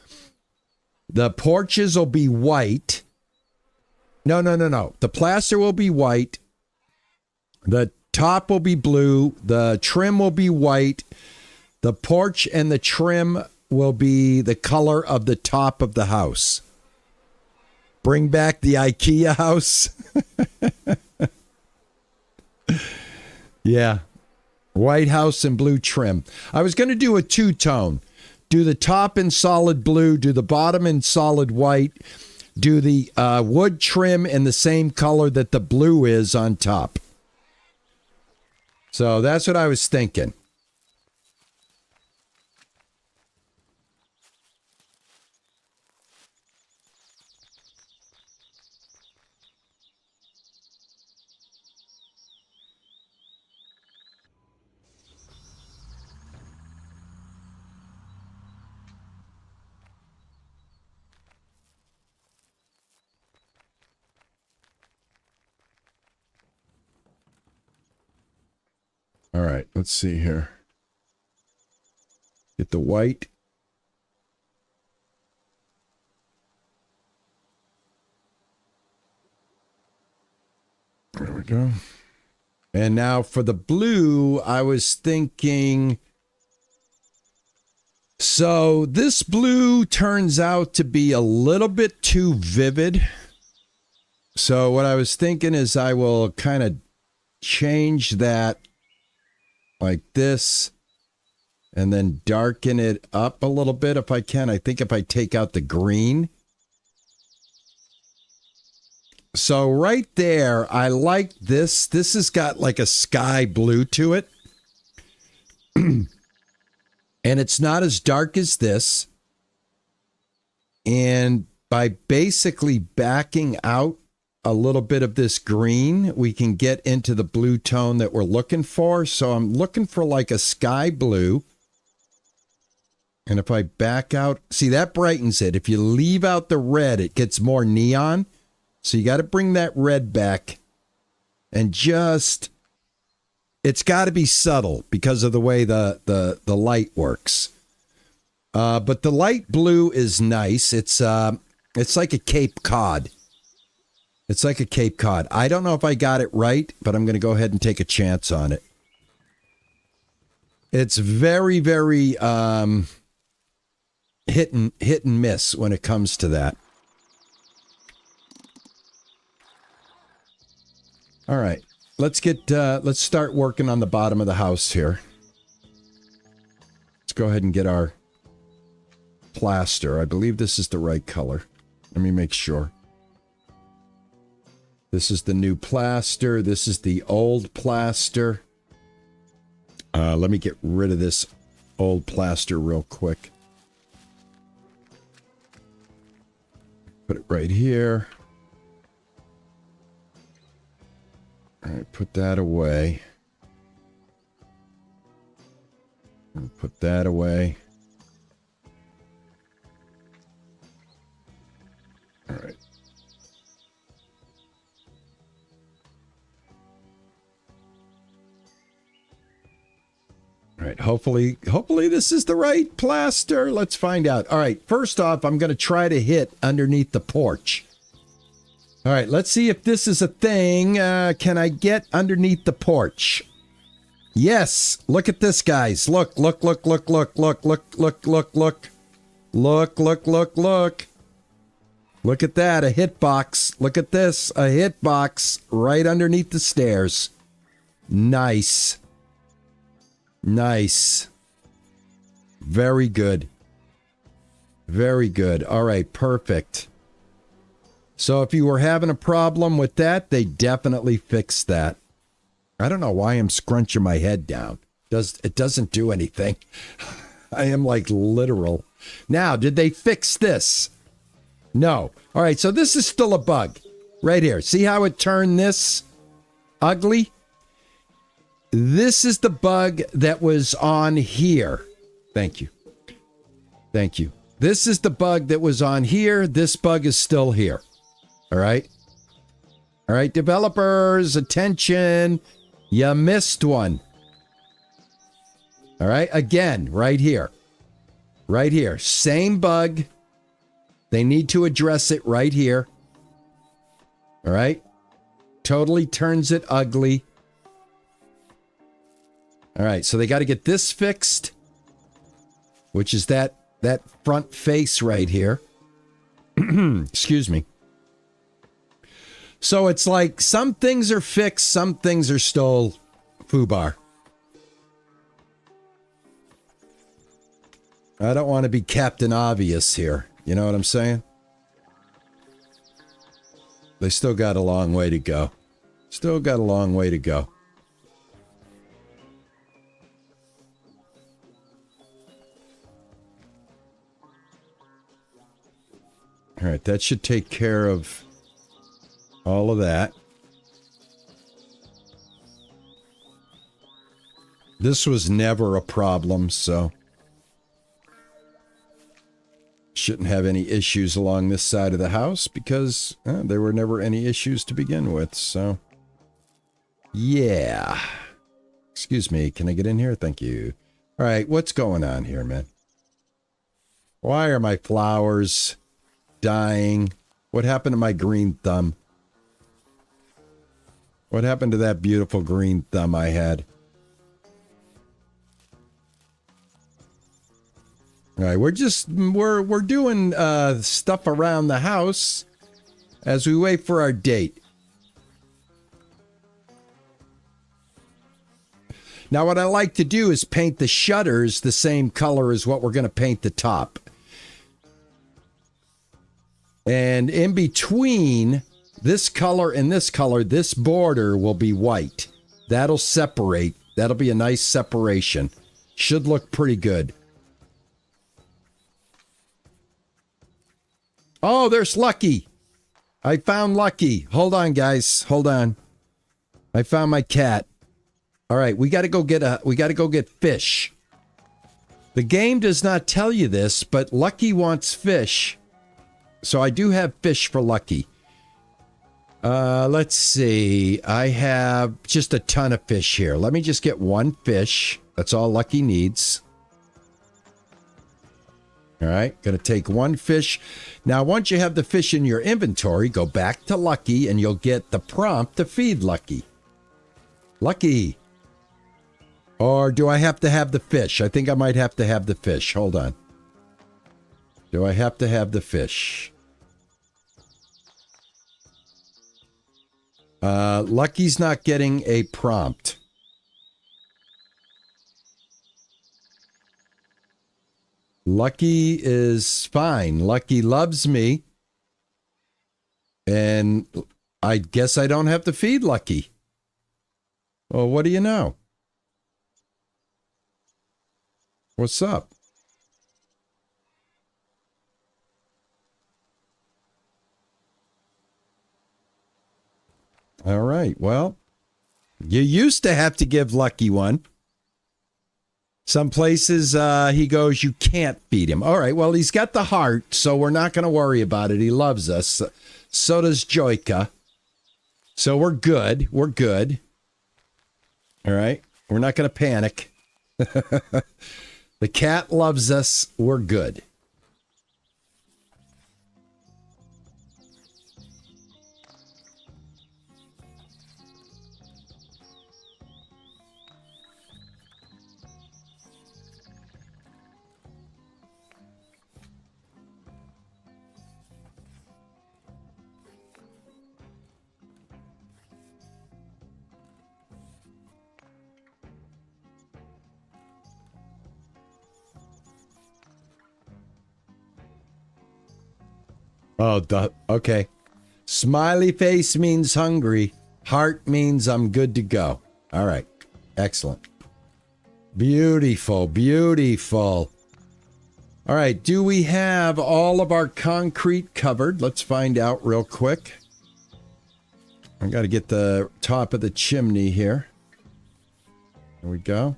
The porches will be white. No. The plaster will be white. The top will be blue. The trim will be white. The porch and the trim will be the color of the top of the house. Bring back the IKEA house. Yeah. White house and blue trim. I was going to do a two-tone. Do the top in solid blue. Do the bottom in solid white. Do the wood trim in the same color that the blue is on top. So that's what I was thinking. All right, let's see here. Get the white. There we go. And now for the blue, I was thinking... So this blue turns out to be a little bit too vivid. So what I was thinking is I will kind of change that like this, and then darken it up a little bit if I can. I think if I take out the green. So right there, I like this. This has got like a sky blue to it. And it's not as dark as this. And by basically backing out a little bit of this green, we can get into the blue tone that we're looking for. So I'm looking for like a sky blue. And if I back out, see, that brightens it. If you leave out the red, it gets more neon. So you got to bring that red back and just, it's got to be subtle because of the way the light works. But the light blue is nice. It's like a Cape Cod. It's like a Cape Cod. I don't know if I got it right, but I'm going to go ahead and take a chance on it. It's very, very hit and miss when it comes to that. All right, let's start working on the bottom of the house here. Let's go ahead and get our plaster. I believe this is the right color. Let me make sure. This is the new plaster. This is the old plaster. Let me get rid of this old plaster real quick. Put it right here. All right, put that away. And put that away. All right. All right, hopefully this is the right plaster. Let's find out. All right, first off, I'm going to try to hit underneath the porch. All right, let's see if this is a thing. Can I get underneath the porch? Yes. Look at this, guys. Look. Look at that, a hitbox. Look at this, a hitbox right underneath the stairs. Nice. Nice. Very good. Very good. All right, perfect. So if you were having a problem with that, they definitely fixed that. I don't know why I'm scrunching my head down. It doesn't do anything. I am like literal. Now, did they fix this? No. All right, so this is still a bug. Right here. See how it turned this ugly? This is the bug that was on here. Thank you. Thank you. This is the bug that was on here. This bug is still here. All right? All right, developers, attention. You missed one. All right, again, right here. Right here. Same bug. They need to address it right here. All right? Totally turns it ugly. All right, so they got to get this fixed, which is that front face right here. Excuse me. So it's like some things are fixed, some things are still foobar. I don't want to be Captain Obvious here. You know what I'm saying? They still got a long way to go. Still got a long way to go. All right, that should take care of all of that. This was never a problem, so shouldn't have any issues along this side of the house because there were never any issues to begin with, so yeah. Excuse me, can I get in here? Thank you. All right, what's going on here, man? Why are my flowers dying? What happened to my green thumb? What happened to that beautiful green thumb I had? All right, we're doing stuff around the house as we wait for our date. Now, what I like to do is paint the shutters the same color as what we're going to paint the top. And in between this color and this color, this border will be white. That'll separate. That'll be a nice separation. Should look pretty good. Oh, there's Lucky. I found Lucky. Hold on, guys. Hold on. I found my cat. All right, we got to go get fish. The game does not tell you this, but Lucky wants fish. So I do have fish for Lucky. Let's see. I have just a ton of fish here. Let me just get one fish. That's all Lucky needs. All right, gonna take one fish. Now, once you have the fish in your inventory, go back to Lucky and you'll get the prompt to feed Lucky. Lucky. Or do I have to have the fish? I think I might have to have the fish. Hold on. Do I have to have the fish? Lucky's not getting a prompt. Lucky is fine. Lucky loves me. And I guess I don't have to feed Lucky. Well, what do you know? What's up? All right. Well, you used to have to give Lucky one. Some places he goes, you can't feed him. All right. Well, he's got the heart, so we're not going to worry about it. He loves us. So does Joyka. So we're good. We're good. All right. We're not going to panic. The cat loves us. We're good. Oh, okay. Smiley face means hungry. Heart means I'm good to go. All right. Excellent. Beautiful. Beautiful. All right. Do we have all of our concrete covered? Let's find out real quick. I got to get the top of the chimney here. There we go.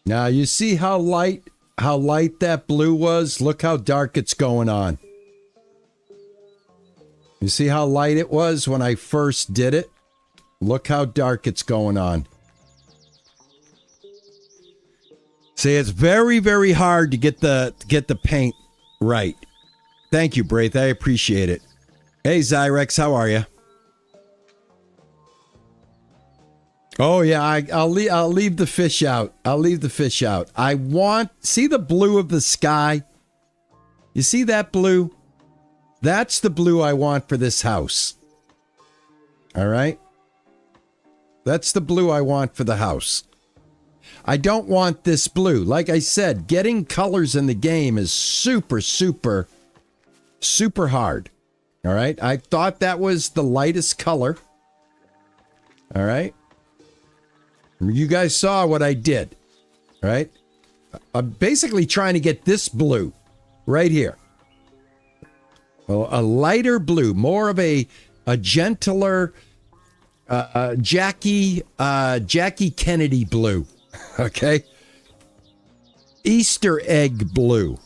Now you see how light that blue was? Look how dark it's going on. You see how light it was when I first did it? Look how dark it's going on. See, it's very, very hard to get the paint right. Thank you, Braith. I appreciate it. Hey, Zyrex, how are you? Oh yeah, I'll leave the fish out. I'll leave the fish out. See the blue of the sky? You see that blue? That's the blue I want for this house. All right? That's the blue I want for the house. I don't want this blue. Like I said, getting colors in the game is super, super, super hard. All right? I thought that was the lightest color. All right? You guys saw what I did, right? I'm basically trying to get this blue right here. Well, a lighter blue, more of a gentler Jackie Kennedy blue, okay? Easter egg blue.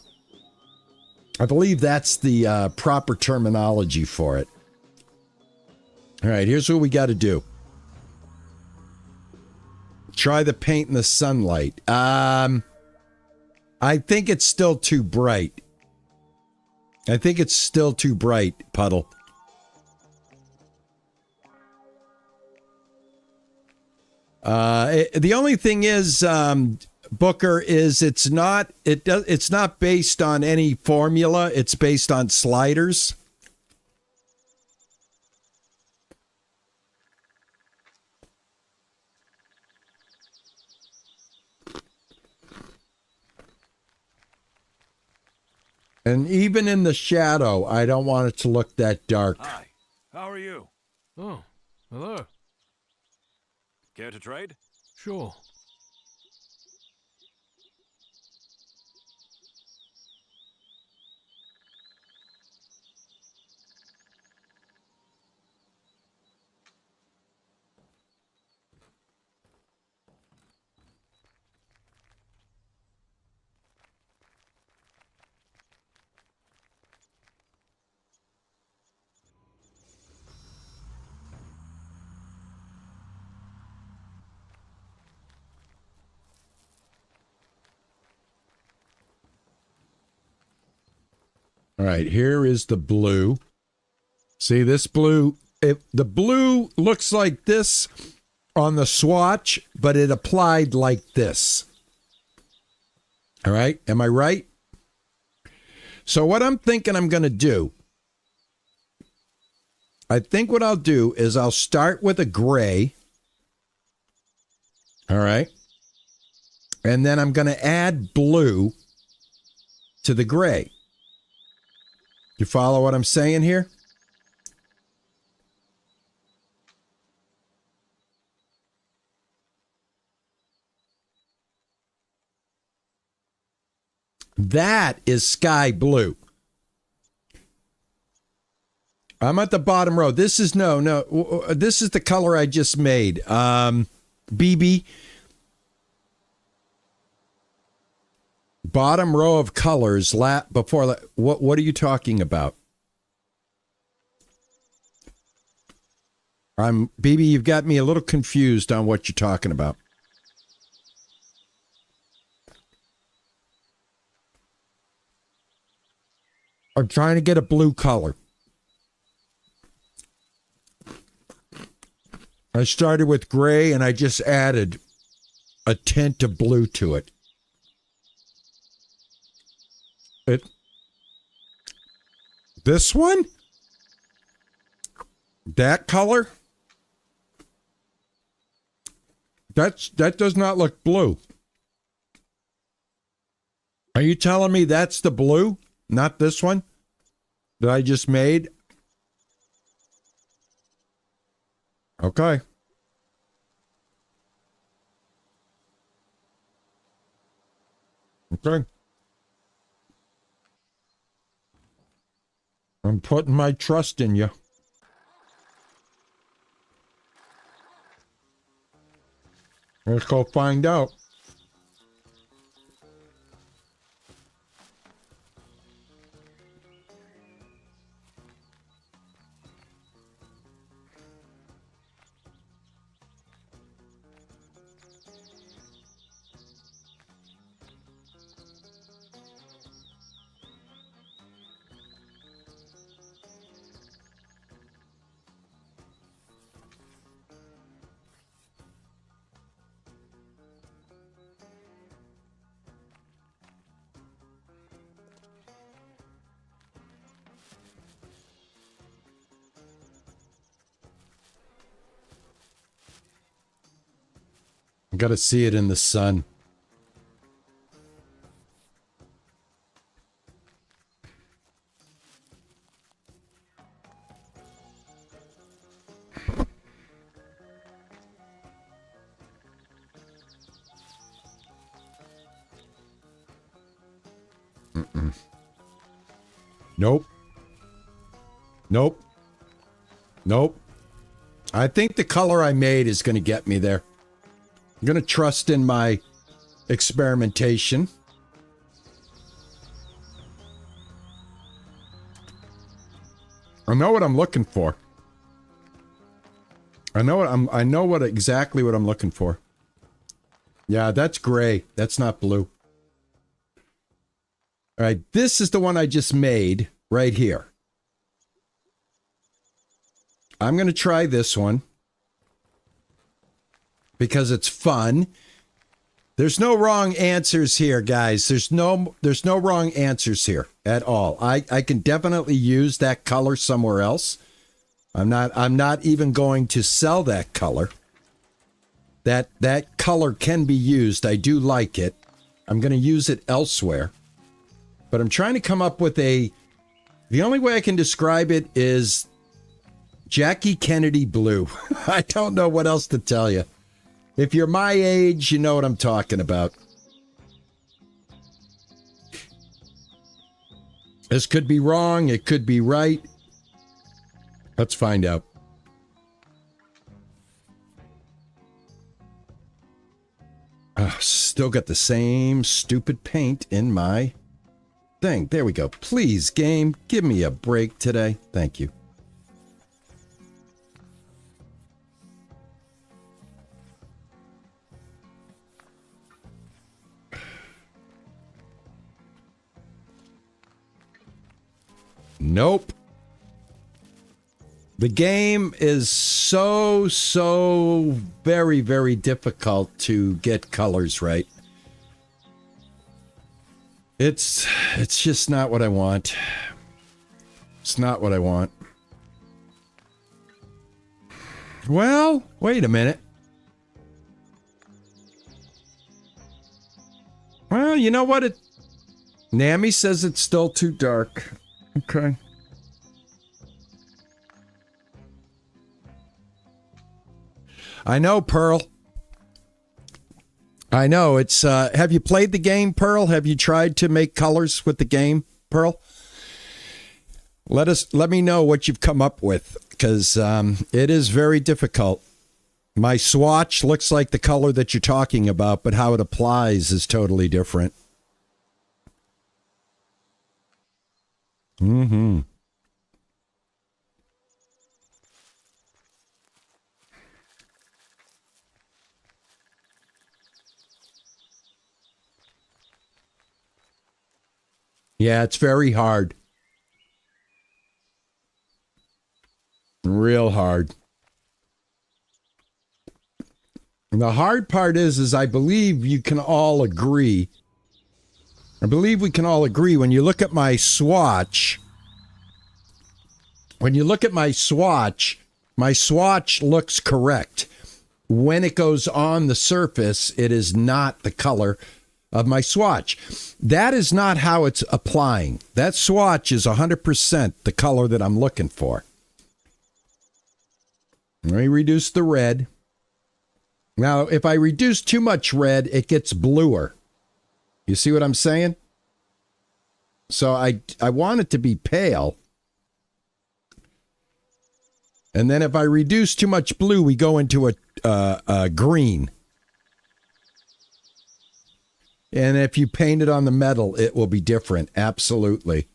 I believe that's the proper terminology for it. All right, here's what we got to do. Try the paint in the sunlight. I think it's still too bright. Puddle. The only thing is, Booker, is it's not based on any formula. It's based on sliders. And even in the shadow, I don't want it to look that dark. Hi, how are you? Oh, hello. Care to trade? Sure. All right, here is the blue. See this blue? The blue looks like this on the swatch, but it applied like this. All right, am I right? So what I'm thinking I'm going to do, I think what I'll do is I'll start with a gray. All right. And then I'm going to add blue to the gray. You follow what I'm saying here? That is sky blue. I'm at the bottom row. This is this is the color I just made. BB. Bottom row of colors before what are you talking about? BB, you've got me a little confused on what you're talking about. I'm trying to get a blue color. I started with gray and I just added a tint of blue to it. This one? That color? That does not look blue. Are you telling me that's the blue? Not this one that I just made? Okay. Okay. I'm putting my trust in you. Let's go find out. I gotta see it in the sun. Nope. Nope. Nope. I think the color I made is going to get me there. I'm going to trust in my experimentation. I know what I'm looking for. I know exactly what I'm looking for. Yeah, that's gray. That's not blue. All right, this is the one I just made right here. I'm going to try this one because it's fun. There's no wrong answers here, guys. There's no wrong answers here at all. I can definitely use that color somewhere else. I'm not even going to sell that color. That color can be used. I do like it. I'm going to use it elsewhere. But I'm trying to come up with the only way I can describe it is Jackie Kennedy blue. I don't know what else to tell you. If you're my age, you know what I'm talking about. This could be wrong. It could be right. Let's find out. Still got the same stupid paint in my thing. There we go. Please, game, give me a break today. Thank you. Nope. The game is so very, very difficult to get colors right. It's just not what I want. It's not what I want. Well, wait a minute. Well, you know what? Nami says it's still too dark. Okay. I know, Pearl. I know. It's, have you played the game, Pearl? Have you tried to make colors with the game, Pearl? Let me know what you've come up with, because it is very difficult. My swatch looks like the color that you're talking about, but how it applies is totally different. Mm-hmm. Yeah, it's very hard. Real hard. And the hard part is I believe you can all agree. I believe we can all agree when you look at my swatch. When you look at my swatch looks correct. When it goes on the surface, it is not the color of my swatch. That is not how it's applying. That swatch is 100% the color that I'm looking for. Let me reduce the red. Now, if I reduce too much red, it gets bluer. You see what I'm saying? So I want it to be pale. And then if I reduce too much blue, we go into a green. And if you paint it on the metal, it will be different. Absolutely.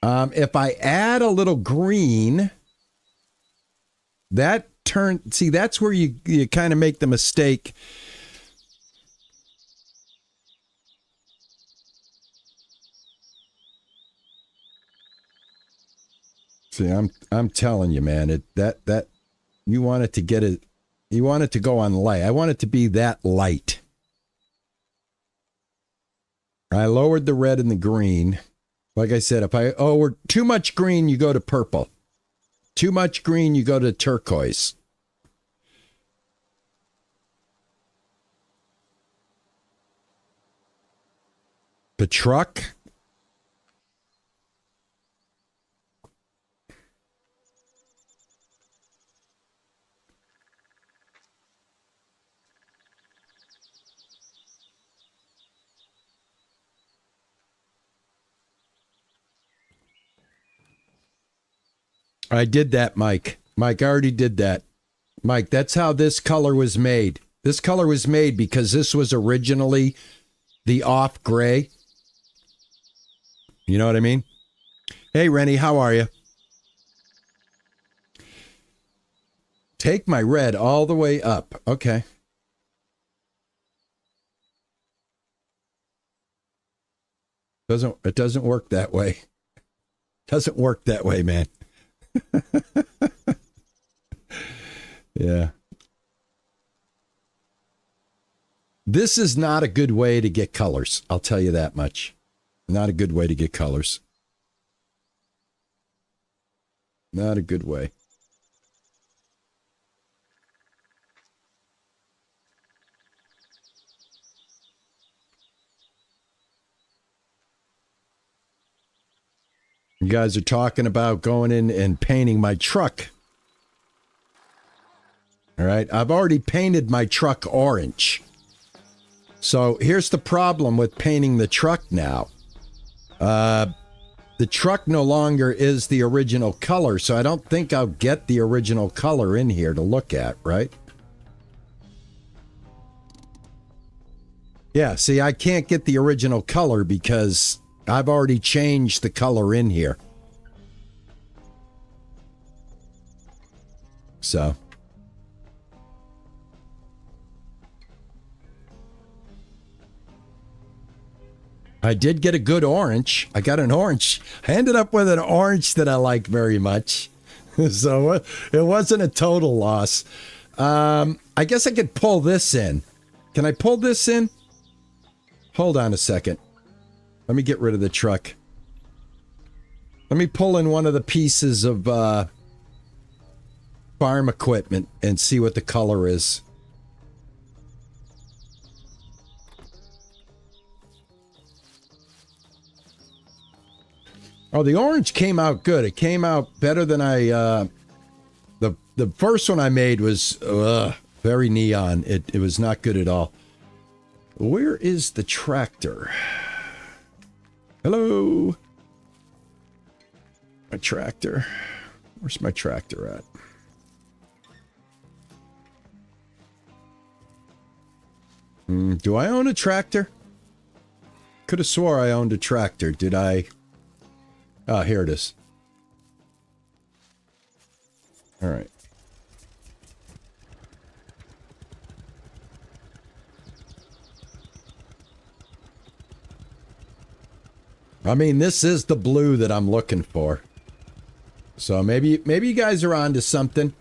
If I add a little green, that's where you kind of make the mistake. See, I'm telling you, man, that you want it to get it, you want it to go on light. I want it to be that light. I lowered the red and the green. Like I said, if we're too much green, you go to purple. Too much green, you go to turquoise. The truck. I did that, Mike. Mike, I already did that. Mike, that's how this color was made. This color was made because this was originally the off gray. You know what I mean? Hey, Rennie, how are you? Take my red all the way up. Okay. It doesn't work that way. Doesn't work that way, man. Yeah. This is not a good way to get colors. I'll tell you that much. Not a good way to get colors. Not a good way. You guys are talking about going in and painting my truck. All right. I've already painted my truck orange. So here's the problem with painting the truck now. The truck no longer is the original color, so I don't think I'll get the original color in here to look at, right? Yeah, see, I can't get the original color because I've already changed the color in here. So. I did get a good orange. I got an orange. I ended up with an orange that I like very much. So it wasn't a total loss. I guess I could pull this in. Can I pull this in? Hold on a second. Let me get rid of the truck. Let me pull in one of the pieces of farm equipment and see what the color is. Oh, the orange came out good. It came out better than I... The first one I made was very neon. It was not good at all. Where is the tractor? Hello? My tractor. Where's my tractor at? Do I own a tractor? Could have swore I owned a tractor. Did I? Ah, here it is. All right. I mean, this is the blue that I'm looking for. So maybe you guys are onto something.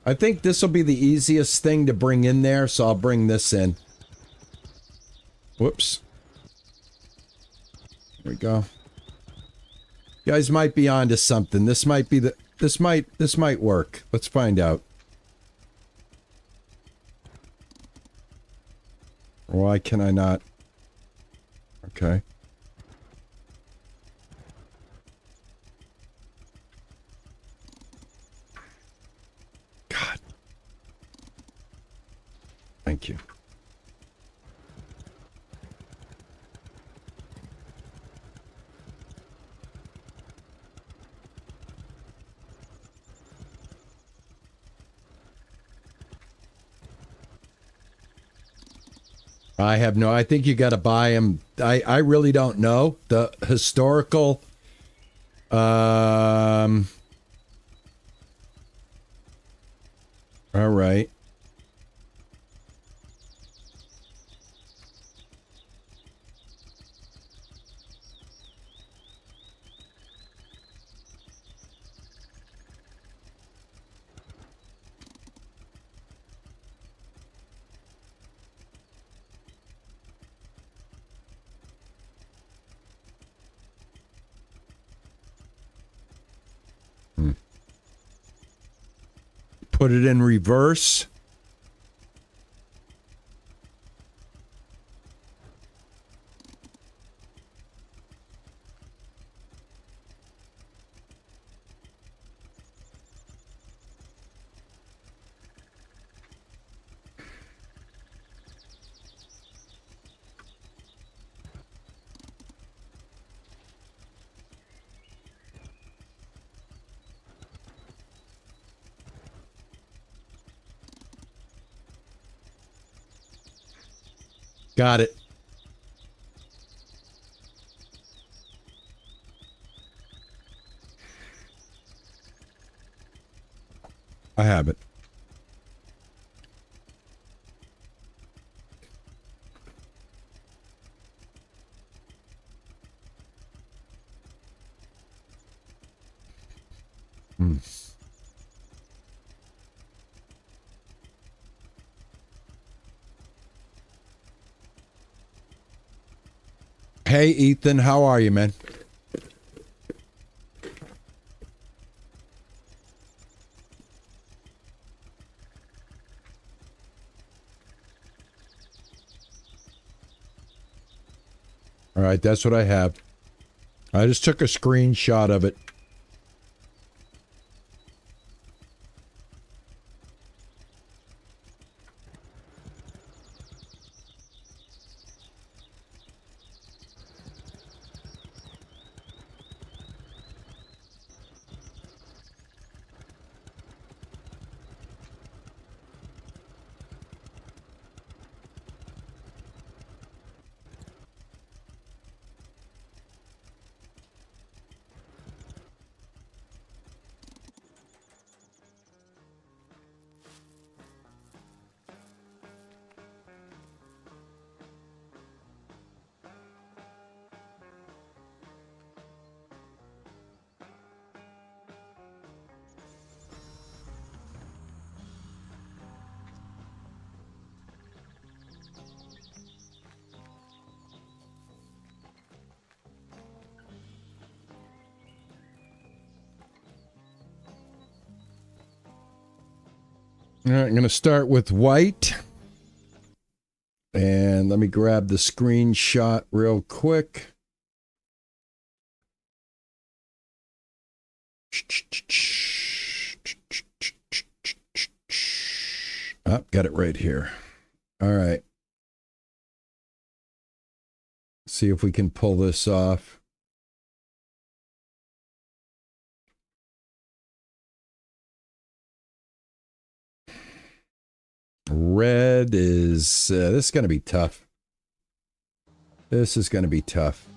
I think this will be the easiest thing to bring in there, so I'll bring this in. Whoops. There we go. You guys might be onto something. This might be the this might work. Let's find out. Why can I not? Okay. God. Thank you. I have no, I think you got to buy them. I really don't know. The historical, all right. Put it in reverse. Got it. I have it. Hey, Ethan, how are you, man? All right, that's what I have. I just took a screenshot of it. All right, I'm going to start with white. And let me grab the screenshot real quick. Oh, got it right here. All right. See if we can pull this off. Red is, this is going to be tough. This is going to be tough.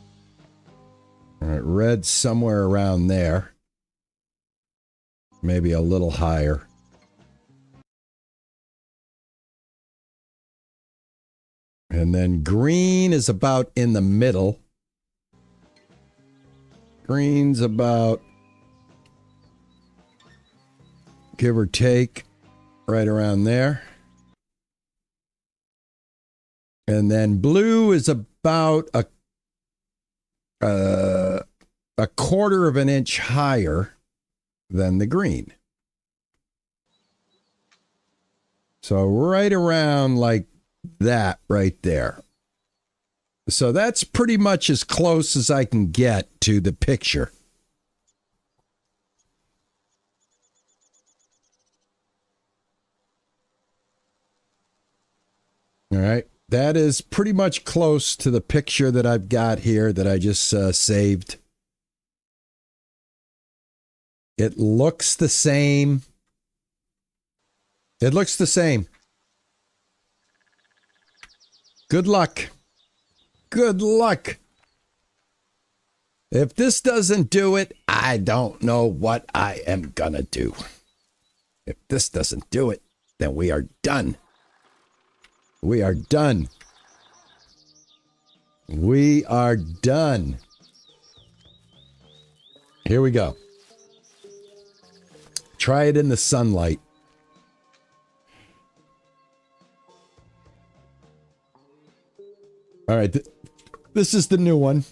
All right, red somewhere around there. Maybe a little higher. And then green is about in the middle. Green's about, give or take, right around there. And then blue is about a quarter of an inch higher than the green. So right around like that right there. So that's pretty much as close as I can get to the picture. All right. That is pretty much close to the picture that I've got here that I just saved. It looks the same. It looks the same. Good luck. Good luck. If this doesn't do it, I don't know what I am gonna do. If this doesn't do it, then we are done. We are done. We are done. Here we go. Try it in the sunlight. All right. This is the new one.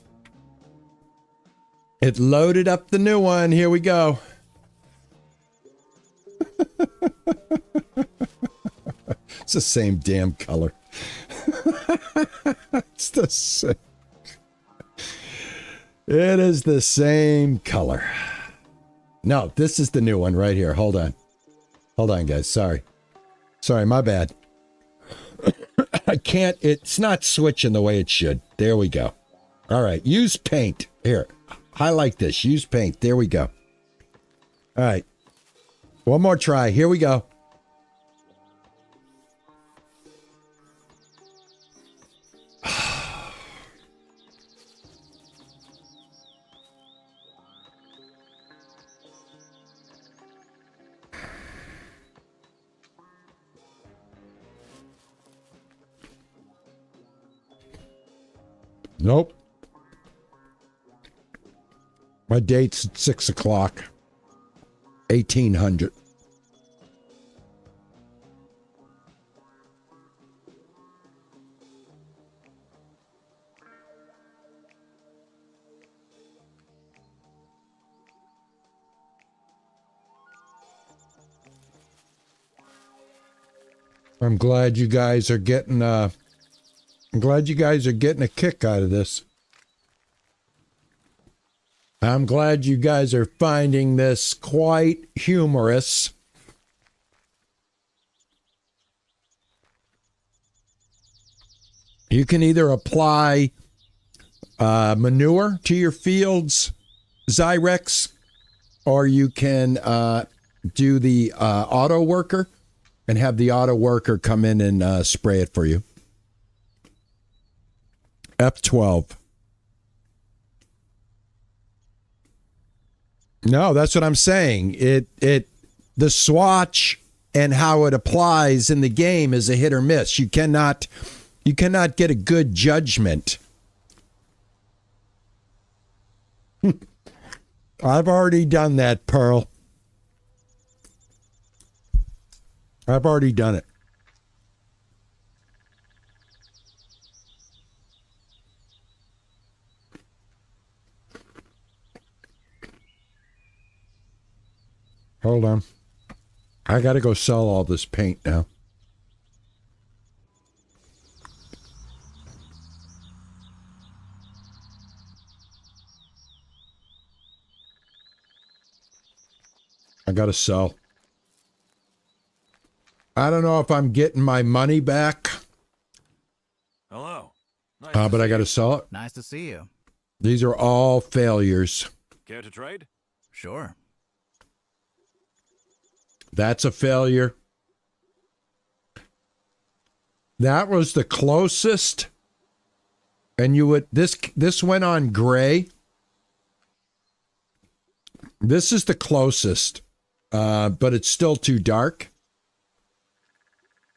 It loaded up the new one. Here we go. It's the same damn color. It's the same. It is the same color. No, this is the new one right here. Hold on. Hold on, guys. Sorry. Sorry, my bad. I can't. It's not switching the way it should. There we go. All right. Use paint. Here. Highlight this. Use paint. There we go. All right. One more try. Here we go. Nope. My date's at 6 o'clock. 1800. I'm glad you guys are getting I'm glad you guys are getting a kick out of this. I'm glad you guys are finding this quite humorous. You can either apply manure to your fields, Zyrex, or you can do the auto worker and have the auto worker come in and spray it for you. F12. No, that's what I'm saying. The swatch and how it applies in the game is a hit or miss. You cannot get a good judgment. I've already done that, Pearl. I've already done it. Hold on. I got to go sell all this paint now. I got to sell. I don't know if I'm getting my money back. Hello. Nice But I got to sell it. Nice to see you. These are all failures. Care to trade? Sure. That's a failure. That was the closest. And you would this went on gray. This is the closest. But it's still too dark.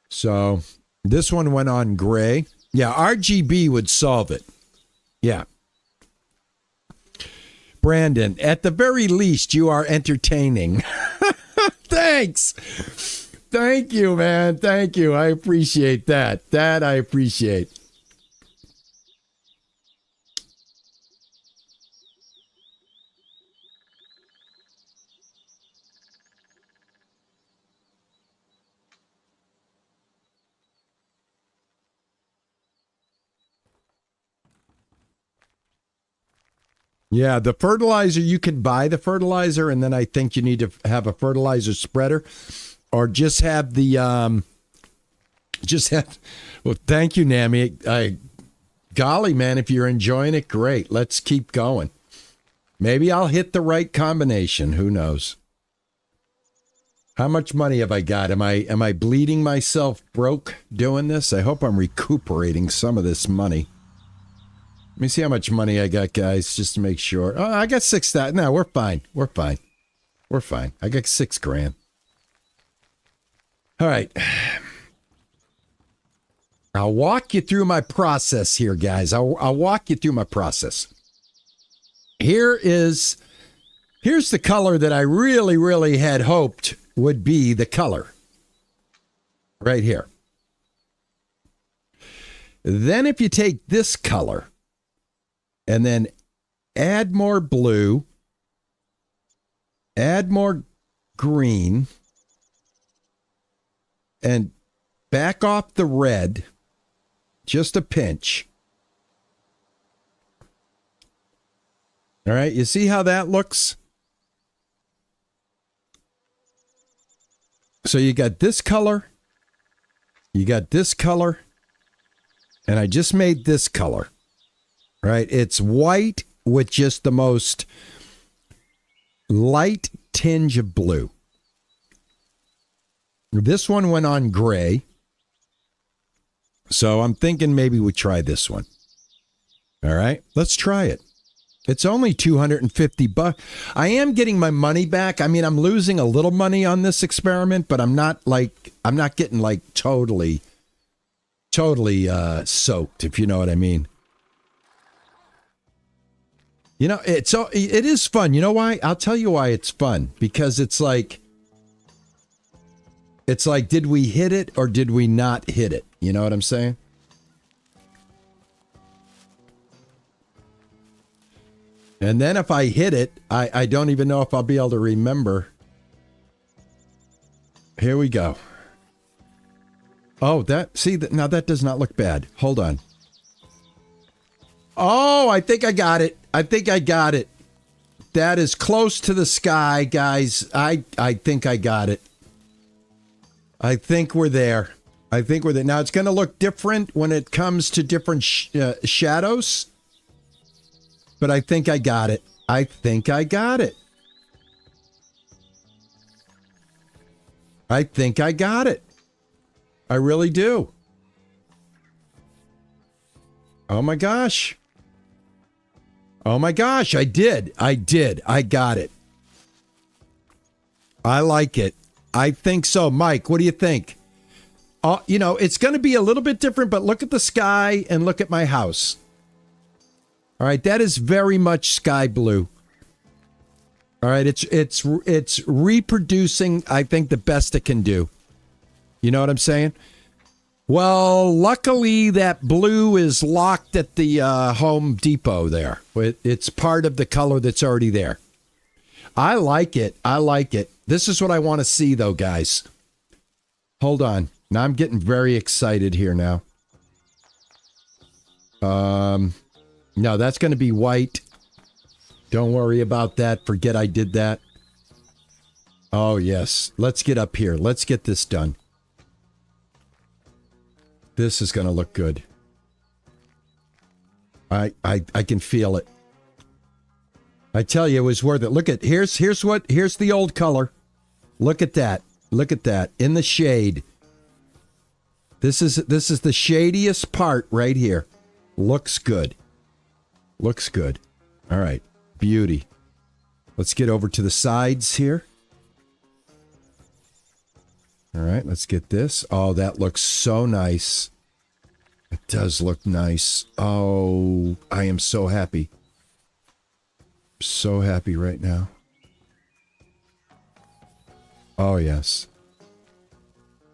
So this one went on gray. Yeah, RGB would solve it. Yeah. Brandon, at the very least, you are entertaining. Thanks. Thank you, man. Thank you. I appreciate that. That I appreciate. Yeah, the fertilizer, you can buy the fertilizer, and then I think you need to have a fertilizer spreader, or just have the, well, thank you, Nami. Golly, man, if you're enjoying it, great. Let's keep going. Maybe I'll hit the right combination. Who knows? How much money have I got? Am I bleeding myself broke doing this? I hope I'm recuperating some of this money. Let me see how much money I got, guys, just to make sure. Oh, I got 6,000. No, we're fine. We're fine. We're fine. I got 6 grand. All right. I'll walk you through my process here, guys. I'll walk you through my process. Here's the color that I really, really had hoped would be the color. Right here. Then if you take this color and then add more blue, add more green, and back off the red, just a pinch. All right, you see how that looks? So you got this color, you got this color, and I just made this color. Right? It's white with just the most light tinge of blue. This one went on gray. So I'm thinking maybe we try this one. All right, let's try it. It's only $250. I am getting my money back. I mean, I'm losing a little money on this experiment, but I'm not getting like totally soaked, if you know what I mean. You know, it is fun. You know why? I'll tell you why it's fun. Because it's like, did we hit it or did we not hit it? You know what I'm saying? And then if I hit it, I don't even know if I'll be able to remember. Here we go. Oh, now that does not look bad. Hold on. Oh, I think I got it. I think I got it. That is close to the sky, guys. I think I got it. I think we're there. Now, it's going to look different when it comes to different shadows. But I think I got it. I think I got it. I really do. Oh my gosh. I did. I got it. I like it. I think so. Mike, what do you think? It's going to be a little bit different, but look at the sky and look at my house. All right, that is very much sky blue. All right, it's reproducing, I think, the best it can do. You know what I'm saying? Well, luckily that blue is locked at the Home Depot there. It's part of the color that's already there. I like it. This is what I want to see, though, guys. Hold on. Now I'm getting very excited here now. No, that's going to be white. Don't worry about that. Forget I did that. Oh, yes. Let's get up here. Let's get this done. This is going to look good. I can feel it. I tell you, it was worth it. Look at, here's the old color. Look at that. Look at that. In the shade. This is the shadiest part right here. Looks good. Looks good. All right. Beauty. Let's get over to the sides here. All right. Let's get this. Oh, that looks so nice. It does look nice. Oh, I am so happy. So happy right now. Oh, yes.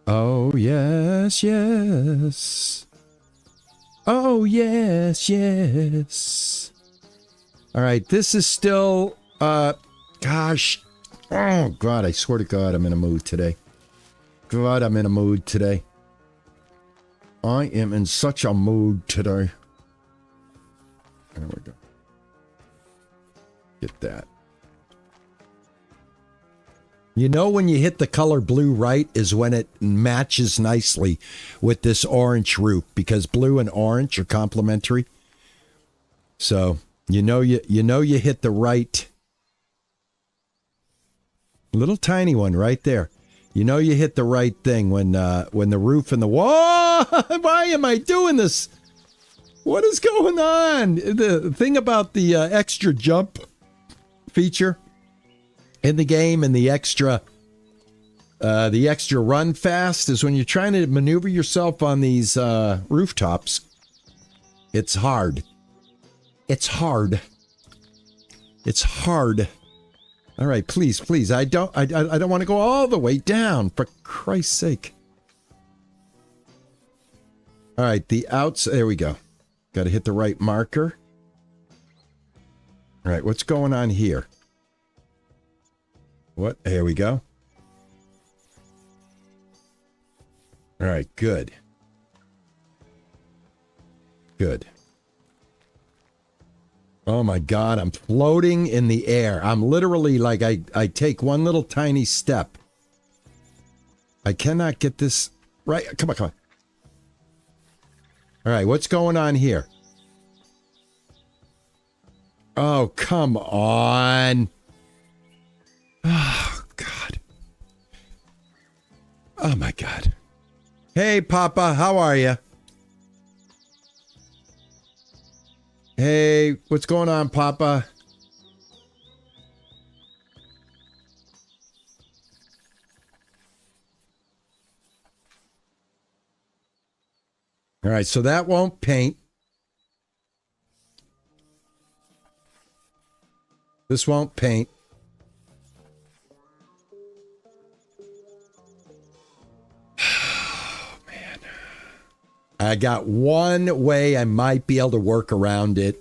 Oh, yes, yes. Oh, yes, yes. All right, this is still, gosh. Oh, God, I swear to God, I'm in a mood today. God, I'm in a mood today. I am in such a mood today. There we go. Get that. You know when you hit the color blue right is when it matches nicely with this orange roof, because blue and orange are complementary. So you know you hit the right little tiny one right there. You know you hit the right thing when the roof and the wall. Why am I doing this? What is going on? The thing about the extra jump feature in the game and the extra run fast is when you're trying to maneuver yourself on these rooftops. It's hard. It's hard. It's hard. All right, please. I don't want to go all the way down, for Christ's sake. All right, the outs. There we go. Got to hit the right marker. All right, what's going on here? What? Here we go. All right, good. Good. Oh my God, I'm floating in the air. I'm literally like, I take one little tiny step. I cannot get this right. Come on. All right, what's going on here? Oh, come on. Oh, God. Oh, my God. Hey, Papa, how are you? Hey, what's going on, Papa? All right, so that won't paint. This won't paint. Oh, man. I got one way I might be able to work around it.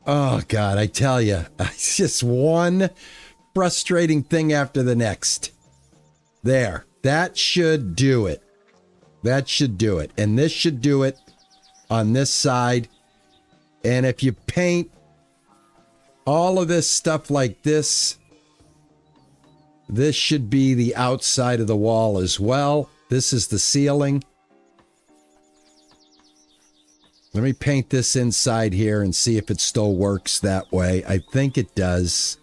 Oh, God, I tell you. It's just one frustrating thing after the next. There. That should do it. That should do it. And this should do it on this side. And if you paint all of this stuff like this, this should be the outside of the wall as well. This is the ceiling. Let me paint this inside here and see if it still works that way. I think it does.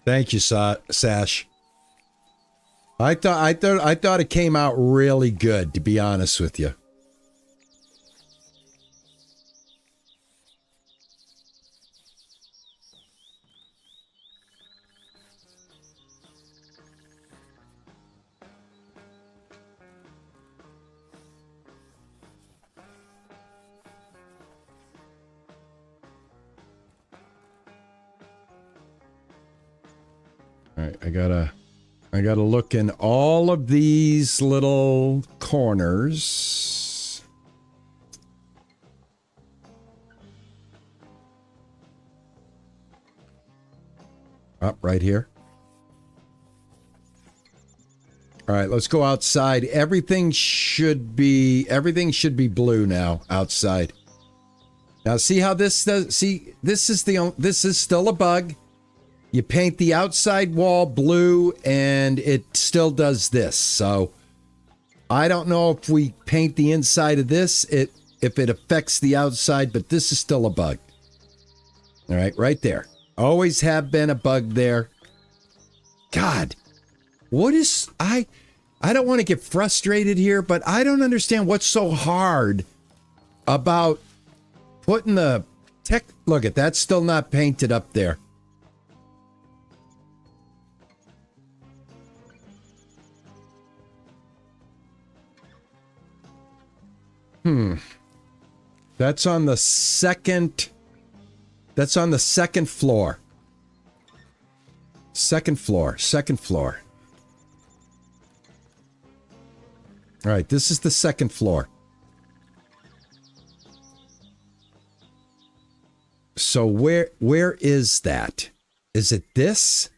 Thank you, Sash. I thought it came out really good, to be honest with you. All right, I gotta look in all of these little corners. Up right here. All right, let's go outside. Everything should be blue now outside. Now see how this does, see, this is still a bug. You paint the outside wall blue and it still does this. So I don't know if we paint the inside of this, if it affects the outside, but this is still a bug. All right there. Always have been a bug there. God, what is, I don't want to get frustrated here, but I don't understand what's so hard about putting the tech. Look at that's still not painted up there. That's on the second floor. Second floor. All right, this is the second floor. So where is that? Is it this?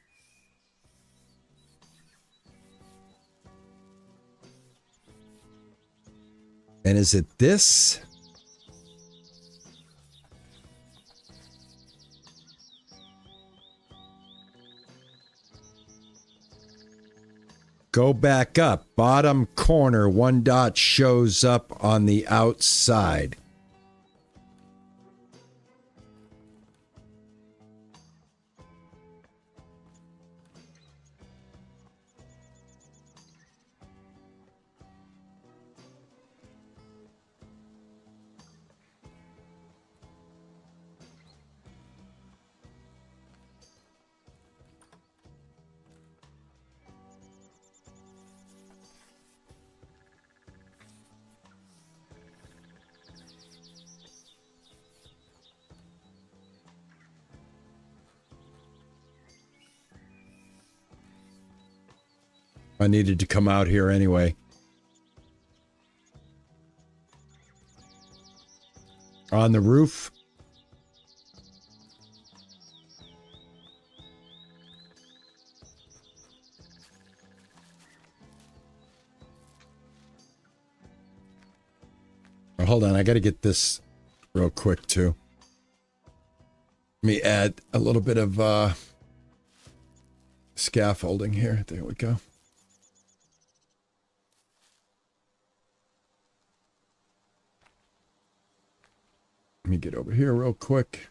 And is it this? Go back up. Bottom corner, one dot shows up on the outside. I needed to come out here anyway. On the roof. Oh, hold on, I got to get this real quick too. Let me add a little bit of scaffolding here. There we go. Let me get over here real quick.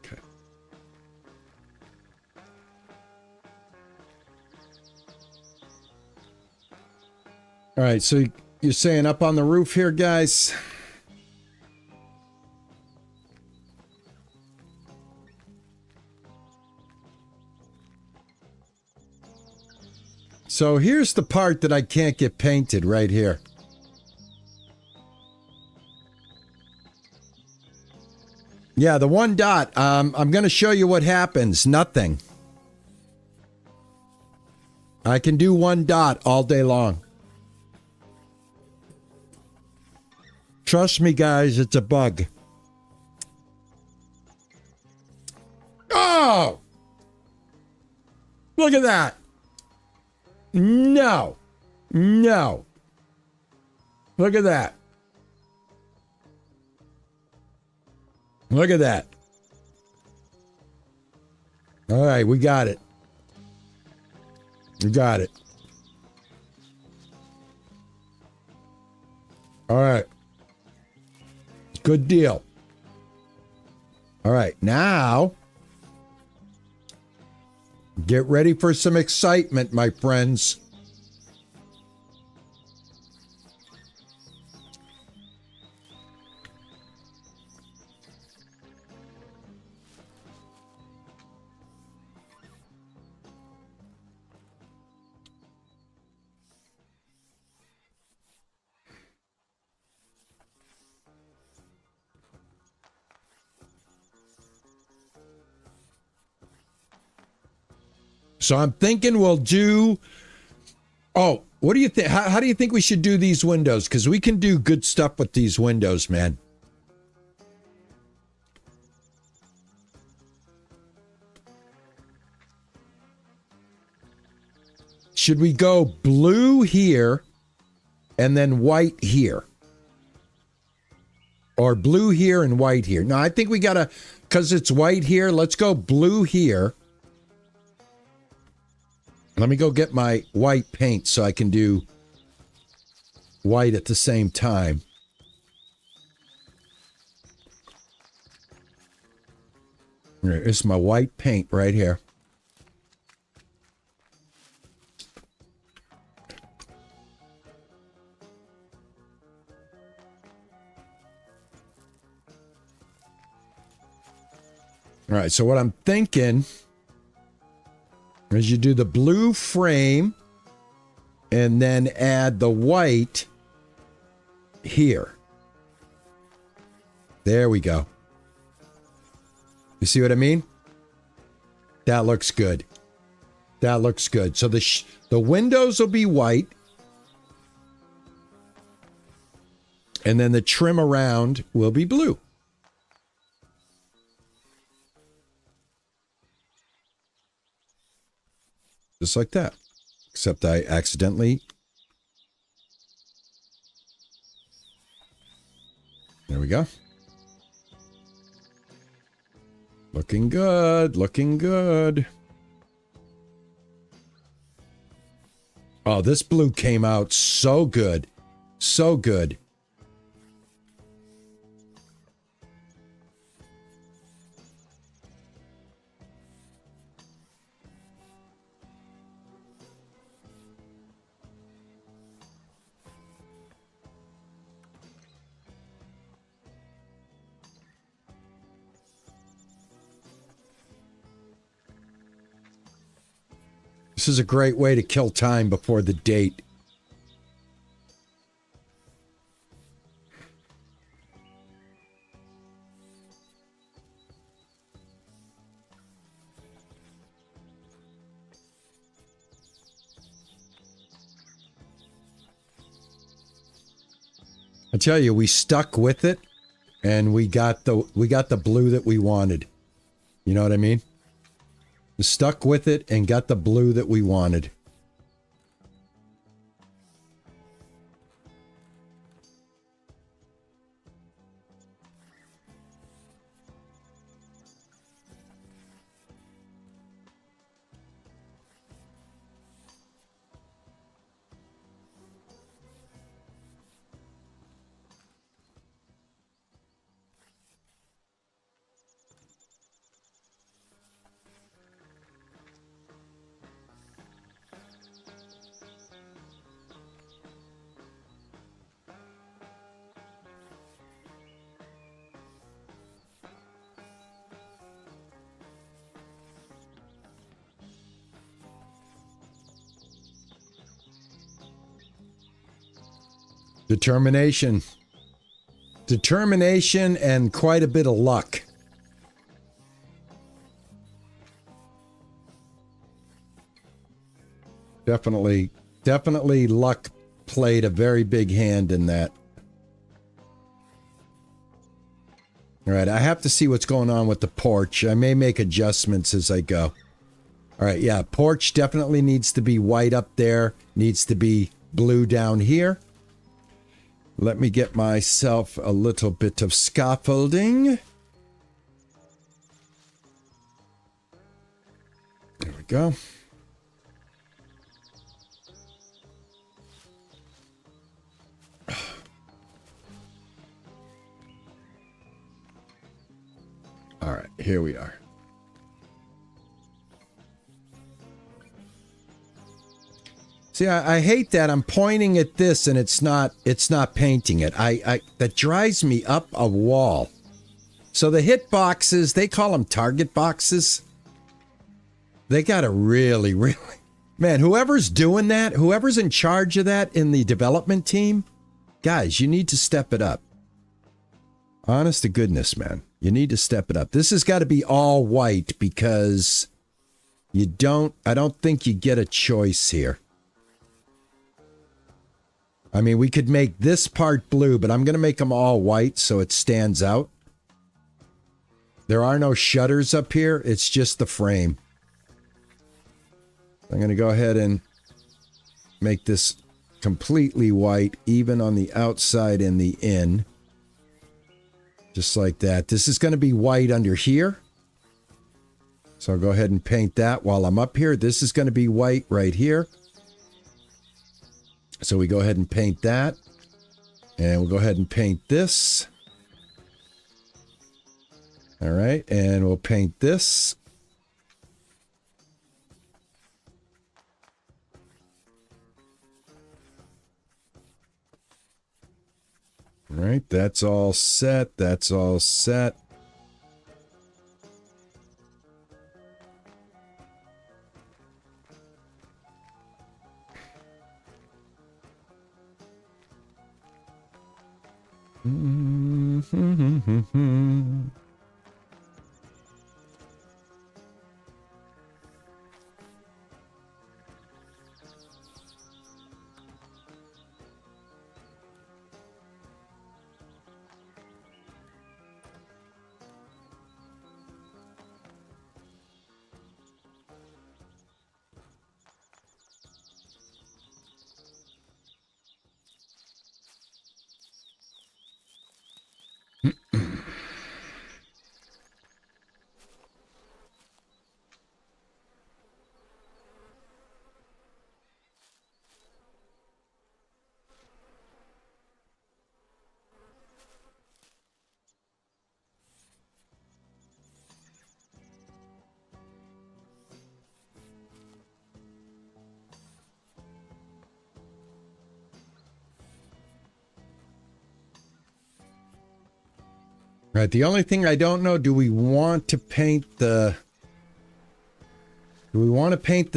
Okay. All right, so you're saying up on the roof here, guys? So here's the part that I can't get painted right here. Yeah, the one dot. I'm going to show you what happens. Nothing. I can do one dot all day long. Trust me, guys, it's a bug. Oh! Look at that. No. No. Look at that. Look at that. All right, we got it. We got it. All right. Good deal. All right, now get ready for some excitement, my friends. So I'm thinking we'll do... Oh, what do you think? How do you think we should do these windows? Because we can do good stuff with these windows, man. Should we go blue here and then white here? Or blue here and white here? No, I think we gotta... Because it's white here, let's go blue here. Let me go get my white paint so I can do white at the same time. Here's my white paint right here. All right, so what I'm thinking... As you do the blue frame and then add the white here. There we go. You see what I mean? That looks good. That looks good. So the windows will be white. And then the trim around will be blue. Just like that. Except I accidentally... There we go. Looking good. Looking good. Oh, this blue came out so good. So good. This is a great way to kill time before the date. I tell you, we stuck with it, and we got the blue that we wanted. You know what I mean? We stuck with it and got the blue that we wanted. Determination. Determination and quite a bit of luck. Definitely luck played a very big hand in that. All right, I have to see what's going on with the porch. I may make adjustments as I go. All right, yeah, porch definitely needs to be white up there. Needs to be blue down here. Let me get myself a little bit of scaffolding. There we go. here we are. See, I hate that I'm pointing at this and it's not painting it. That drives me up a wall. So the hit boxes, they call them target boxes. They gotta really, man, whoever's doing that, whoever's in charge of that in the development team, guys, you need to step it up. Honest to goodness, man, you need to step it up. This has got to be all white because I don't think you get a choice here. I mean, we could make this part blue, but I'm going to make them all white so it stands out. There are no shutters up here. It's just the frame. I'm going to go ahead and make this completely white, even on the outside and the in. Just like that. This is going to be white under here. So I'll go ahead and paint that while I'm up here. This is going to be white right here. So we go ahead and paint that. And we'll go ahead and paint this. All right. And we'll paint this. All right. That's all set. That's all set. Right, the only thing I don't know, do we want to paint the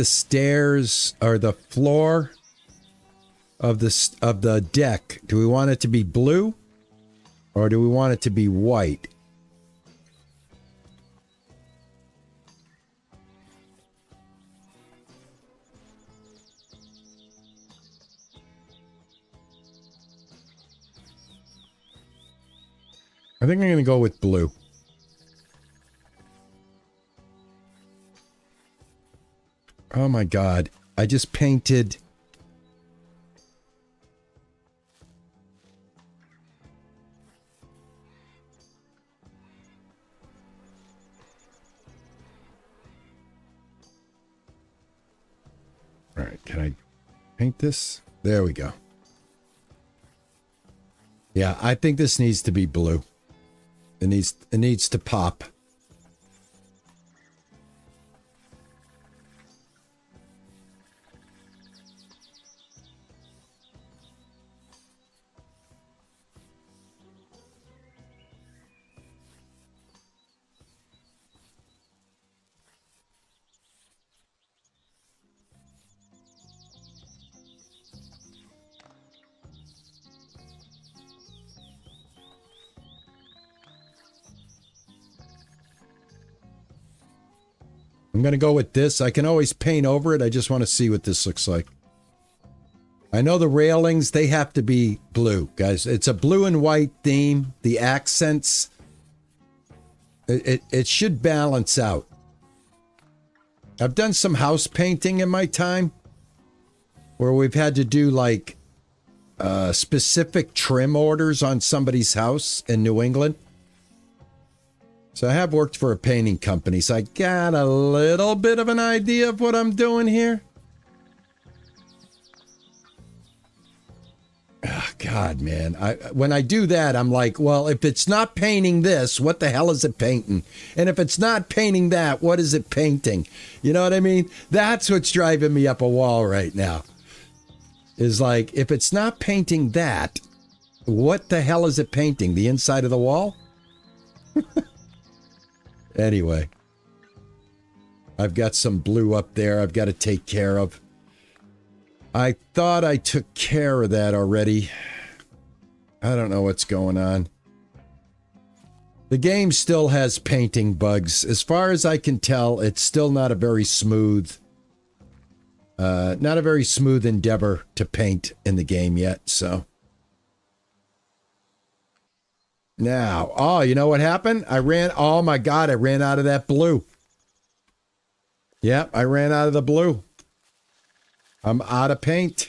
stairs or the floor of the deck? Do we want it to be blue or do we want it to be white? I think I'm going to go with blue. Oh my God. I just painted. All right. Can I paint this? There we go. Yeah, I think this needs to be blue. It needs to pop. I'm going to go with this. I can always paint over it. I just want to see what this looks like. I know the railings, they have to be blue, guys. It's a blue and white theme. The accents, it should balance out. I've done some house painting in my time where we've had to do like specific trim orders on somebody's house in New England. So I have worked for a painting company, so I got a little bit of an idea of what I'm doing here. Oh, God, man. When I do that, I'm like, well, if it's not painting this, what the hell is it painting? And if it's not painting that, what is it painting? You know what I mean? That's what's driving me up a wall right now. Is like, if it's not painting that, what the hell is it painting? The inside of the wall? Anyway. I've got some blue up there I've got to take care of. I thought I took care of that already. I don't know what's going on. The game still has painting bugs. As far as I can tell, it's still not a very smooth endeavor to paint in the game yet, so. Now, oh, you know what happened? Oh my God, I ran out of that blue. Yep, I ran out of the blue. I'm out of paint.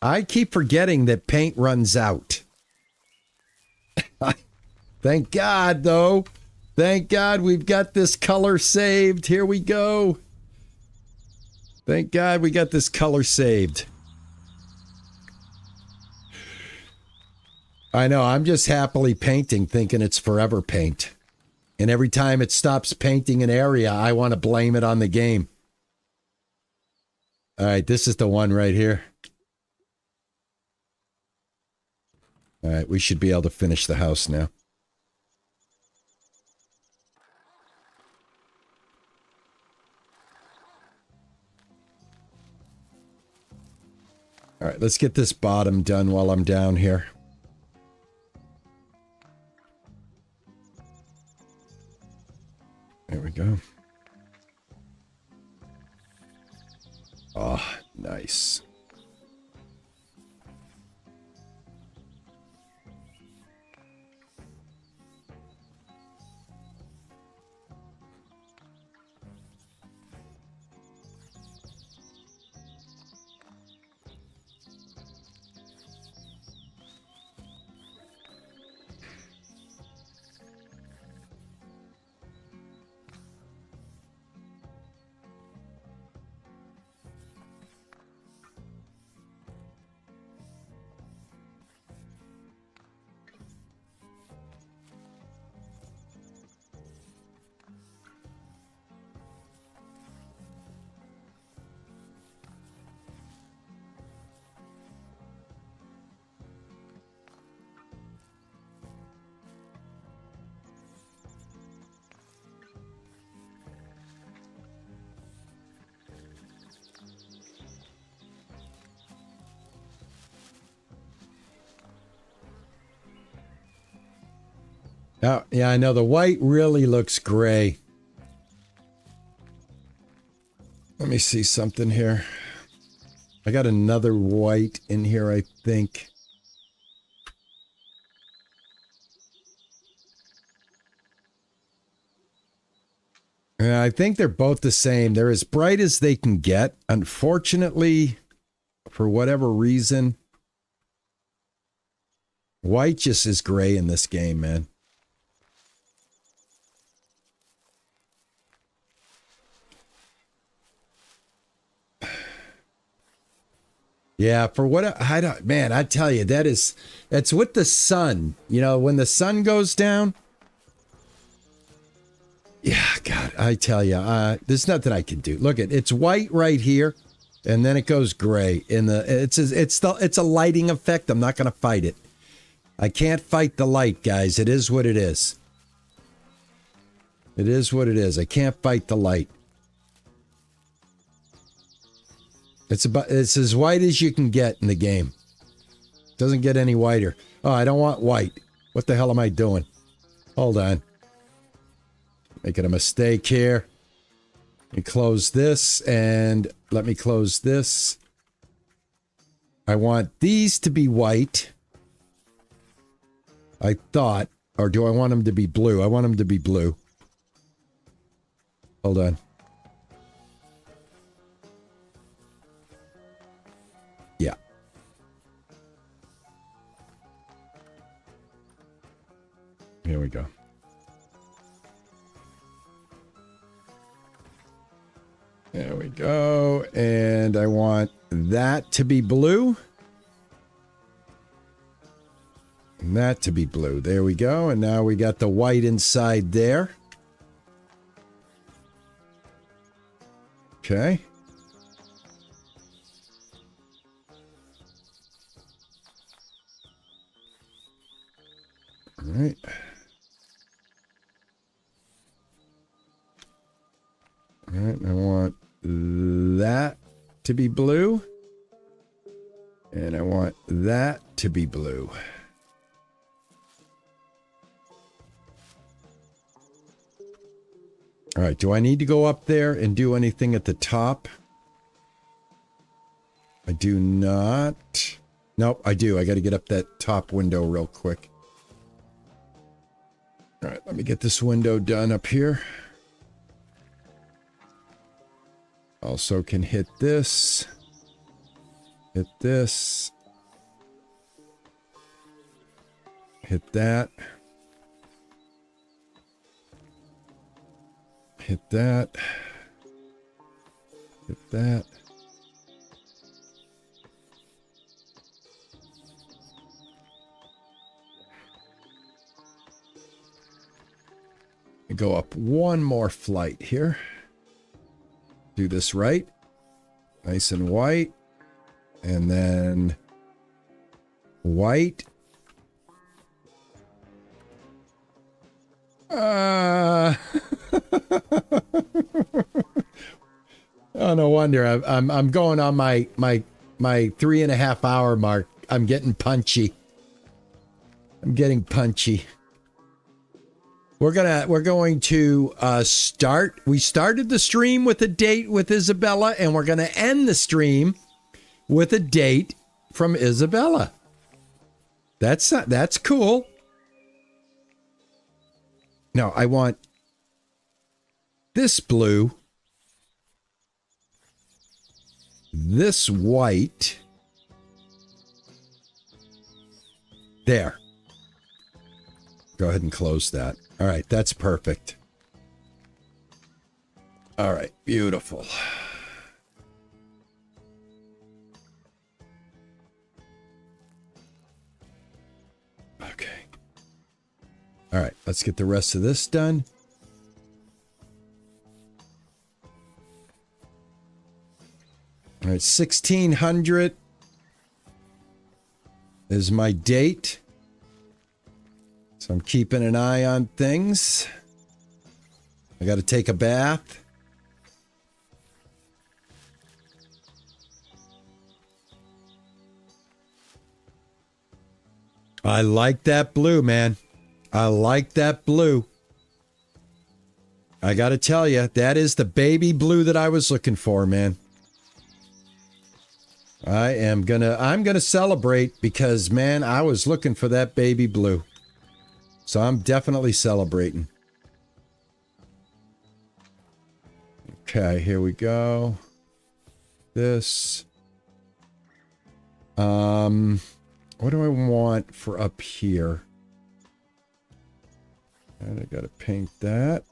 I keep forgetting that paint runs out. Thank God, though. Thank God we've got this color saved. Here we go. Thank God we got this color saved. I know, I'm just happily painting, thinking it's forever paint. And every time it stops painting an area, I want to blame it on the game. All right, this is the one right here. All right, we should be able to finish the house now. All right, let's get this bottom done while I'm down here. There we go. Oh, nice. Oh, yeah, I know. The white really looks gray. Let me see something here. I got another white in here, I think. Yeah, I think they're both the same. They're as bright as they can get. Unfortunately, for whatever reason, white just is gray in this game, man. Yeah, for what I don't, man, I tell you, that's with the sun. You know, when the sun goes down. Yeah, God, I tell you, there's nothing I can do. Look, it's white right here, and then it goes gray. It's a lighting effect. I'm not going to fight it. I can't fight the light, guys. It is what it is. It is what it is. I can't fight the light. It's as white as you can get in the game. Doesn't get any whiter. Oh, I don't want white. What the hell am I doing? Hold on. Making a mistake here. Let me close this and let me close this. I want these to be white. I thought, or do I want them to be blue? I want them to be blue. Hold on. Yeah. Here we go. There we go. And I want that to be blue. And that to be blue. There we go. And now we got the white inside there. Okay. All right. All right, I want that to be blue. And I want that to be blue. All right, do I need to go up there and do anything at the top? I do not. Nope, I do. I got to get up that top window real quick. All right, let me get this window done up here. Also can hit this. Hit this. Hit that. Hit that. Hit that. Go up one more flight here. Do this right. Nice and white. And then white. Oh, no wonder. I'm going on my 3.5 hour mark. I'm getting punchy. I'm getting punchy. We're going to start. We started the stream with a date with Isabella, and we're going to end the stream with a date from Isabella. That's cool. No, I want this blue, this white. There. Go ahead and close that. All right, that's perfect. All right, beautiful. Okay. All right, let's get the rest of this done. All right, 1600 is my date. So I'm keeping an eye on things. I got to take a bath. I like that blue, man. I like that blue. I got to tell you, that is the baby blue that I was looking for, man. I'm gonna celebrate because, man, I was looking for that baby blue. So I'm definitely celebrating. Okay, here we go. This. What do I want for up here? And I gotta paint that.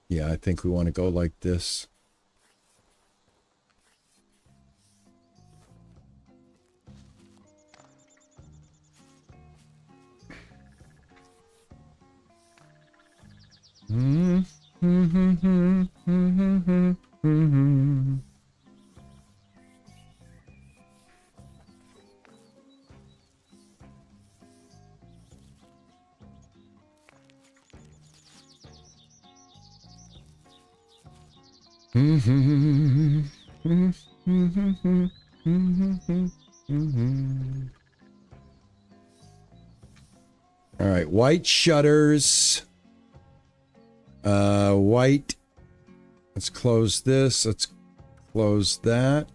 Yeah, I think we want to go like this. All right, white shutters. White. Let's close this. Let's close that.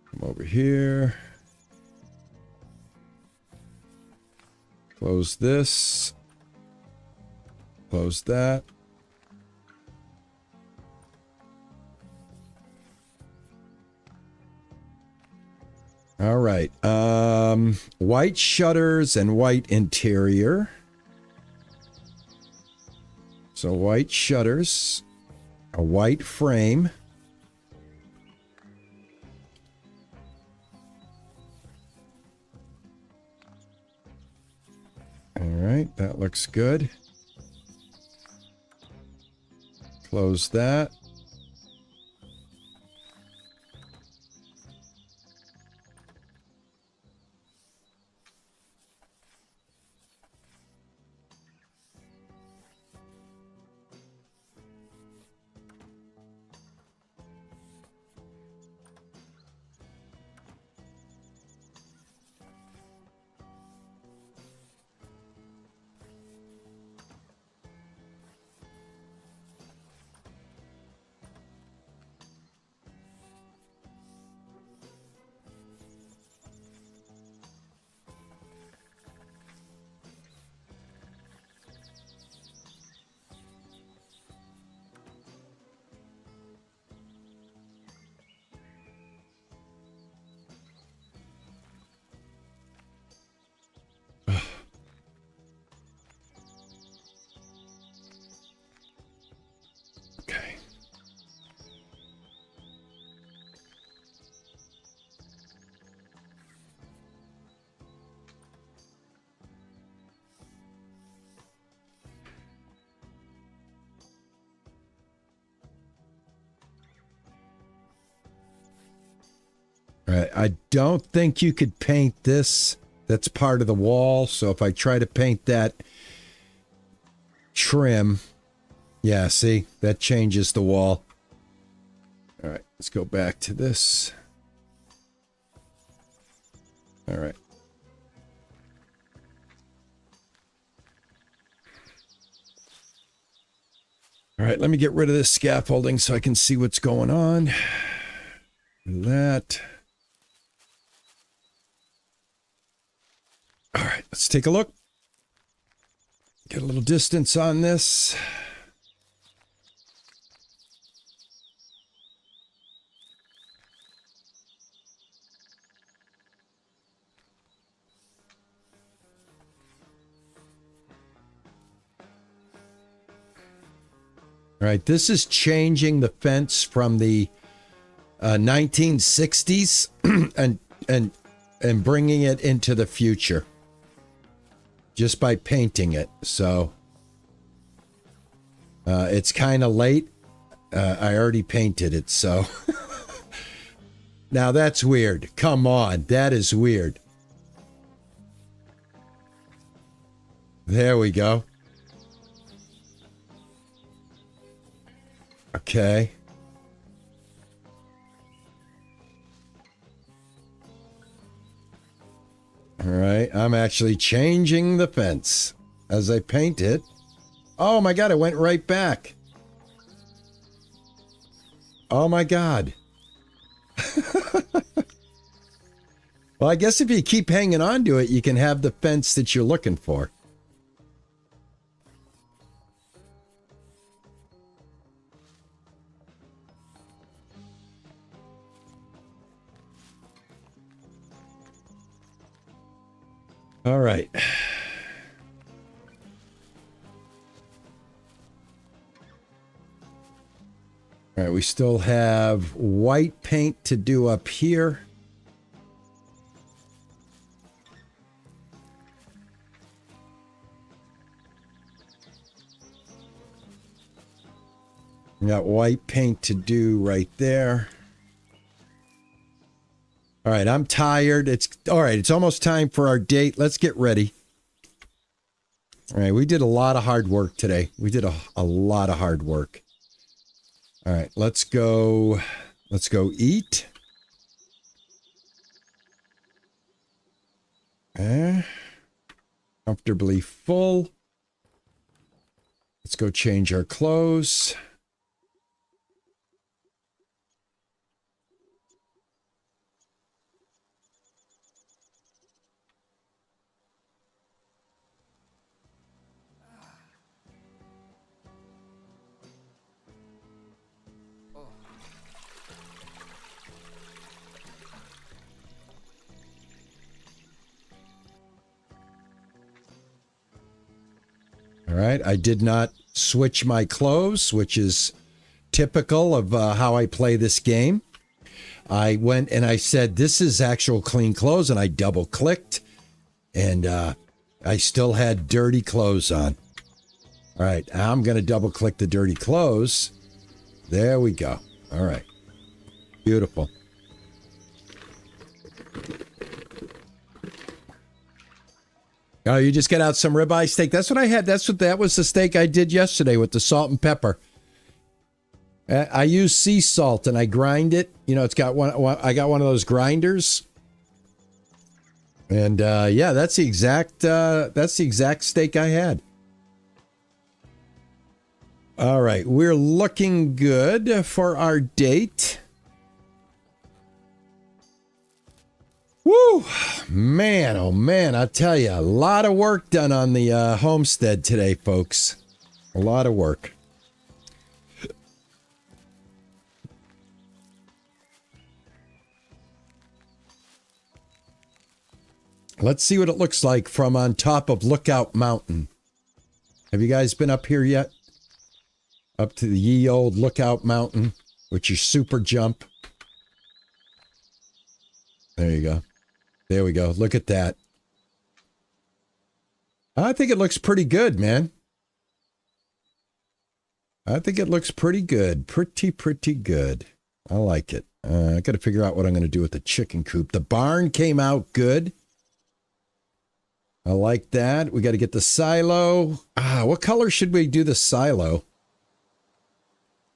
Come over here. Close this. Close that. All right. White shutters and white interior. So white shutters, a white frame. that looks good. Close that. Okay. All right. I don't think you could paint this. That's part of the wall. So if I try to paint that trim, yeah, see, that changes the wall. All right, let's go back to this. All right. All right, let me get rid of this scaffolding so I can see what's going on. Do that. All right, let's take a look. Get a little distance on this. All right, this is changing the fence from the 1960s and bringing it into the future just by painting it. So it's kind of late. I already painted it, so now that's weird. Come on, that is weird. There we go. Okay. All right, I'm actually changing the fence as I paint it. Oh my God, it went right back. Oh my God. Well, I guess if you keep hanging on to it, you can have the fence that you're looking for. All right. All right, we still have white paint to do up here. We got white paint to do right there. All right, I'm tired. It's all right. It's almost time for our date. Let's get ready. All right, we did a lot of hard work today. We did a lot of hard work. All right, let's go eat. Comfortably full. Let's go change our clothes. All right, I did not switch my clothes, which is typical of how I play this game. I went and I said, this is actual clean clothes, and I double clicked, and I still had dirty clothes on. All right, I'm going to double click the dirty clothes. There we go. All right. Beautiful. Oh, you just get out some ribeye steak. That's what I had. That was the steak I did yesterday with the salt and pepper. I use sea salt and I grind it. You know, it's got one. I got one of those grinders. And yeah, that's the exact steak I had. All right, we're looking good for our date. Woo! Man, oh man, I tell you, a lot of work done on the homestead today, folks. A lot of work. Let's see what it looks like from on top of Lookout Mountain. Have you guys been up here yet? Up to the ye old Lookout Mountain with your super jump. There you go. There we go. Look at that. I think it looks pretty good, man. I think it looks pretty good. Pretty good. I like it. I got to figure out what I'm going to do with the chicken coop. The barn came out good. I like that. We got to get the silo. What color should we do the silo?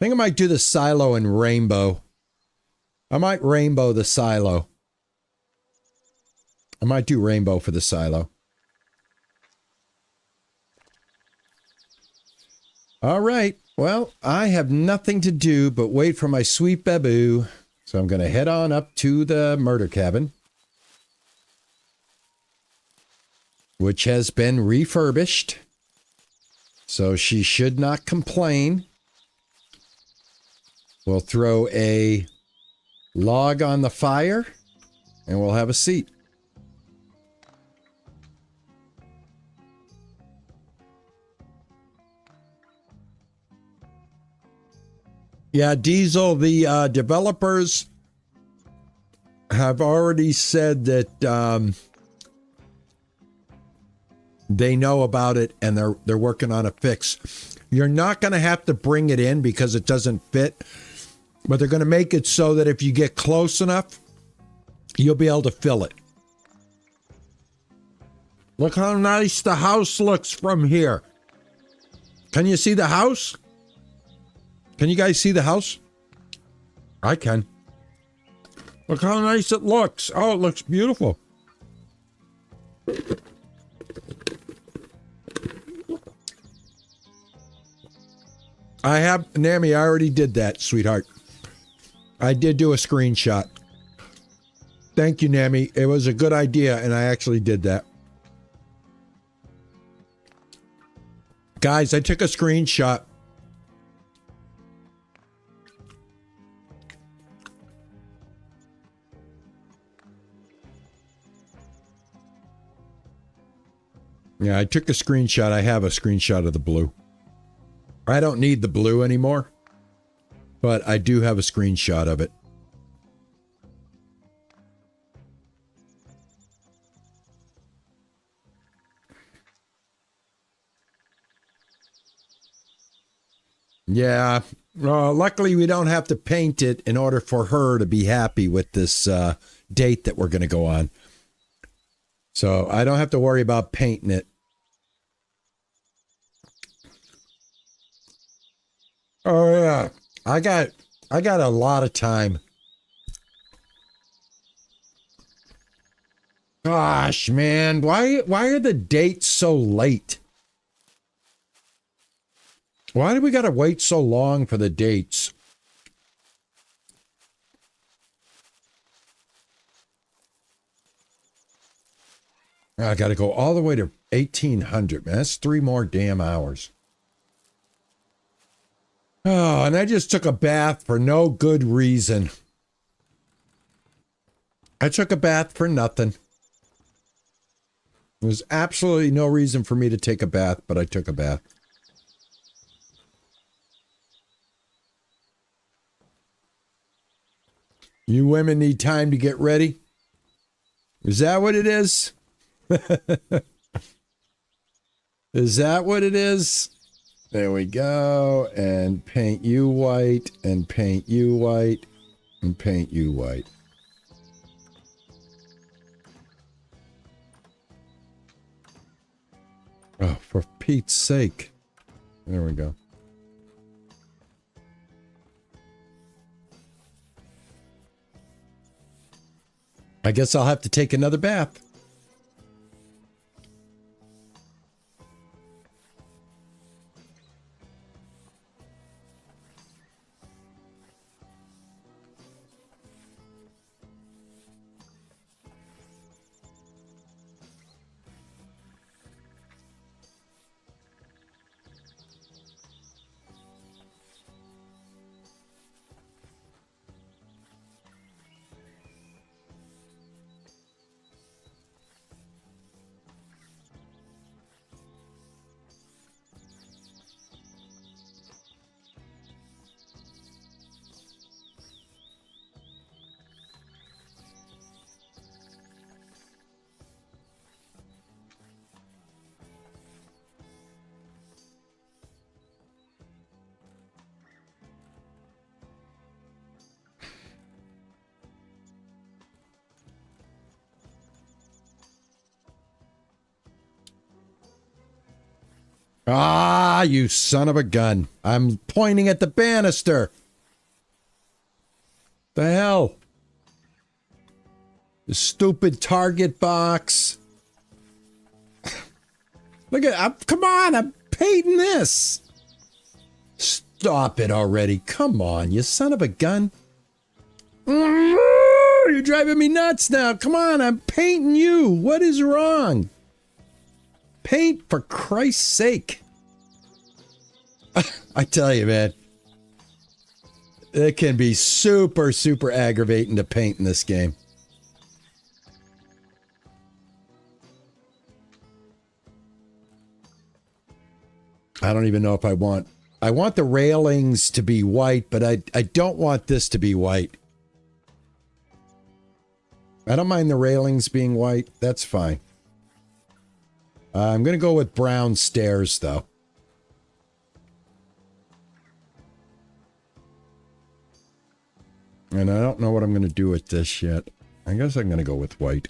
I think I might do the silo in rainbow. I might rainbow the silo. I might do rainbow for the silo. All right. Well, I have nothing to do but wait for my sweet babu. So I'm going to head on up to the murder cabin, which has been refurbished. So she should not complain. We'll throw a log on the fire and we'll have a seat. Yeah, Diesel, the developers have already said that they know about it and they're working on a fix. You're not going to have to bring it in because it doesn't fit, but they're going to make it so that if you get close enough, you'll be able to fill it. Look how nice the house looks from here. Can you see the house? Can you guys see the house? I can. Look how nice it looks. Oh, it looks beautiful. I have, Nami, I already did that, sweetheart. I did do a screenshot. Thank you, Nami. It was a good idea, and I actually did that. Guys, I took a screenshot. Yeah, I took a screenshot. I have a screenshot of the blue. I don't need the blue anymore, but I do have a screenshot of it. Yeah, luckily we don't have to paint it in order for her to be happy with this date that we're going to go on. So I don't have to worry about painting it. Oh yeah, I got a lot of time. Gosh, man, why are the dates so late? Why do we got to wait so long for the dates? I got to go all the way to 1800, man. That's 3 more damn hours. Oh, and I just took a bath for no good reason. I took a bath for nothing. There was absolutely no reason for me to take a bath, but I took a bath. You women need time to get ready? Is that what it is? Is that what it is? There we go. And paint you white, and paint you white, and paint you white. Oh, for Pete's sake. There we go. I guess I'll have to take another bath. Ah, you son of a gun. I'm pointing at the banister. The hell? The stupid target box. Look at, come on, I'm painting this. Stop it already. Come on, you son of a gun. You're driving me nuts now. Come on, I'm painting you. What is wrong? Paint, for Christ's sake. I tell you, man. It can be super, super aggravating to paint in this game. I don't even know if I want the railings to be white, but I don't want this to be white. I don't mind the railings being white. That's fine. I'm going to go with brown stairs, though. And I don't know what I'm going to do with this yet. I guess I'm going to go with white.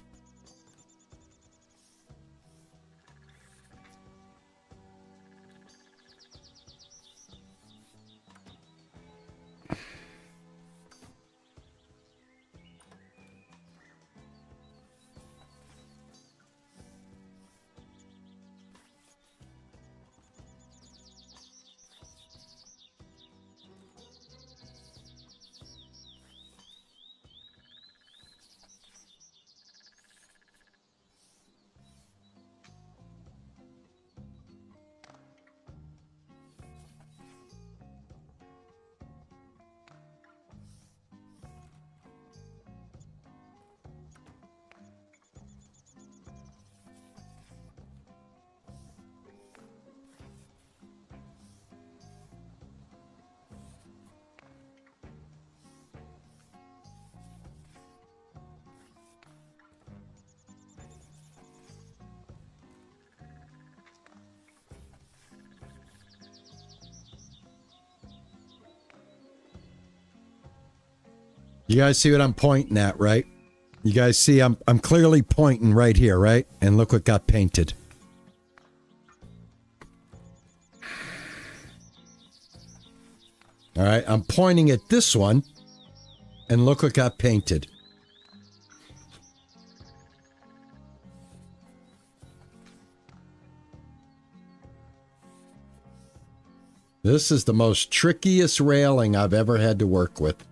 You guys see what I'm pointing at, right? You guys see I'm clearly pointing right here, right? And look what got painted. All right, I'm pointing at this one, and look what got painted. This is the most trickiest railing I've ever had to work with.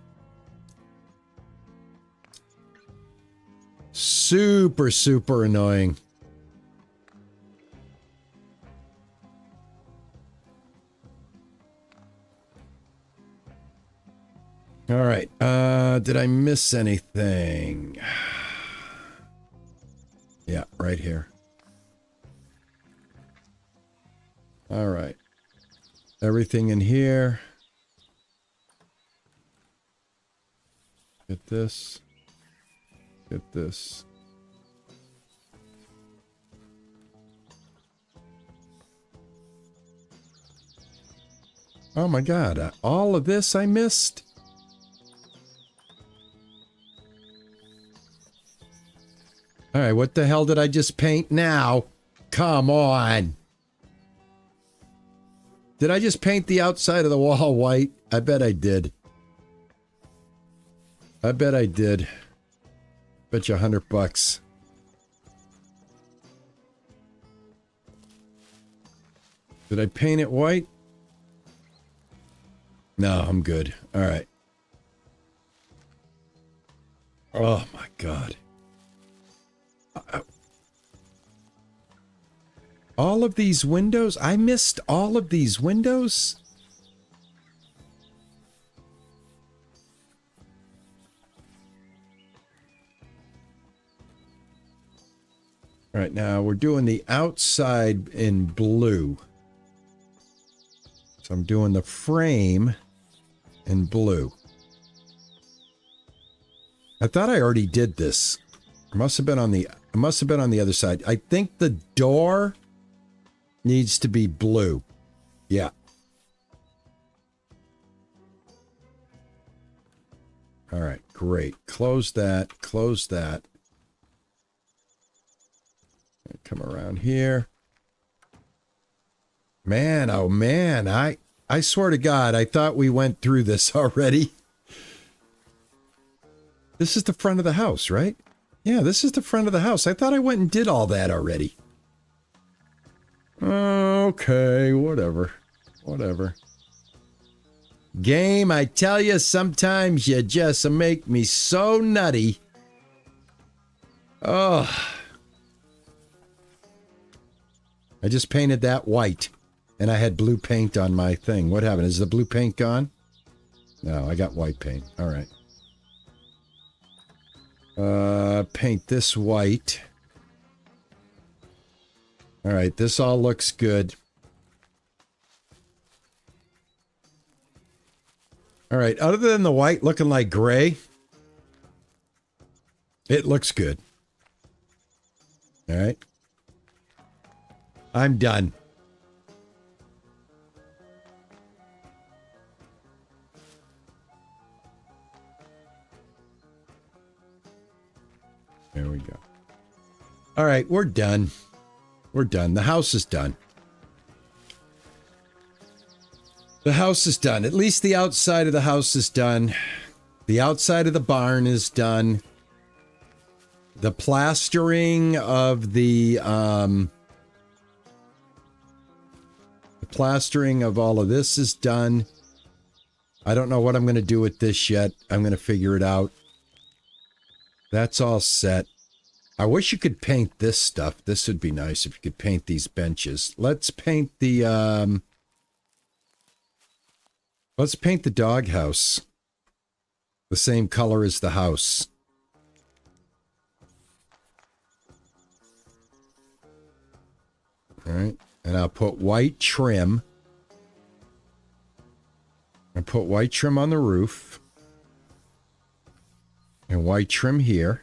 Super, super annoying. All right. Did I miss anything? Yeah, right here. All right. Everything in here. Get this. Get this. Oh my God, all of this I missed? All right, what the hell did I just paint now? Come on. Did I just paint the outside of the wall white? I bet I did. I bet I did. Bet you $100. Did I paint it white? No, I'm good. All right. Oh my God. All of these windows? I missed all of these windows? All right, now we're doing the outside in blue. So I'm doing the frame in blue. I thought I already did this. It must have been on the other side. I think the door needs to be blue. Yeah. All right, great. Close that. Close that. Come around here. Man, oh man, I swear to God, I thought we went through this already. This is the front of the house, right? Yeah, this is the front of the house. I thought I went and did all that already. Okay, whatever. Whatever. Game, I tell you, sometimes you just make me so nutty. Oh. I just painted that white, and I had blue paint on my thing. What happened? Is the blue paint gone? No, I got white paint. All right. Paint this white. All right, this all looks good. All right, other than the white looking like gray, it looks good. All right. I'm done. There we go. All right, we're done. We're done. The house is done. The house is done. At least the outside of the house is done. The outside of the barn is done. The plastering of the plastering of all of this is done. I don't know what I'm going to do with this yet. I'm going to figure it out. That's all set. I wish you could paint this stuff. This would be nice if you could paint these benches. Let's paint the doghouse. The same color as the house. All right. And I'll put white trim. I put white trim on the roof. And white trim here.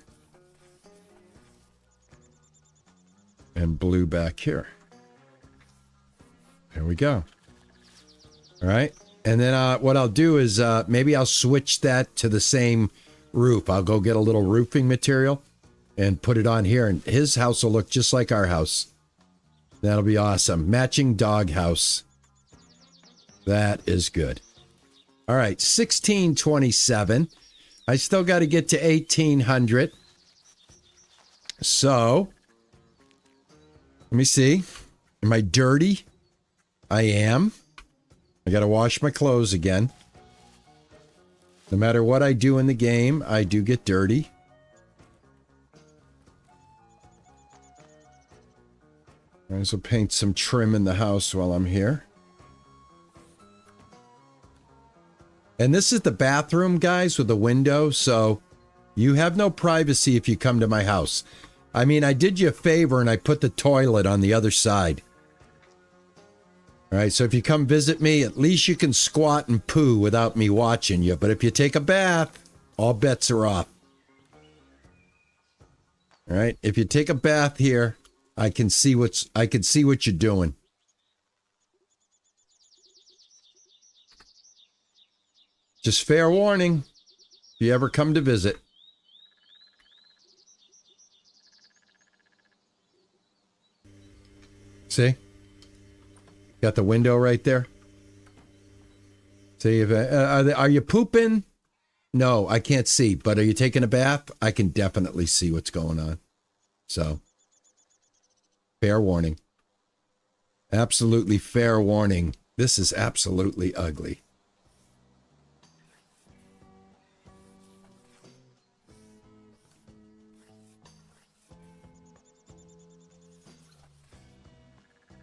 And blue back here. There we go. All right. And then what I'll do is maybe I'll switch that to the same roof. I'll go get a little roofing material and put it on here. And his house will look just like our house. That'll be awesome. Matching dog house. That is good. All right. 1627. I still got to get to 1800. So, let me see. Am I dirty? I am. I got to wash my clothes again. No matter what I do in the game, I do get dirty. Might as well paint some trim in the house while I'm here. And this is the bathroom, guys, with the window, so you have no privacy if you come to my house. I mean, I did you a favor and I put the toilet on the other side. All right, so if you come visit me, at least you can squat and poo without me watching you. But if you take a bath, all bets are off. All right, if you take a bath here, I can see what you're doing. Just fair warning. If you ever come to visit. See? Got the window right there. See, if are you pooping? No, I can't see. But are you taking a bath? I can definitely see what's going on. So, fair warning. Absolutely fair warning. This is absolutely ugly.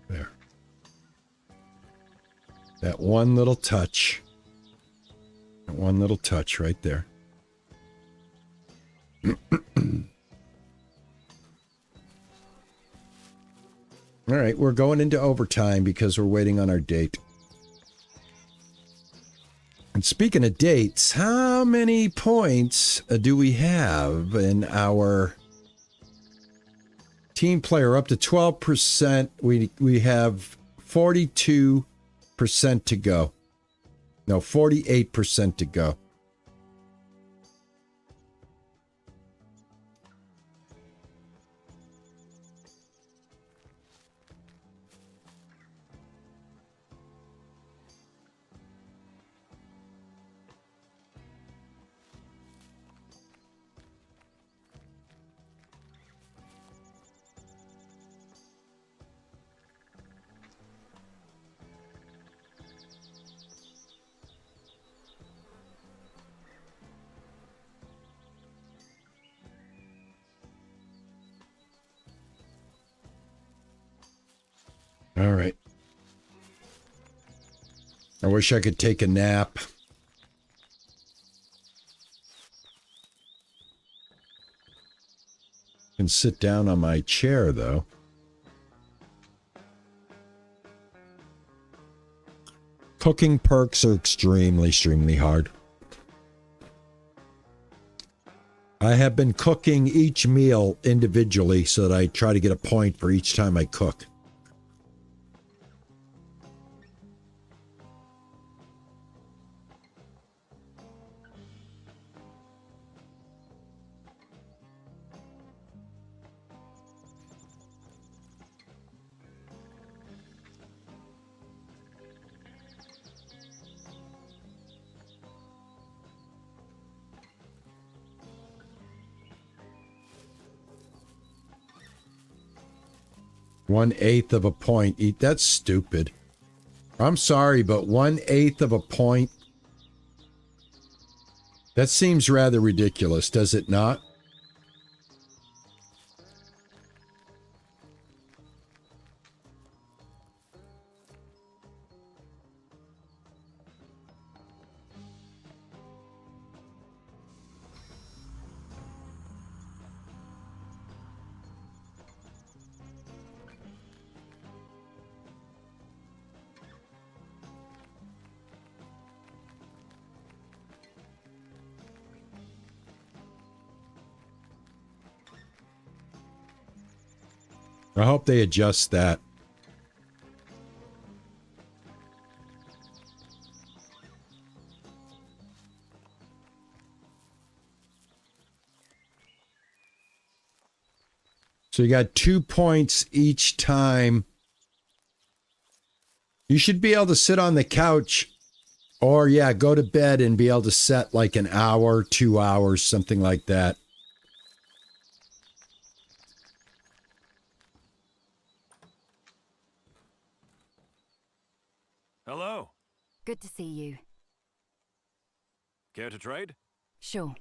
There. That one little touch. That one little touch right there. All right, we're going into overtime because we're waiting on our date. And speaking of dates, how many points do we have in our team player? Up to 12%. We have 42% to go. No, 48% to go. All right. I wish I could take a nap. Can sit down on my chair, though. Cooking perks are extremely hard. I have been cooking each meal individually so that I try to get a point for each time I cook. One-eighth of a point. That's stupid. I'm sorry, but 1/8 of a point? That seems rather ridiculous, does it not? I hope they adjust that. So you got 2 points each time. You should be able to sit on the couch or, yeah, go to bed and be able to set like an hour, 2 hours, something like that. Hello. Good to see you. Care to trade? Sure.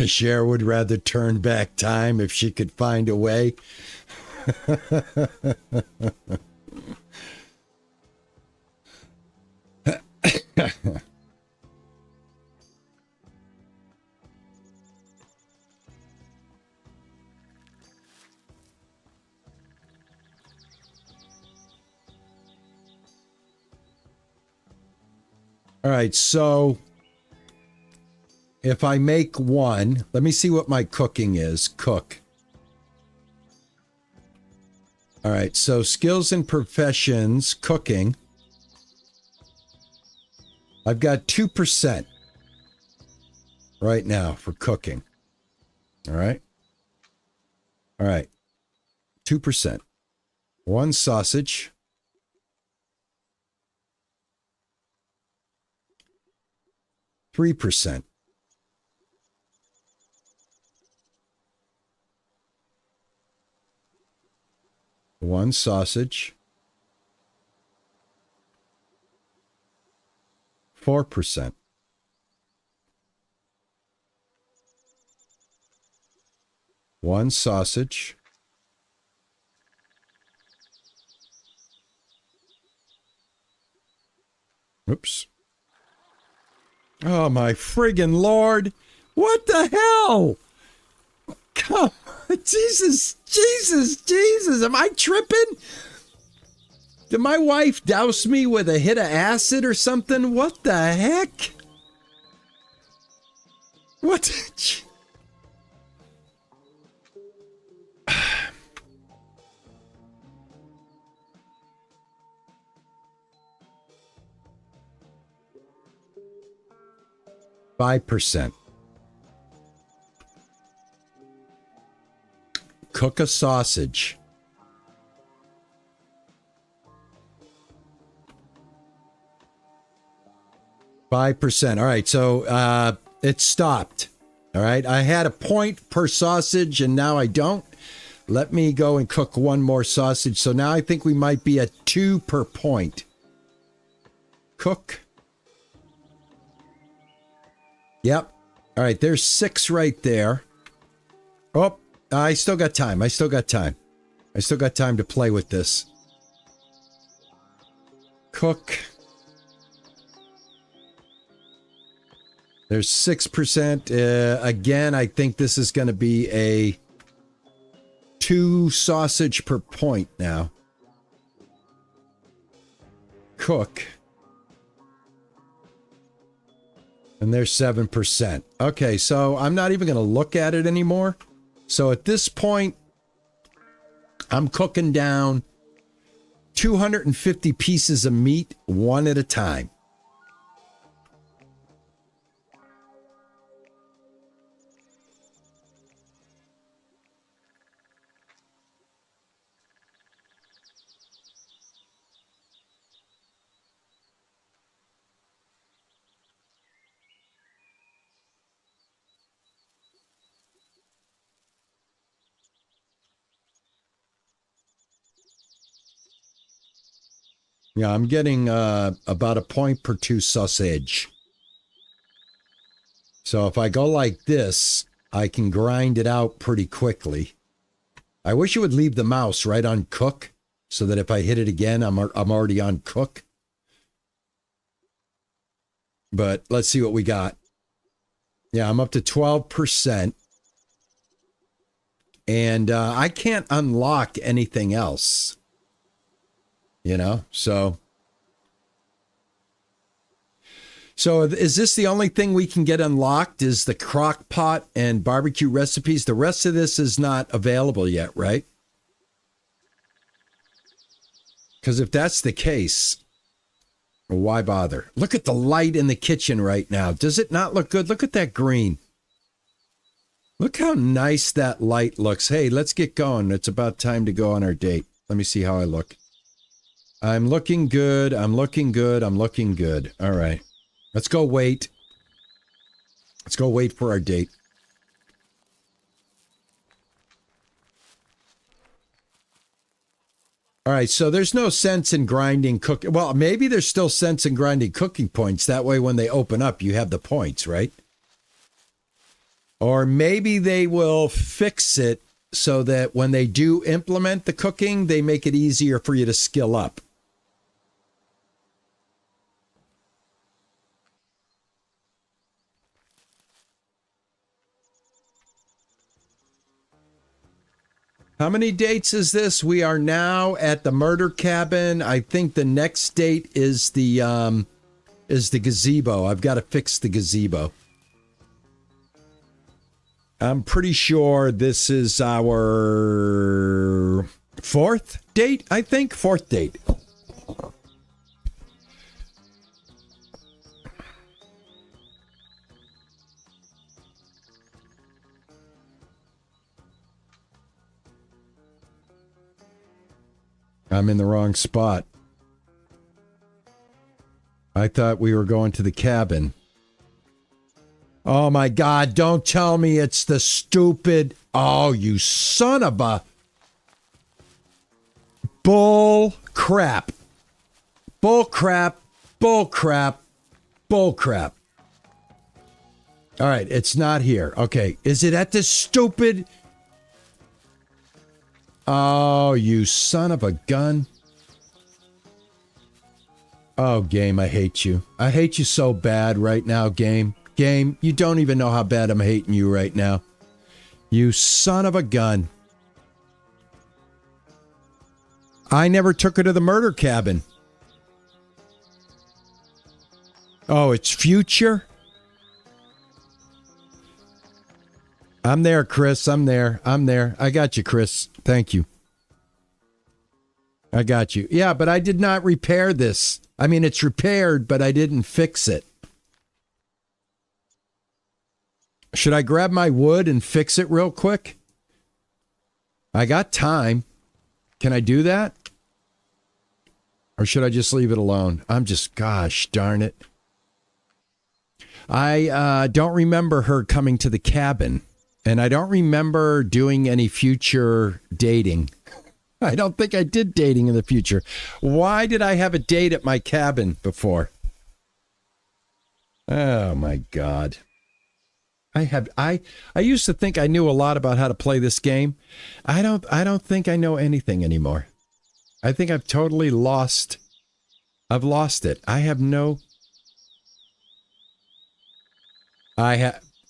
Cher would rather turn back time if she could find a way. All right, so if I make one, let me see what my cooking is. Cook. All right, so skills and professions, cooking. I've got 2% right now for cooking. All right. All right. 2%. One sausage. %. One sausage. 4%. One sausage. Oops. Oh, my friggin' Lord. What the hell? Come on. Jesus. Am I tripping? Did my wife douse me with a hit of acid or something? What the heck? What? 5%. Cook a sausage. %. All right, so it stopped. All right, I had a point per sausage, and now I don't. Let me go and cook one more sausage. So now I think we might be at 2 per point. Cook. Yep. All right, there's 6 right there. Oh, I still got time. I still got time to play with this. Cook. There's 6%. Again, I think this is going to be a 2 sausage per point now. Cook. And there's 7%. Okay, so I'm not even going to look at it anymore. So at this point, I'm cooking down 250 pieces of meat, one at a time. Yeah, I'm getting about a point per 2 sausage. So if I go like this, I can grind it out pretty quickly. I wish it would leave the mouse right on cook, so that if I hit it again, I'm already on cook. But let's see what we got. Yeah, I'm up to 12%. And I can't unlock anything else. You know, so is this the only thing we can get unlocked is the crock pot and barbecue recipes? The rest of this is not available yet, right? Because if that's the case, why bother? Look at the light in the kitchen right now. Does it not look good? Look at that green. Look how nice that light looks. Hey, let's get going. It's about time to go on our date. Let me see how I look. I'm looking good. I'm looking good. I'm looking good. All right. Let's go wait. Let's go wait for our date. All right. So there's no sense in grinding cooking. Well, maybe there's still sense in grinding cooking points. That way, when they open up, you have the points, right? Or maybe they will fix it so that when they do implement the cooking, they make it easier for you to skill up. How many dates is this? We are now at the murder cabin. I think the next date is the gazebo. I've got to fix the gazebo. I'm pretty sure this is our fourth date, I think. Fourth date. I'm in the wrong spot. I thought we were going to the cabin. Oh my God, don't tell me it's the stupid... Oh, you son of a... Bull crap. Bull crap. Bull crap. Bull crap. All right, it's not here. Okay, is it at this stupid... Oh, you son of a gun. Oh, game, I hate you. I hate you so bad right now, game. Game, you don't even know how bad I'm hating you right now. You son of a gun. I never took her to the murder cabin. Oh, it's future? I'm there, Chris. I'm there. I got you, Chris. Thank you. I got you. Yeah, but I did not repair this. I mean, it's repaired, but I didn't fix it. Should I grab my wood and fix it real quick? I got time. Can I do that? Or should I just leave it alone? I'm just, gosh darn it. I don't remember her coming to the cabin. And I don't remember doing any future dating. I don't think I did dating in the future. Why did I have a date at my cabin before? Oh my God. I used to think I knew a lot about how to play this game. I don't think I know anything anymore. I think I've totally lost. I've lost it. I have no.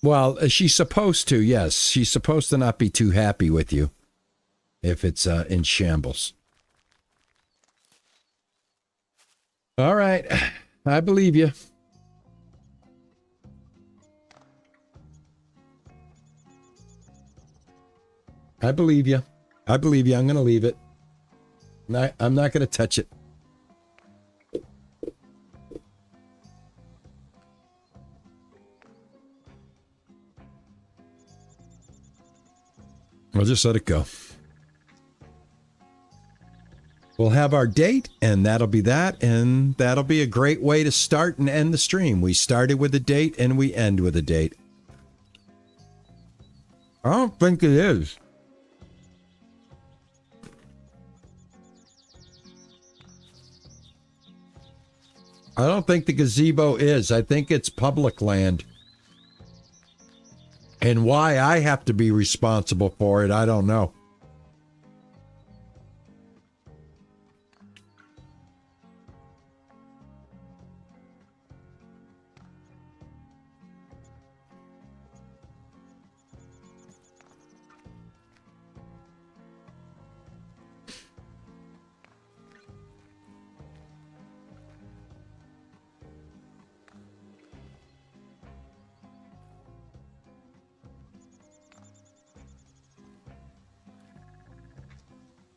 Well, she's supposed to, yes. She's supposed to not be too happy with you if it's in shambles. All right. I believe you. I believe you. I believe you. I'm going to leave it. I'm not going to touch it. I'll just let it go. We'll have our date, and that'll be that, and that'll be a great way to start and end the stream. We started with a date, and we end with a date. I don't think it is. I don't think the gazebo is. I think it's public land. And why I have to be responsible for it, I don't know.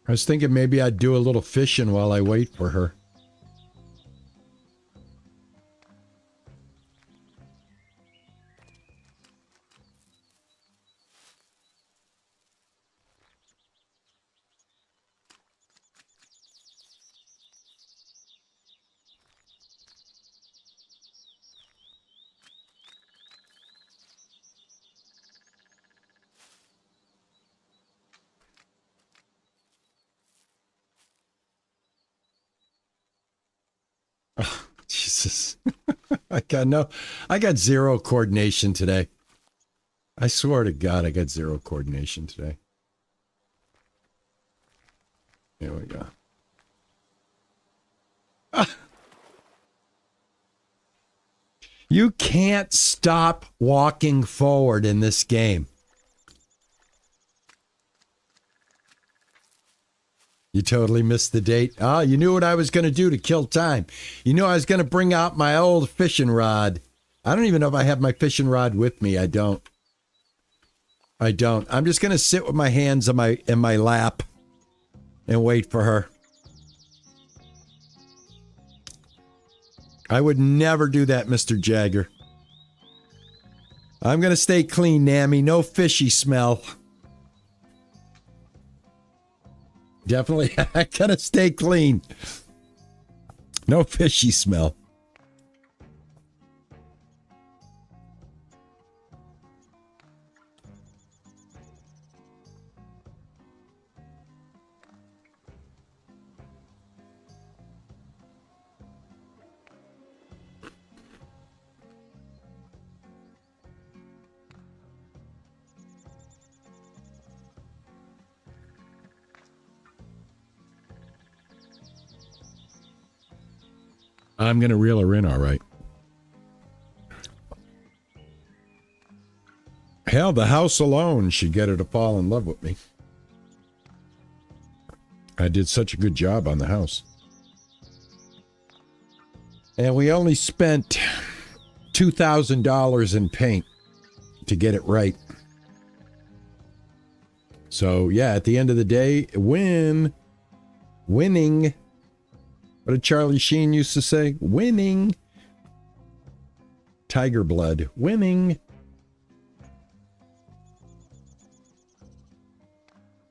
I was thinking maybe I'd do a little fishing while I wait for her. Oh, Jesus. I got zero coordination today. I swear to God, I got zero coordination today. Here we go. You can't stop walking forward in this game. You totally missed the date. Oh, you knew what I was going to do to kill time. You knew I was going to bring out my old fishing rod. I don't even know if I have my fishing rod with me. I don't. I'm just going to sit with my hands in my lap and wait for her. I would never do that, Mr. Jagger. I'm going to stay clean, Nammy. No fishy smell. Definitely, I got to stay clean. No fishy smell. I'm going to reel her in, all right. Hell, the house alone should get her to fall in love with me. I did such a good job on the house. And we only spent $2,000 in paint to get it right. So, yeah, at the end of the day, winning. What did Charlie Sheen used to say? Winning. Tiger blood. Winning.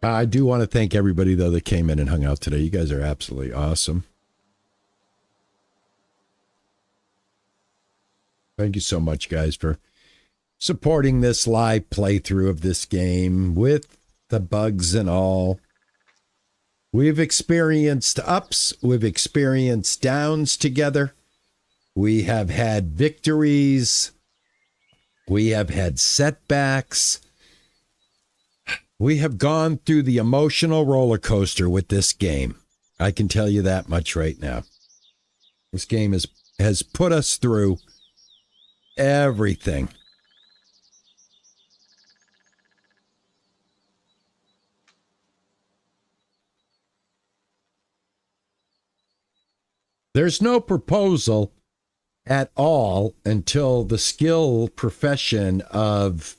I do want to thank everybody, though, that came in and hung out today. You guys are absolutely awesome. Thank you so much, guys, for supporting this live playthrough of this game with the bugs and all. We've experienced ups, we've experienced downs together. We have had victories. We have had setbacks. We have gone through the emotional roller coaster with this game. I can tell you that much right now. This game has put us through everything. There's no proposal at all until the skill profession of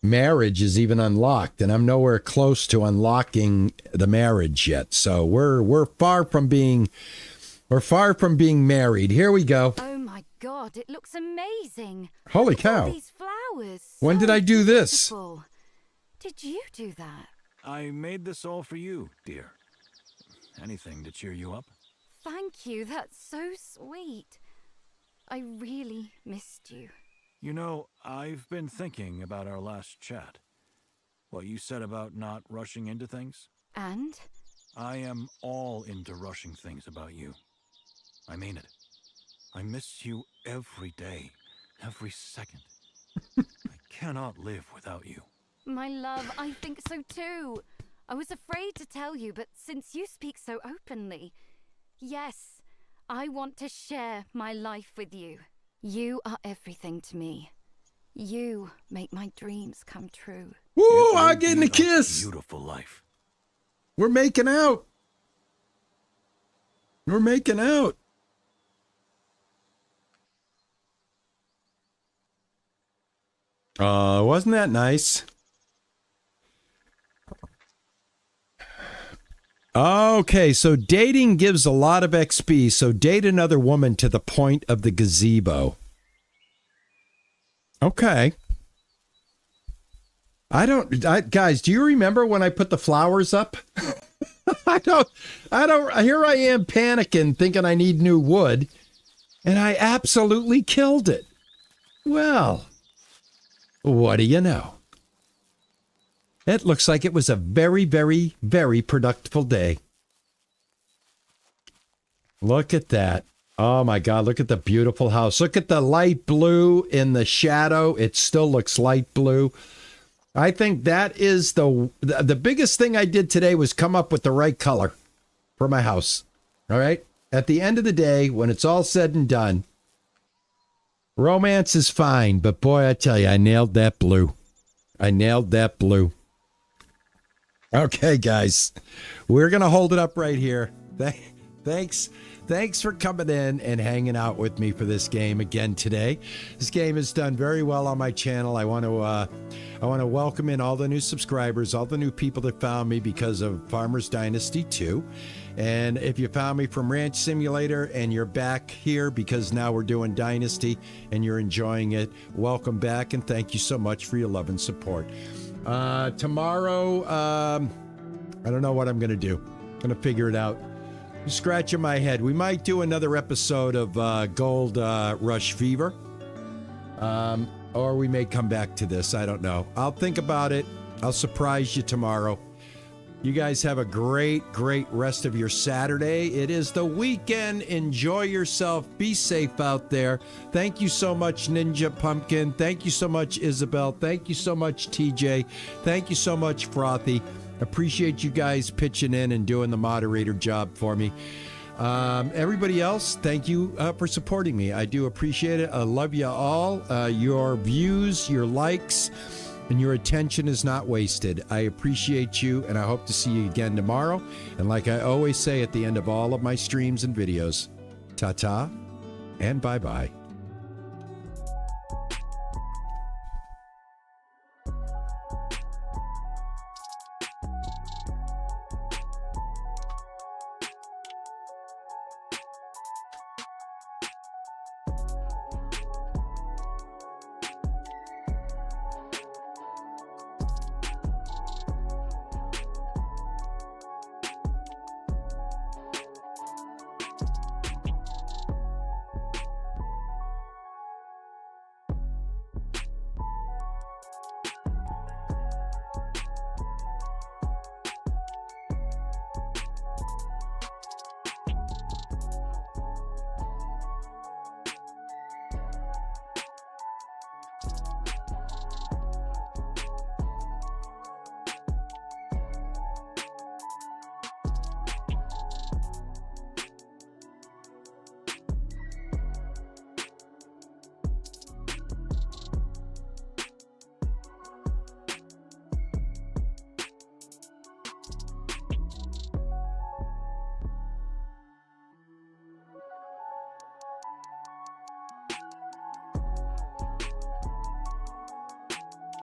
marriage is even unlocked, and I'm nowhere close to unlocking the marriage yet. So we're far from being married. Here we go. Oh my God, it looks amazing. Holy Look at all cow. these flowers. When did I do this? Beautiful. Did you do that? I made this all for you, dear. Anything to cheer you up? Thank you, that's so sweet. I really missed you. You know, I've been thinking about our last chat. What you said about not rushing into things. And? I am all into rushing things about you. I mean it. I miss you every day, every second. I cannot live without you. My love, I think so too. I was afraid to tell you, but since you speak so openly, yes, I want to share my life with you. You are everything to me. You make my dreams come true. Woo, I'm getting a kiss. Beautiful life. We're making out. We're making out. Wasn't that nice? Okay, so dating gives a lot of XP, so date another woman to the point of the gazebo. Okay. Guys, do you remember when I put the flowers up? I don't, here I am panicking, thinking I need new wood, and I absolutely killed it. Well, what do you know? It looks like it was a very, very, very productive day. Look at that. Oh my God, look at the beautiful house. Look at the light blue in the shadow. It still looks light blue. I think that is the biggest thing I did today was come up with the right color for my house. All right. At the end of the day, when it's all said and done, romance is fine. But boy, I tell you, I nailed that blue. I nailed that blue. Okay, guys, we're going to hold it up right here. Thanks for coming in and hanging out with me for this game again today. This game has done very well on my channel. I want to welcome in all the new subscribers, all the new people that found me because of Farmers Dynasty 2. And if you found me from Ranch Simulator and you're back here because now we're doing Dynasty and you're enjoying it, welcome back and thank you so much for your love and support. Tomorrow, I don't know what I'm going to do. I'm going to figure it out. I'm scratching my head. We might do another episode of Gold Rush Fever. Or we may come back to this. I don't know. I'll think about it. I'll surprise you tomorrow. You guys have a great rest of your Saturday. It is the weekend. Enjoy yourself. Be safe out there. Thank you so much, Ninja Pumpkin. Thank you so much, Isabel. Thank you so much, TJ. Thank you so much, Frothy. Appreciate you guys pitching in and doing the moderator job for me. Everybody else, thank you for supporting me. I do appreciate it. I love you all. Your views, your likes, and your attention is not wasted. I appreciate you, and I hope to see you again tomorrow. And like I always say at the end of all of my streams and videos, ta-ta and bye-bye.